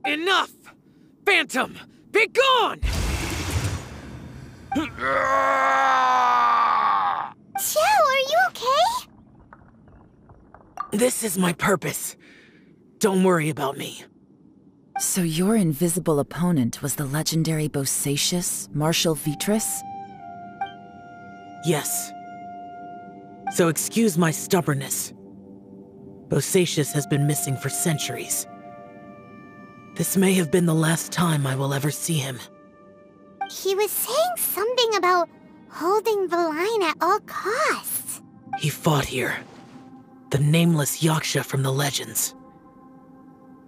Enough! Phantom, be gone! Xiao, are you okay? This is my purpose. Don't worry about me. So your invisible opponent was the legendary Bosacious, Marshal Vitris? Yes. So excuse my stubbornness. Bosacious has been missing for centuries. This may have been the last time I will ever see him. He was saying something about holding the line at all costs. He fought here. The nameless Yaksha from the legends.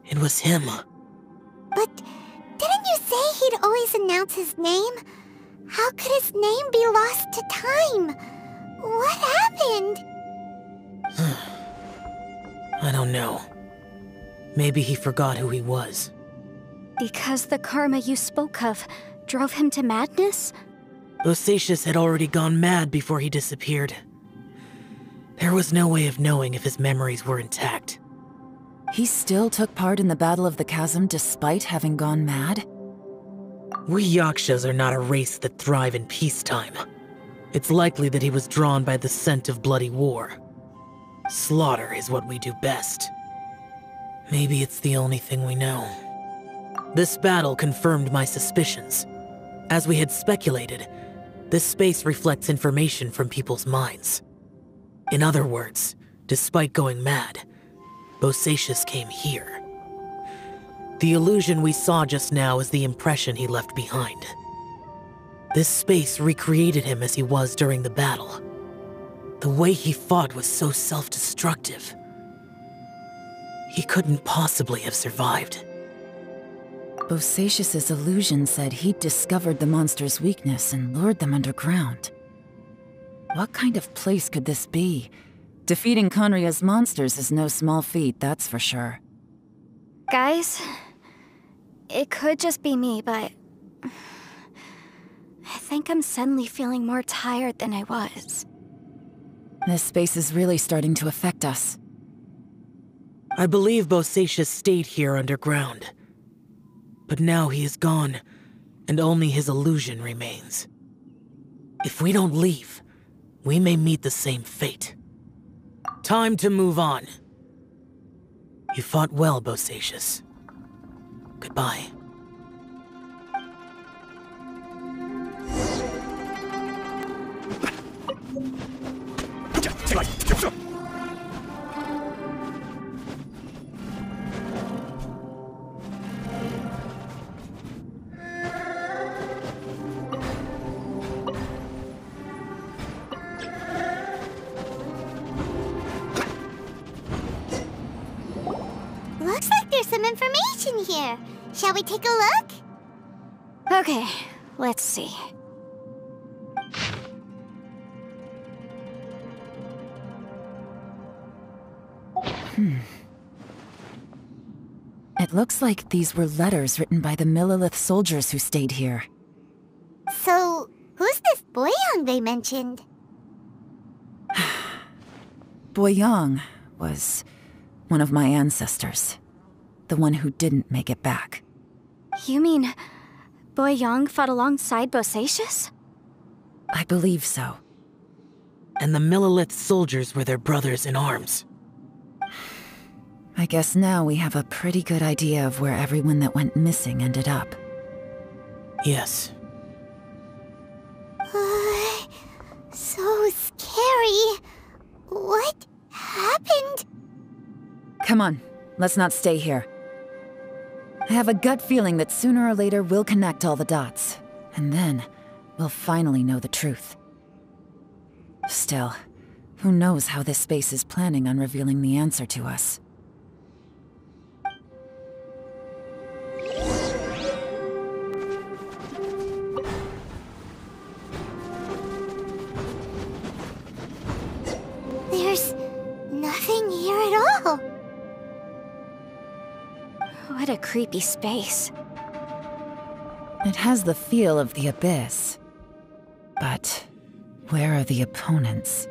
It was him. But didn't you say he'd always announce his name? How could his name be lost to time? What happened? I don't know. Maybe he forgot who he was. Because the karma you spoke of drove him to madness? Bosacious had already gone mad before he disappeared. There was no way of knowing if his memories were intact. He still took part in the Battle of the Chasm despite having gone mad? We Yakshas are not a race that thrive in peacetime. It's likely that he was drawn by the scent of bloody war. Slaughter is what we do best. Maybe it's the only thing we know. This battle confirmed my suspicions. As we had speculated, this space reflects information from people's minds. In other words, despite going mad, Bosacious came here. The illusion we saw just now is the impression he left behind. This space recreated him as he was during the battle. The way he fought was so self-destructive. He couldn't possibly have survived. Bosacious's illusion said he'd discovered the monster's weakness and lured them underground. What kind of place could this be? Defeating Conria's monsters is no small feat, that's for sure. Guys, it could just be me, but I think I'm suddenly feeling more tired than I was. This space is really starting to affect us. I believe Bosacius stayed here underground. But now he is gone, and only his illusion remains. If we don't leave, we may meet the same fate. Time to move on. You fought well, Bosacius. Goodbye. Looks like there's some information here. Shall we take a look? Okay, let's see. It looks like these were letters written by the Millelith soldiers who stayed here. So, who's this Boyang they mentioned? Boyang was one of my ancestors. The one who didn't make it back. You mean Boyang fought alongside Bosacius? I believe so. And the Millelith soldiers were their brothers in arms. I guess now we have a pretty good idea of where everyone that went missing ended up. Yes. So scary. What happened? Come on, let's not stay here. I have a gut feeling that sooner or later we'll connect all the dots. And then, we'll finally know the truth. Still, who knows how this space is planning on revealing the answer to us. There's nothing here at all. What a creepy space. It has the feel of the abyss. But where are the opponents?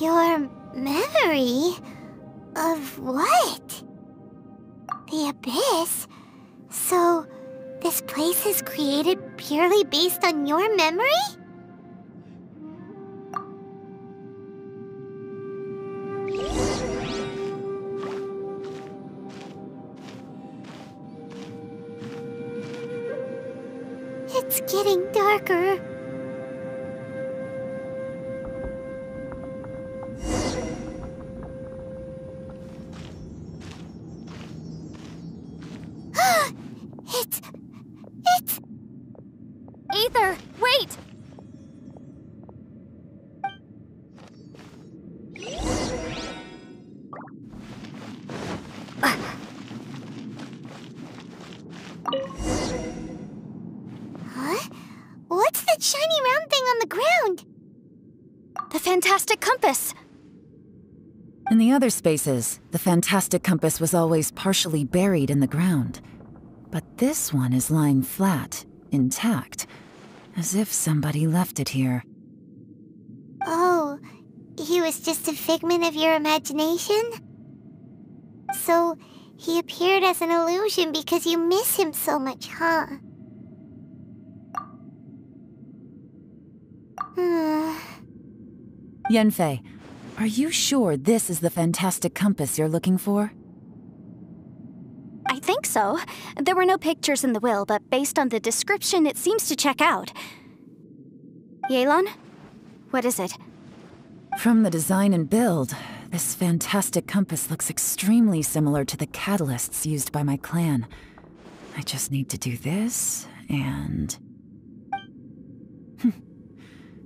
Your memory? Of what? The abyss? So, this place is created purely based on your memory? It's getting darker. It's... Aether, wait! Huh? What's that shiny round thing on the ground? The fantastic compass! In the other spaces, the fantastic compass was always partially buried in the ground. But this one is lying flat, intact, as if somebody left it here. Oh, he was just a figment of your imagination? So, he appeared as an illusion because you miss him so much, huh? Yanfei, are you sure this is the fantastic compass you're looking for? I think so. There were no pictures in the will, but based on the description, it seems to check out. Yelan? What is it? From the design and build, this fantastic compass looks extremely similar to the catalysts used by my clan. I just need to do this, and...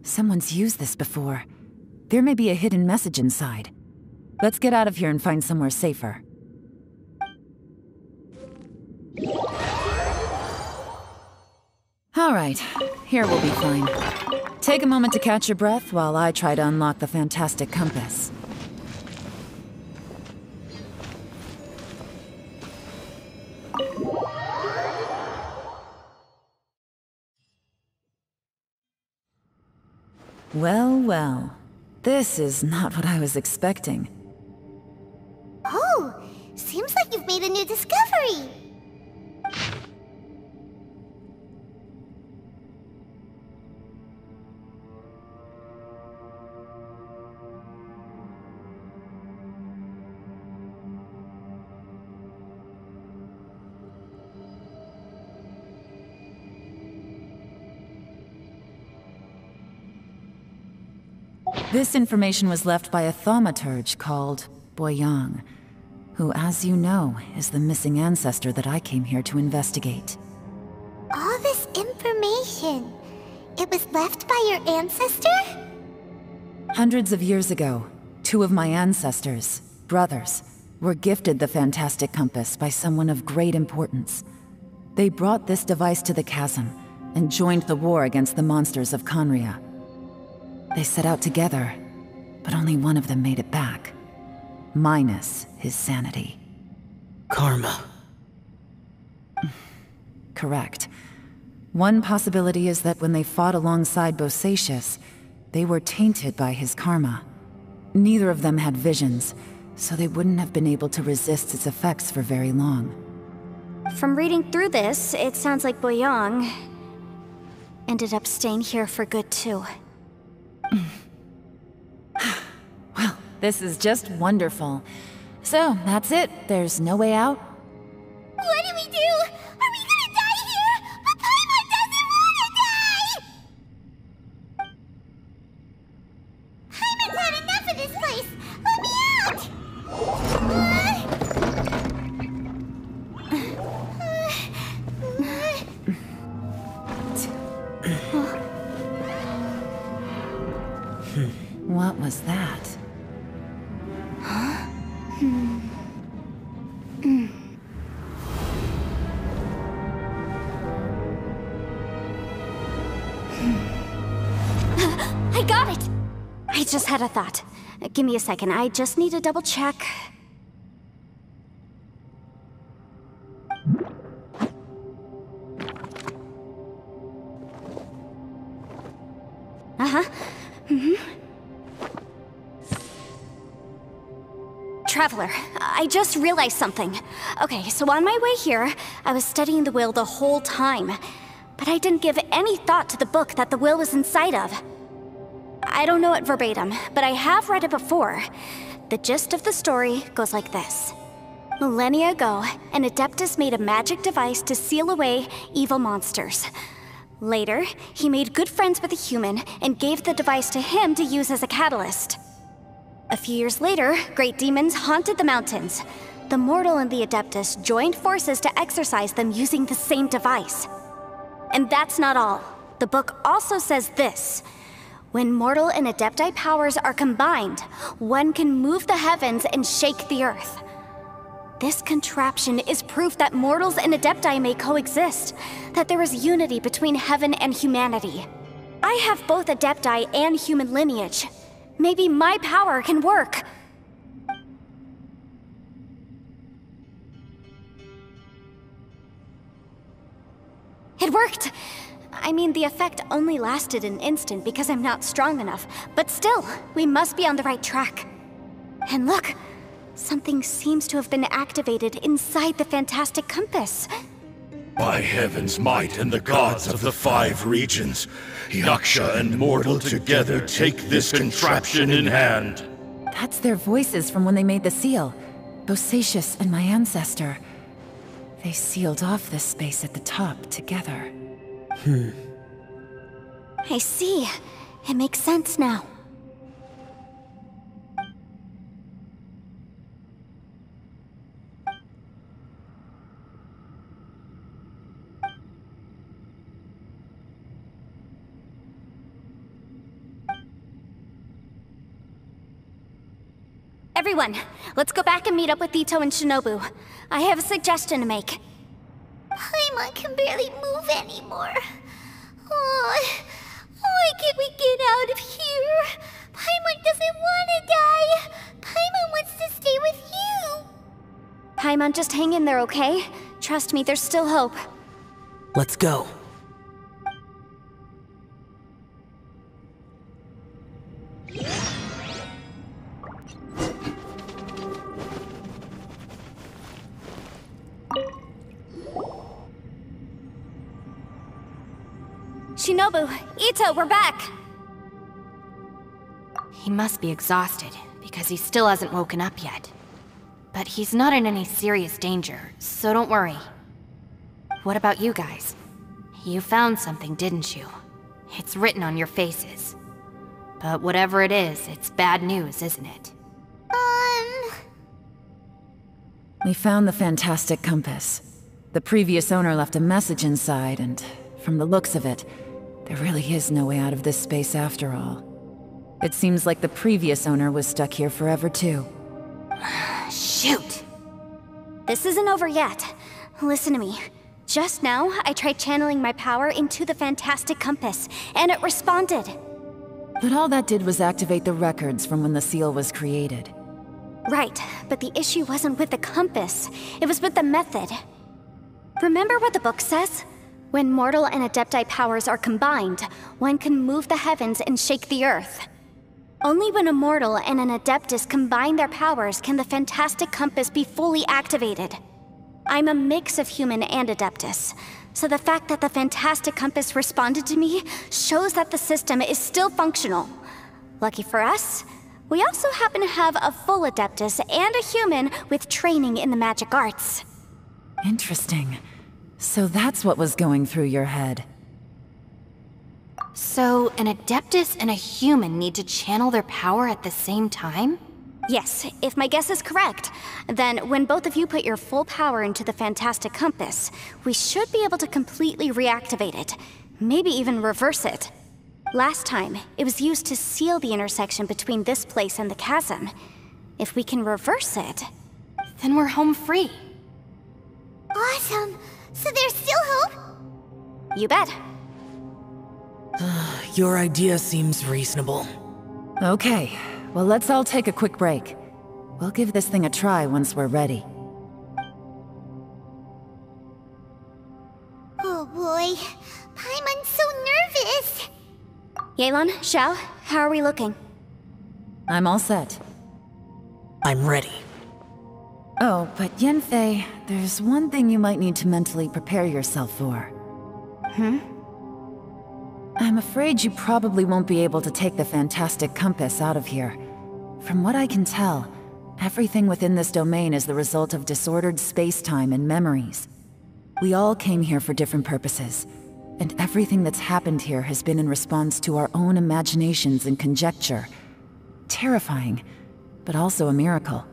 Someone's used this before. There may be a hidden message inside. Let's get out of here and find somewhere safer. All right, here we'll be fine. Take a moment to catch your breath while I try to unlock the fantastic compass. Well, well. This is not what I was expecting. Oh, seems like you've made a new discovery. This information was left by a thaumaturge called Boyang, who, as you know, is the missing ancestor that I came here to investigate. All this information, it was left by your ancestor? Hundreds of years ago, two of my ancestors, brothers, were gifted the fantastic compass by someone of great importance. They brought this device to the chasm and joined the war against the monsters of Khaenri'ah. They set out together, but only one of them made it back. Minus his sanity. Karma. Correct. One possibility is that when they fought alongside preciouschest, they were tainted by his karma. Neither of them had visions, so they wouldn't have been able to resist its effects for very long. From reading through this, it sounds like Boyang ended up staying here for good too. Well, this is just wonderful. So, that's it. There's no way out? What do we do? Are we gonna die here? But Paimon doesn't wanna die! Paimon's had enough of this place! Let me out! What was that? I got it! I just had a thought. Give me a second, I just need to double check. Uh-huh. Traveler, I just realized something. Okay, so on my way here, I was studying the will the whole time. But I didn't give any thought to the book that the will was inside of. I don't know it verbatim, but I have read it before. The gist of the story goes like this. Millennia ago, an Adeptus made a magic device to seal away evil monsters. Later, he made good friends with a human and gave the device to him to use as a catalyst. A few years later, great demons haunted the mountains. The mortal and the Adeptus joined forces to exorcise them using the same device. And that's not all. The book also says this. When mortal and Adepti powers are combined, one can move the heavens and shake the earth. This contraption is proof that mortals and Adepti may coexist, that there is unity between heaven and humanity. I have both Adepti and human lineage. Maybe my power can work. It worked! I mean, the effect only lasted an instant because I'm not strong enough, but still, we must be on the right track. And look, something seems to have been activated inside the fantastic compass. By heaven's might and the gods of the 5 regions, Yaksha and mortal together take this contraption in hand. That's their voices from when they made the seal. Preciouschest and my ancestor. They sealed off this space at the top together. I see. It makes sense now. Everyone, let's go back and meet up with Itto and Shinobu. I have a suggestion to make. Paimon can barely move anymore. Oh, why can't we get out of here? Paimon doesn't want to die. Paimon wants to stay with you. Paimon, just hang in there, okay? Trust me, there's still hope. Let's go. Shinobu, Itto, we're back! He must be exhausted, because he still hasn't woken up yet. But he's not in any serious danger, so don't worry. What about you guys? You found something, didn't you? It's written on your faces. But whatever it is, it's bad news, isn't it? We found the fantastic compass. The previous owner left a message inside, and from the looks of it, there really is no way out of this space after all. It seems like the previous owner was stuck here forever too. Shoot! This isn't over yet. Listen to me. Just now, I tried channeling my power into the fantastic compass, and it responded. But all that did was activate the records from when the seal was created. Right, but the issue wasn't with the compass. It was with the method. Remember what the book says? When mortal and adepti powers are combined, one can move the heavens and shake the earth. Only when a mortal and an adeptus combine their powers can the fantastic compass be fully activated. I'm a mix of human and adeptus, so the fact that the fantastic compass responded to me shows that the system is still functional. Lucky for us, we also happen to have a full adeptus and a human with training in the magic arts. Interesting. So that's what was going through your head. So, an adeptus and a human need to channel their power at the same time? Yes, if my guess is correct, then when both of you put your full power into the fantastic compass, we should be able to completely reactivate it, maybe even reverse it. Last time, it was used to seal the intersection between this place and the chasm. If we can reverse it, then we're home free. Awesome! So there's still hope? You bet. Your idea seems reasonable. Okay, well let's all take a quick break. We'll give this thing a try once we're ready. Oh boy, Paimon's so nervous! Yelan, Xiao, how are we looking? I'm all set. I'm ready. Oh, but Yanfei, there's one thing you might need to mentally prepare yourself for. I'm afraid you probably won't be able to take the fantastic compass out of here. From what I can tell, everything within this domain is the result of disordered space-time and memories. We all came here for different purposes, and everything that's happened here has been in response to our own imaginations and conjecture. Terrifying, but also a miracle.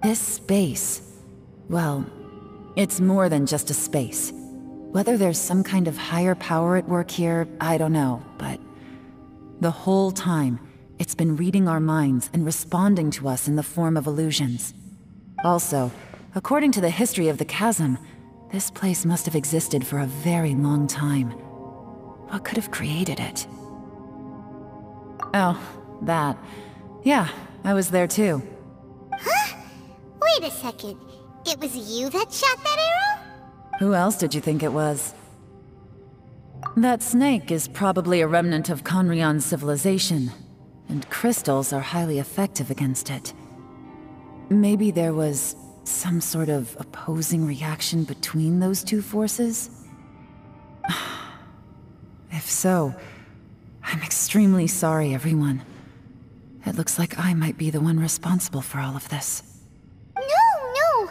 This space, well, it's more than just a space. Whether there's some kind of higher power at work here, I don't know, but the whole time, it's been reading our minds and responding to us in the form of illusions. Also, according to the history of the chasm, this place must have existed for a very long time. What could have created it? Oh, that. Yeah, I was there too. Huh? Wait a second. It was you that shot that arrow? Who else did you think it was? That snake is probably a remnant of Conrion's civilization, and crystals are highly effective against it. Maybe there was some sort of opposing reaction between those two forces? If so, I'm extremely sorry, everyone. It looks like I might be the one responsible for all of this. No!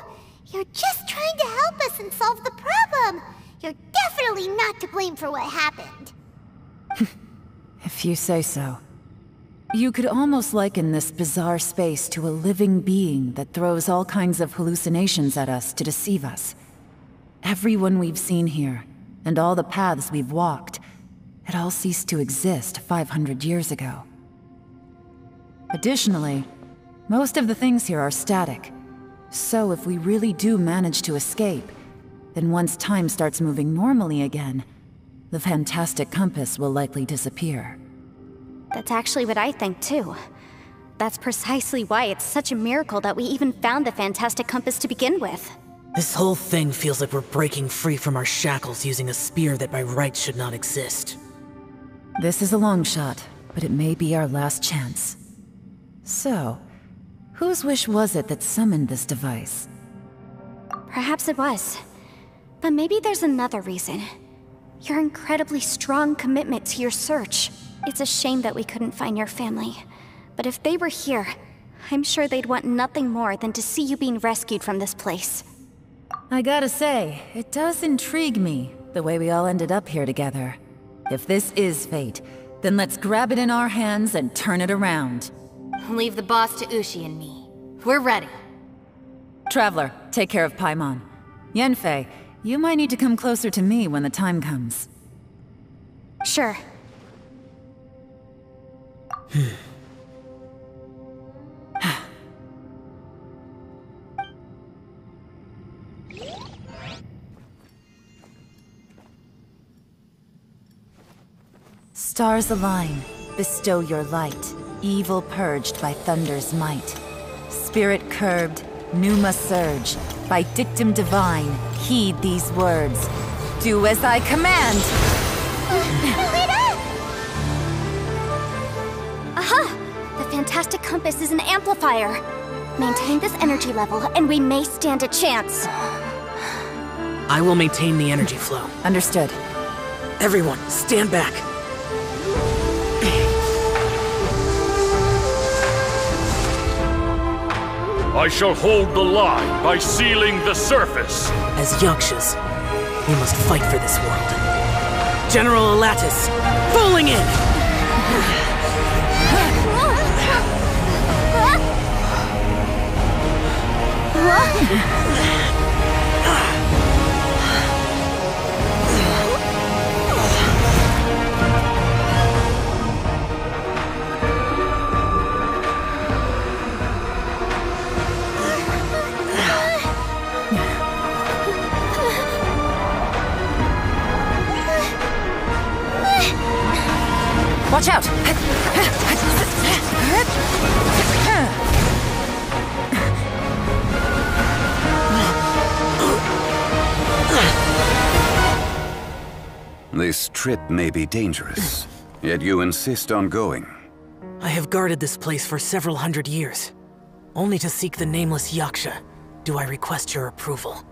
You're just trying to help us and solve the problem! You're definitely not to blame for what happened. If you say so. You could almost liken this bizarre space to a living being that throws all kinds of hallucinations at us to deceive us. Everyone we've seen here, and all the paths we've walked, it all ceased to exist 500 years ago. Additionally, most of the things here are static. So if we really do manage to escape, then once time starts moving normally again, the fantastic compass will likely disappear. That's actually what I think too. That's precisely why it's such a miracle that we even found the fantastic compass to begin with. This whole thing feels like we're breaking free from our shackles using a spear that by rights should not exist. This is a long shot, but it may be our last chance. So, whose wish was it that summoned this device? Perhaps it was. But maybe there's another reason. Your incredibly strong commitment to your search. It's a shame that we couldn't find your family. But if they were here, I'm sure they'd want nothing more than to see you being rescued from this place. I gotta say, it does intrigue me, the way we all ended up here together. If this is fate, then let's grab it in our hands and turn it around. Leave the boss to Ushi and me. We're ready. Traveler, take care of Paimon. Yanfei, you might need to come closer to me when the time comes. Sure. Stars align, bestow your light, evil purged by thunder's might. Spirit curbed, pneuma surge, by dictum divine, heed these words. Do as I command! Aha! The fantastic compass is an amplifier. Maintain this energy level, and we may stand a chance. I will maintain the energy flow. Understood. Everyone, stand back. I shall hold the line by sealing the surface. As yakshas, we must fight for this world. General Alatus, falling in! Watch out! This trip may be dangerous, yet you insist on going. I have guarded this place for several hundred years. Only to seek the nameless yaksha do I request your approval.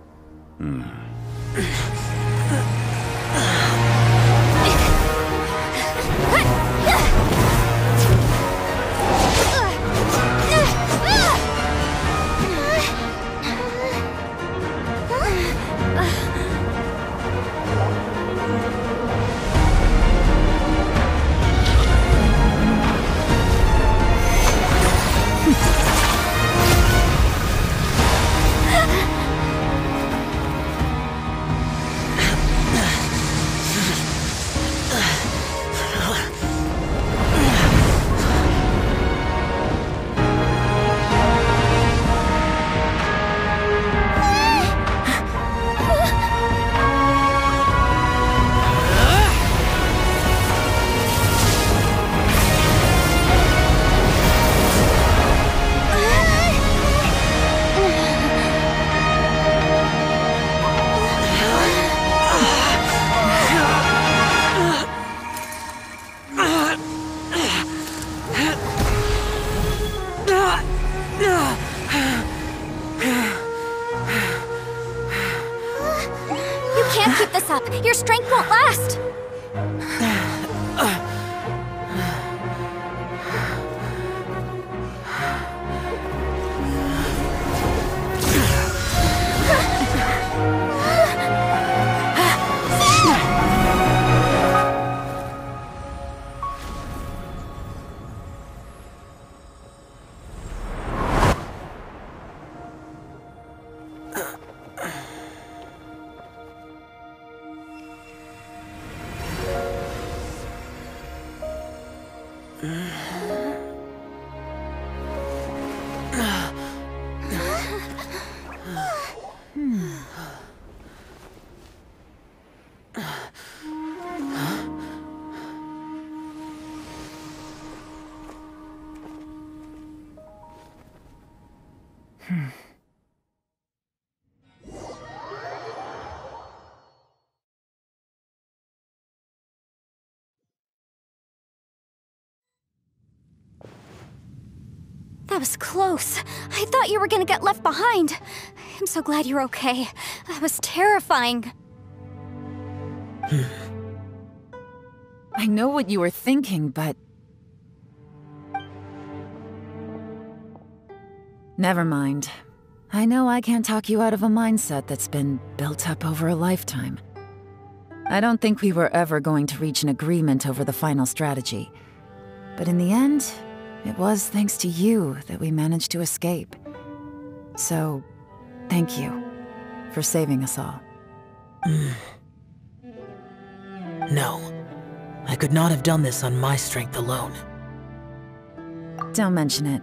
Your strength won't last! That was close. I thought you were gonna get left behind. I'm so glad you're okay. That was terrifying. I know what you were thinking, but... Never mind. I know I can't talk you out of a mindset that's been built up over a lifetime. I don't think we were ever going to reach an agreement over the final strategy. But in the end, it was thanks to you that we managed to escape. So, thank you for saving us all. No. I could not have done this on my strength alone. Don't mention it.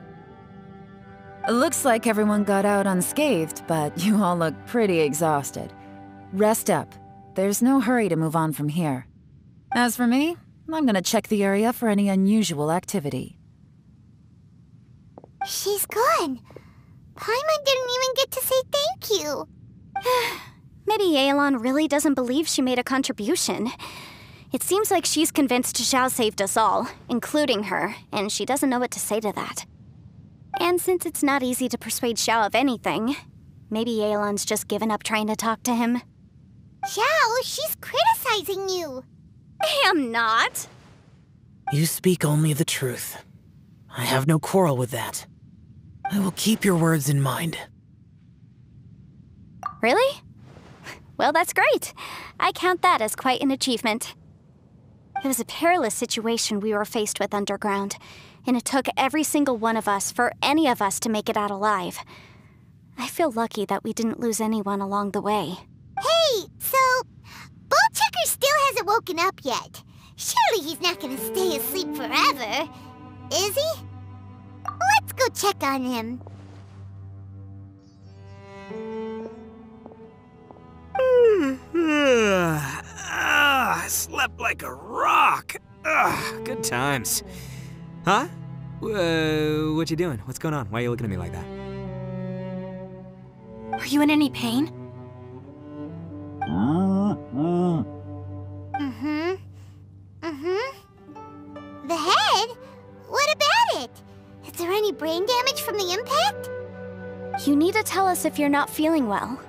It looks like everyone got out unscathed, but you all look pretty exhausted. Rest up. There's no hurry to move on from here. As for me, I'm gonna check the area for any unusual activity. She's gone. Paimon didn't even get to say thank you. Maybe Yelan really doesn't believe she made a contribution. It seems like she's convinced Xiao saved us all, including her, and she doesn't know what to say to that. And since it's not easy to persuade Xiao of anything, maybe Yelan's just given up trying to talk to him. Xiao, she's criticizing you. I am not. You speak only the truth. I have no quarrel with that. I will keep your words in mind. Really? Well, that's great. I count that as quite an achievement. It was a perilous situation we were faced with underground, and it took every single one of us for any of us to make it out alive. I feel lucky that we didn't lose anyone along the way. Hey, so Ballchecker still hasn't woken up yet. Surely he's not gonna stay asleep forever, is he? Let's go check on him. I slept like a rock. Good times. Huh? What you doing? What's going on? Why are you looking at me like that? Are you in any pain? The head? What about it? Is there any brain damage from the impact? You need to tell us if you're not feeling well.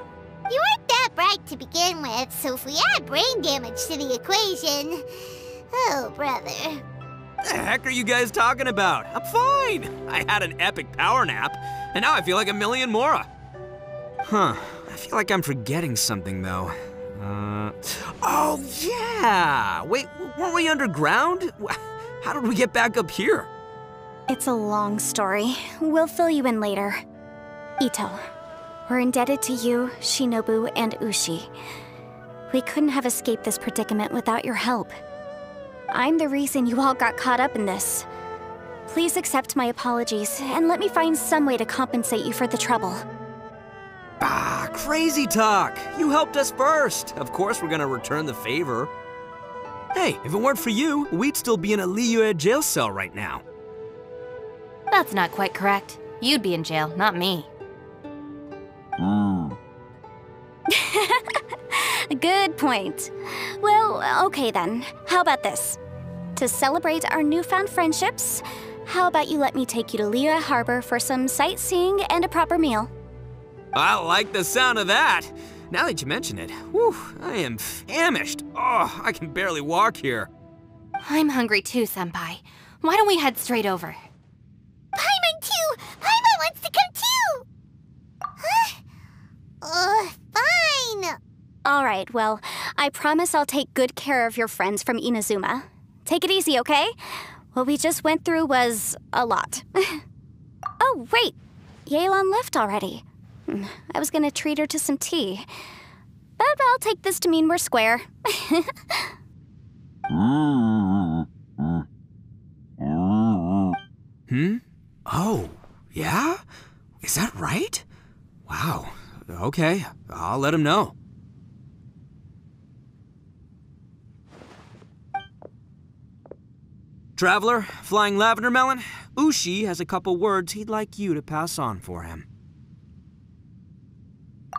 You weren't that bright to begin with, so if we add brain damage to the equation... Oh, brother. The heck are you guys talking about? I'm fine. I had an epic power nap, and now I feel like a million more. Huh. I feel like I'm forgetting something, though. Oh, yeah! Wait, weren't we underground? How did we get back up here? It's a long story. We'll fill you in later. Itto, we're indebted to you, Shinobu, and Ushi. We couldn't have escaped this predicament without your help. I'm the reason you all got caught up in this. Please accept my apologies, and let me find some way to compensate you for the trouble. Ah, crazy talk! You helped us first. Of course we're gonna return the favor. Hey, if it weren't for you, we'd still be in a liyue jail cell right now. That's not quite correct. You'd be in jail, not me. Good point. Well, okay then. How about this? To celebrate our newfound friendships, how about you let me take you to Liyue Harbor for some sightseeing and a proper meal? I like the sound of that. Now that you mention it, whew, I am famished. Oh, I can barely walk here. I'm hungry too, Senpai. Why don't we head straight over? Paimon too! Paimon wants to come too! Huh? Fine. All right, well, I promise I'll take good care of your friends from Inazuma. Take it easy, okay? What we just went through was a lot. Oh, wait. Yelan left already. I was gonna treat her to some tea. But I'll take this to mean we're square. Oh, yeah? Is that right? Wow. Okay, I'll let him know. Traveler, Flying Lavender Melon, Ushi has a couple words he'd like you to pass on for him.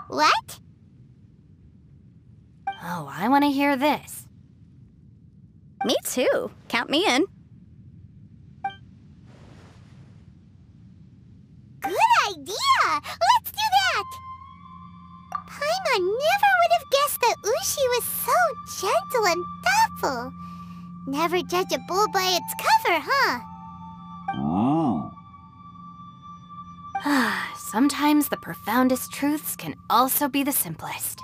What? Oh, I want to hear this. Me too. Count me in. Good idea! Let's do that! Paimon never would have guessed that Ushi was so gentle and thoughtful. Never judge a bull by its cover, huh? Sometimes the profoundest truths can also be the simplest.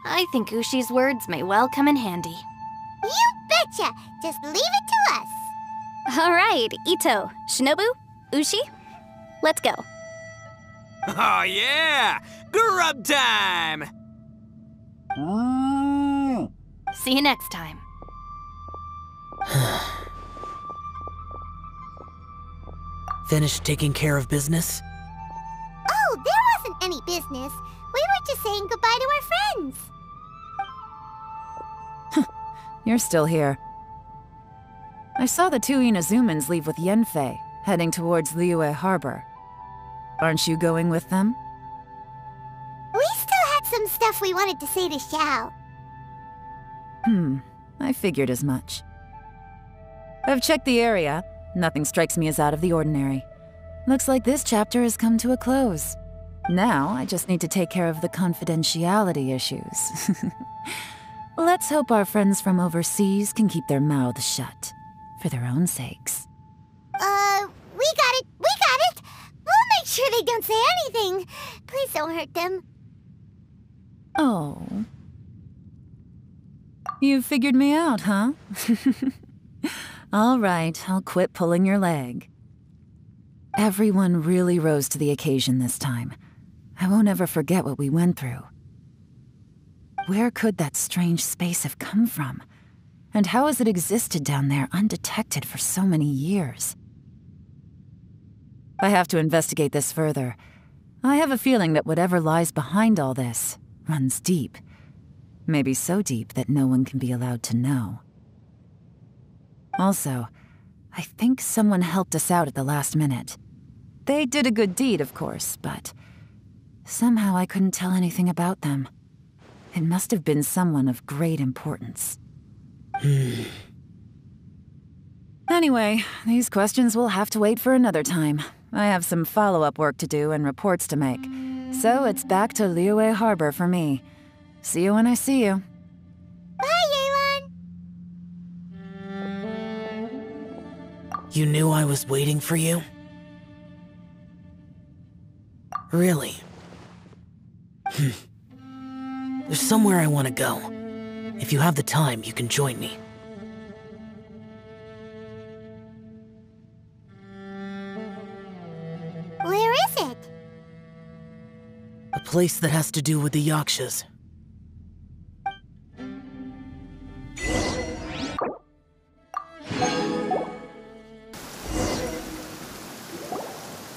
I think Ushi's words may well come in handy. You betcha! Just leave it to us! All right, Itto, Shinobu, Ushi, let's go. Oh yeah! Grub time! See you next time. Finished taking care of business? Oh, there wasn't any business. We were just saying goodbye to our friends. You're still here. I saw the two Inazumans leave with Yanfei, heading towards Liyue Harbor. Aren't you going with them? We still had some stuff we wanted to say to Xiao. I figured as much. I've checked the area. Nothing strikes me as out of the ordinary. Looks like this chapter has come to a close. Now, I just need to take care of the confidentiality issues. Let's hope our friends from overseas can keep their mouths shut, for their own sakes. We got it! We'll make sure they don't say anything. Please don't hurt them. Oh. You figured me out, huh? All right, I'll quit pulling your leg. Everyone really rose to the occasion this time. I won't ever forget what we went through. Where could that strange space have come from? And how has it existed down there undetected for so many years? I have to investigate this further. I have a feeling that whatever lies behind all this runs deep. Maybe so deep that no one can be allowed to know. Also, I think someone helped us out at the last minute. They did a good deed, of course, but somehow I couldn't tell anything about them. It must have been someone of great importance. Anyway, these questions will have to wait for another time. I have some follow-up work to do and reports to make. So it's back to Liyue Harbor for me. See you when I see you. Bye, Yelan! You knew I was waiting for you? Really? There's somewhere I want to go. If you have the time, you can join me. Where is it? A place that has to do with the yakshas.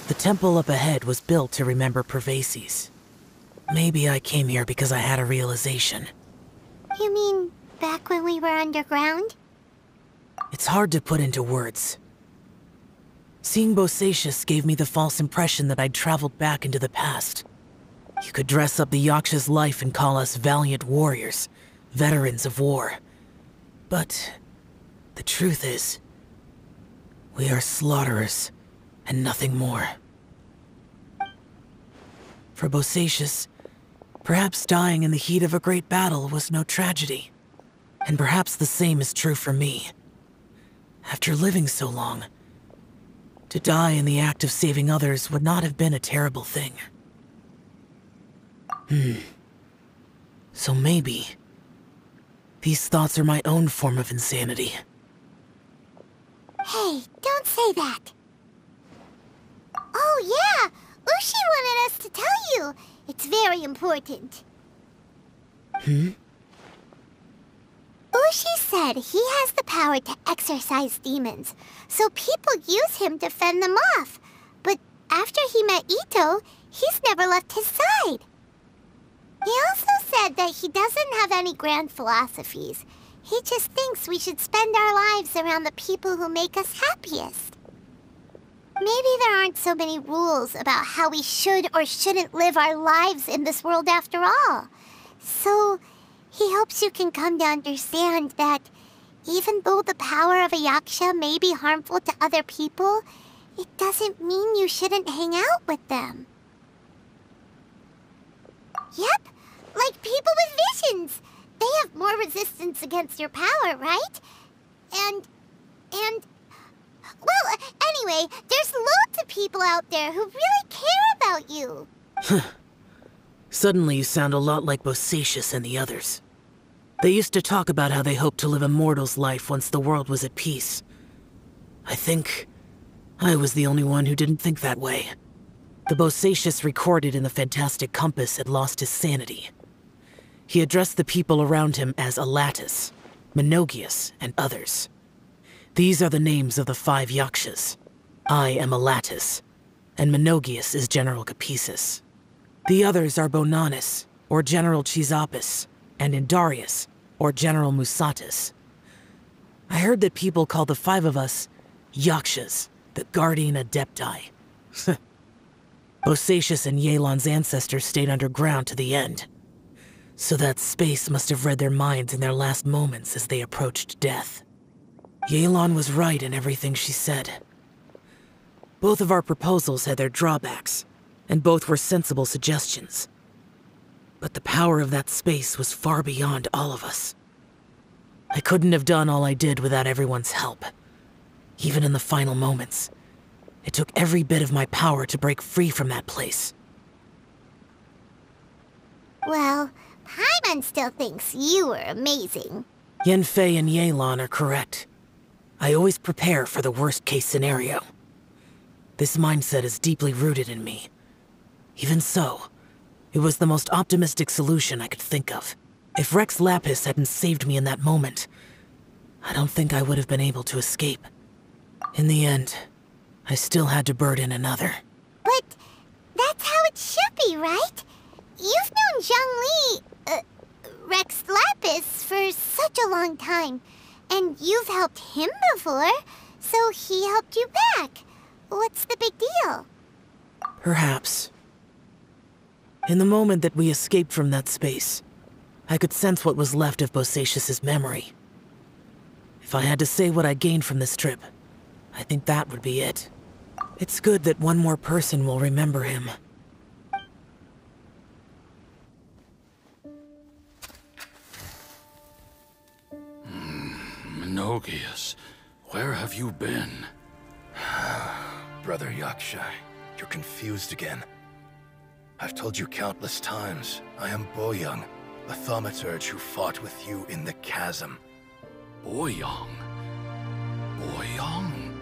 The temple up ahead was built to remember Pervases. Maybe I came here because I had a realization. You mean back when we were underground? It's hard to put into words. Seeing Preciouschest gave me the false impression that I'd traveled back into the past. You could dress up the Yaksha's life and call us valiant warriors, veterans of war. But the truth is, we are slaughterers and nothing more. For Preciouschest, perhaps dying in the heat of a great battle was no tragedy. And perhaps the same is true for me. After living so long, to die in the act of saving others would not have been a terrible thing. So maybe these thoughts are my own form of insanity. Hey, don't say that. Oh yeah, Ushi wanted us to tell you. It's very important. Ushi said he has the power to exorcise demons, so people use him to fend them off. But after he met Itto, he's never left his side. He also said that he doesn't have any grand philosophies. He just thinks we should spend our lives around the people who make us happiest. Maybe there aren't so many rules about how we should or shouldn't live our lives in this world after all. So, he hopes you can come to understand that even though the power of a yaksha may be harmful to other people, it doesn't mean you shouldn't hang out with them. Yep, like people with visions. They have more resistance against your power, right? Well, anyway, there's loads of people out there who really care about you. Suddenly you sound a lot like Bosacius and the others. They used to talk about how they hoped to live a mortal's life once the world was at peace. I think I was the only one who didn't think that way. The Bosacius recorded in the Fantastic Compass had lost his sanity. He addressed the people around him as Alatus, Menogius, and others. These are the names of the 5 yakshas. I am Alatus, and Menogius is General Capisis. The others are Bonanis, or General Chisapis, and Indarius, or General Musatis. I heard that people call the 5 of us yakshas, the Guardian Adepti. Bosacius and Yelan's ancestors stayed underground to the end. So that space must have read their minds in their last moments as they approached death. Yelan was right in everything she said. Both of our proposals had their drawbacks, and both were sensible suggestions. But the power of that space was far beyond all of us. I couldn't have done all I did without everyone's help. Even in the final moments, it took every bit of my power to break free from that place. Well, Paimon still thinks you were amazing. Yanfei and Yelan are correct. I always prepare for the worst-case scenario. This mindset is deeply rooted in me. Even so, it was the most optimistic solution I could think of. If Rex Lapis hadn't saved me in that moment, I don't think I would have been able to escape. In the end, I still had to burden another. But that's how it should be, right? You've known Zhongli, Rex Lapis, for such a long time. And you've helped him before, so he helped you back. What's the big deal? Perhaps. In the moment that we escaped from that space, I could sense what was left of Bosacius's memory. If I had to say what I gained from this trip, I think that would be it. It's good that one more person will remember him. Menogius, where have you been? Brother Yaksha, you're confused again. I've told you countless times, I am Boyoung, the thaumaturge who fought with you in the chasm. Boyoung? Boyoung?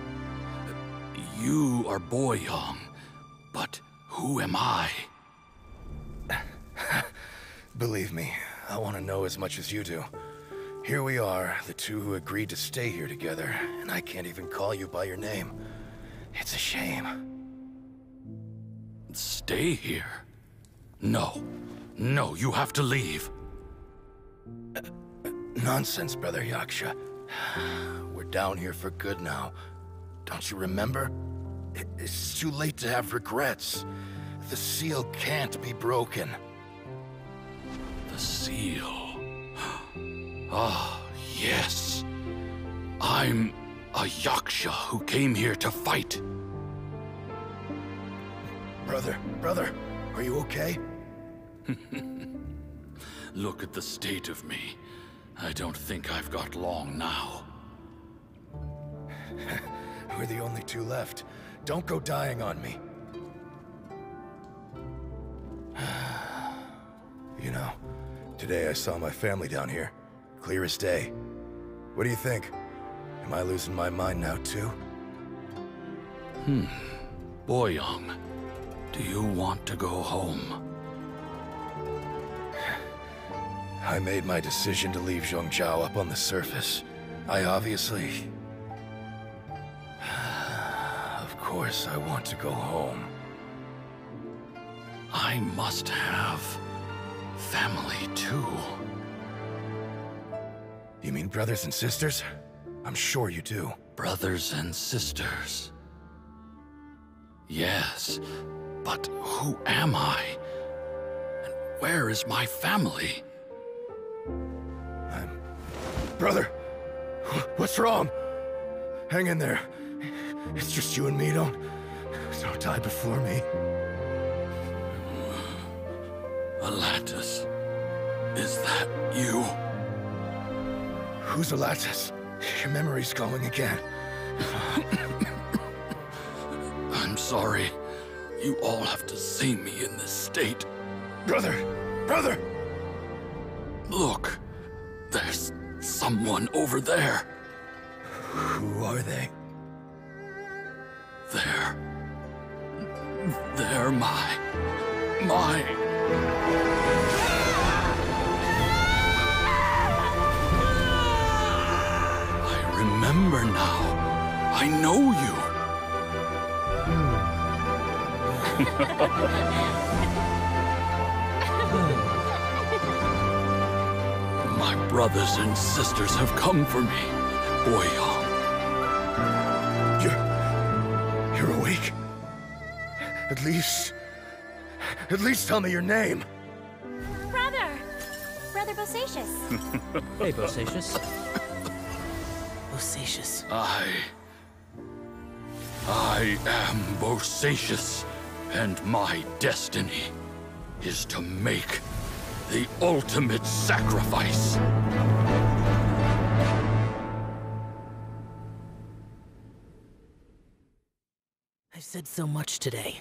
You are Boyoung, but who am I? Believe me, I want to know as much as you do. Here we are, the two who agreed to stay here together, and I can't even call you by your name. It's a shame. Stay here? No. No, you have to leave. Nonsense, Brother Yaksha. We're down here for good now. Don't you remember? It's too late to have regrets. The seal can't be broken. The seal... Ah, yes. I'm a yaksha who came here to fight. Brother, are you okay? Look at the state of me. I don't think I've got long now. We're the only two left. Don't go dying on me. You know, today I saw my family down here. Clear as day. What do you think? Am I losing my mind now, too? Boyoung, do you want to go home? I made my decision to leave Zhongjiao up on the surface. I obviously... Of course I want to go home. I must have... family, too. You mean brothers and sisters? I'm sure you do. Brothers and sisters. Yes, but who am I? And where is my family? Brother, what's wrong? Hang in there. It's just you and me. Don't die before me. Alatus, is that you? Who's Alatus? Your memory's going again. I'm sorry. You all have to see me in this state. Brother! Brother! Look, there's someone over there. Who are they? They're my... I remember now. I know you. My brothers and sisters have come for me, Boyang. You're awake? At least tell me your name. Brother Bosacious. Hey, Bosacious. Bosacious. I am Bosacious, and my destiny is to make the ultimate sacrifice. I've said so much today,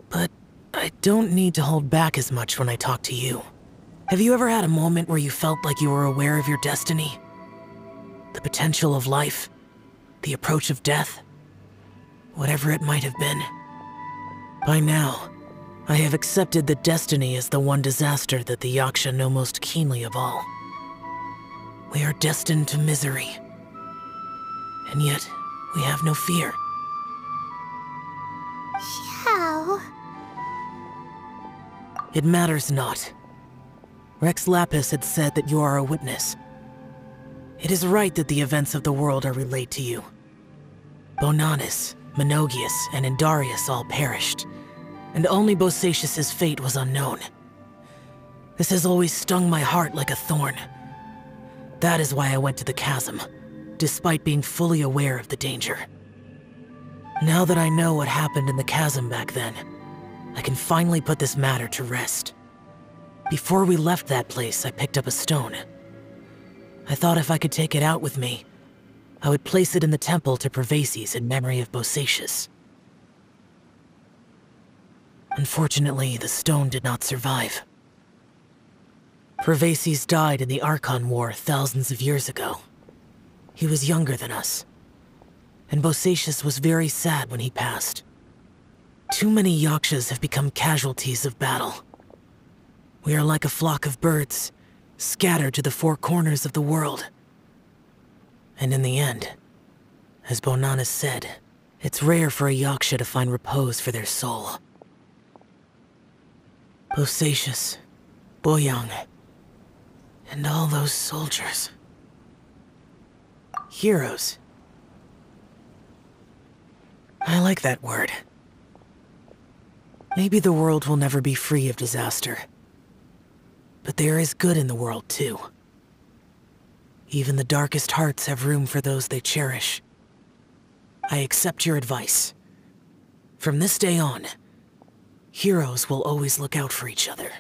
but I don't need to hold back as much when I talk to you. Have you ever had a moment where you felt like you were aware of your destiny? The potential of life? The approach of death? Whatever it might have been. By now, I have accepted that destiny is the one disaster that the Yaksha know most keenly of all. We are destined to misery. And yet, we have no fear. Xiao. It matters not. Rex Lapis had said that you are a witness. It is right that the events of the world are relayed to you. Bonanis, Menogias, and Indarius all perished, and only Bosacious' fate was unknown. This has always stung my heart like a thorn. That is why I went to the chasm, despite being fully aware of the danger. Now that I know what happened in the chasm back then, I can finally put this matter to rest. Before we left that place, I picked up a stone. I thought if I could take it out with me, I would place it in the temple to Pervases in memory of Bosacious. Unfortunately, the stone did not survive. Pervases died in the Archon War thousands of years ago. He was younger than us, and Bosacious was very sad when he passed. Too many Yakshas have become casualties of battle. We are like a flock of birds, scattered to the four corners of the world. And in the end, as Bonanis said, it's rare for a Yaksha to find repose for their soul. Bosacious, Boyang, and all those soldiers. Heroes. I like that word. Maybe the world will never be free of disaster. But there is good in the world, too. Even the darkest hearts have room for those they cherish. I accept your advice. From this day on, heroes will always look out for each other.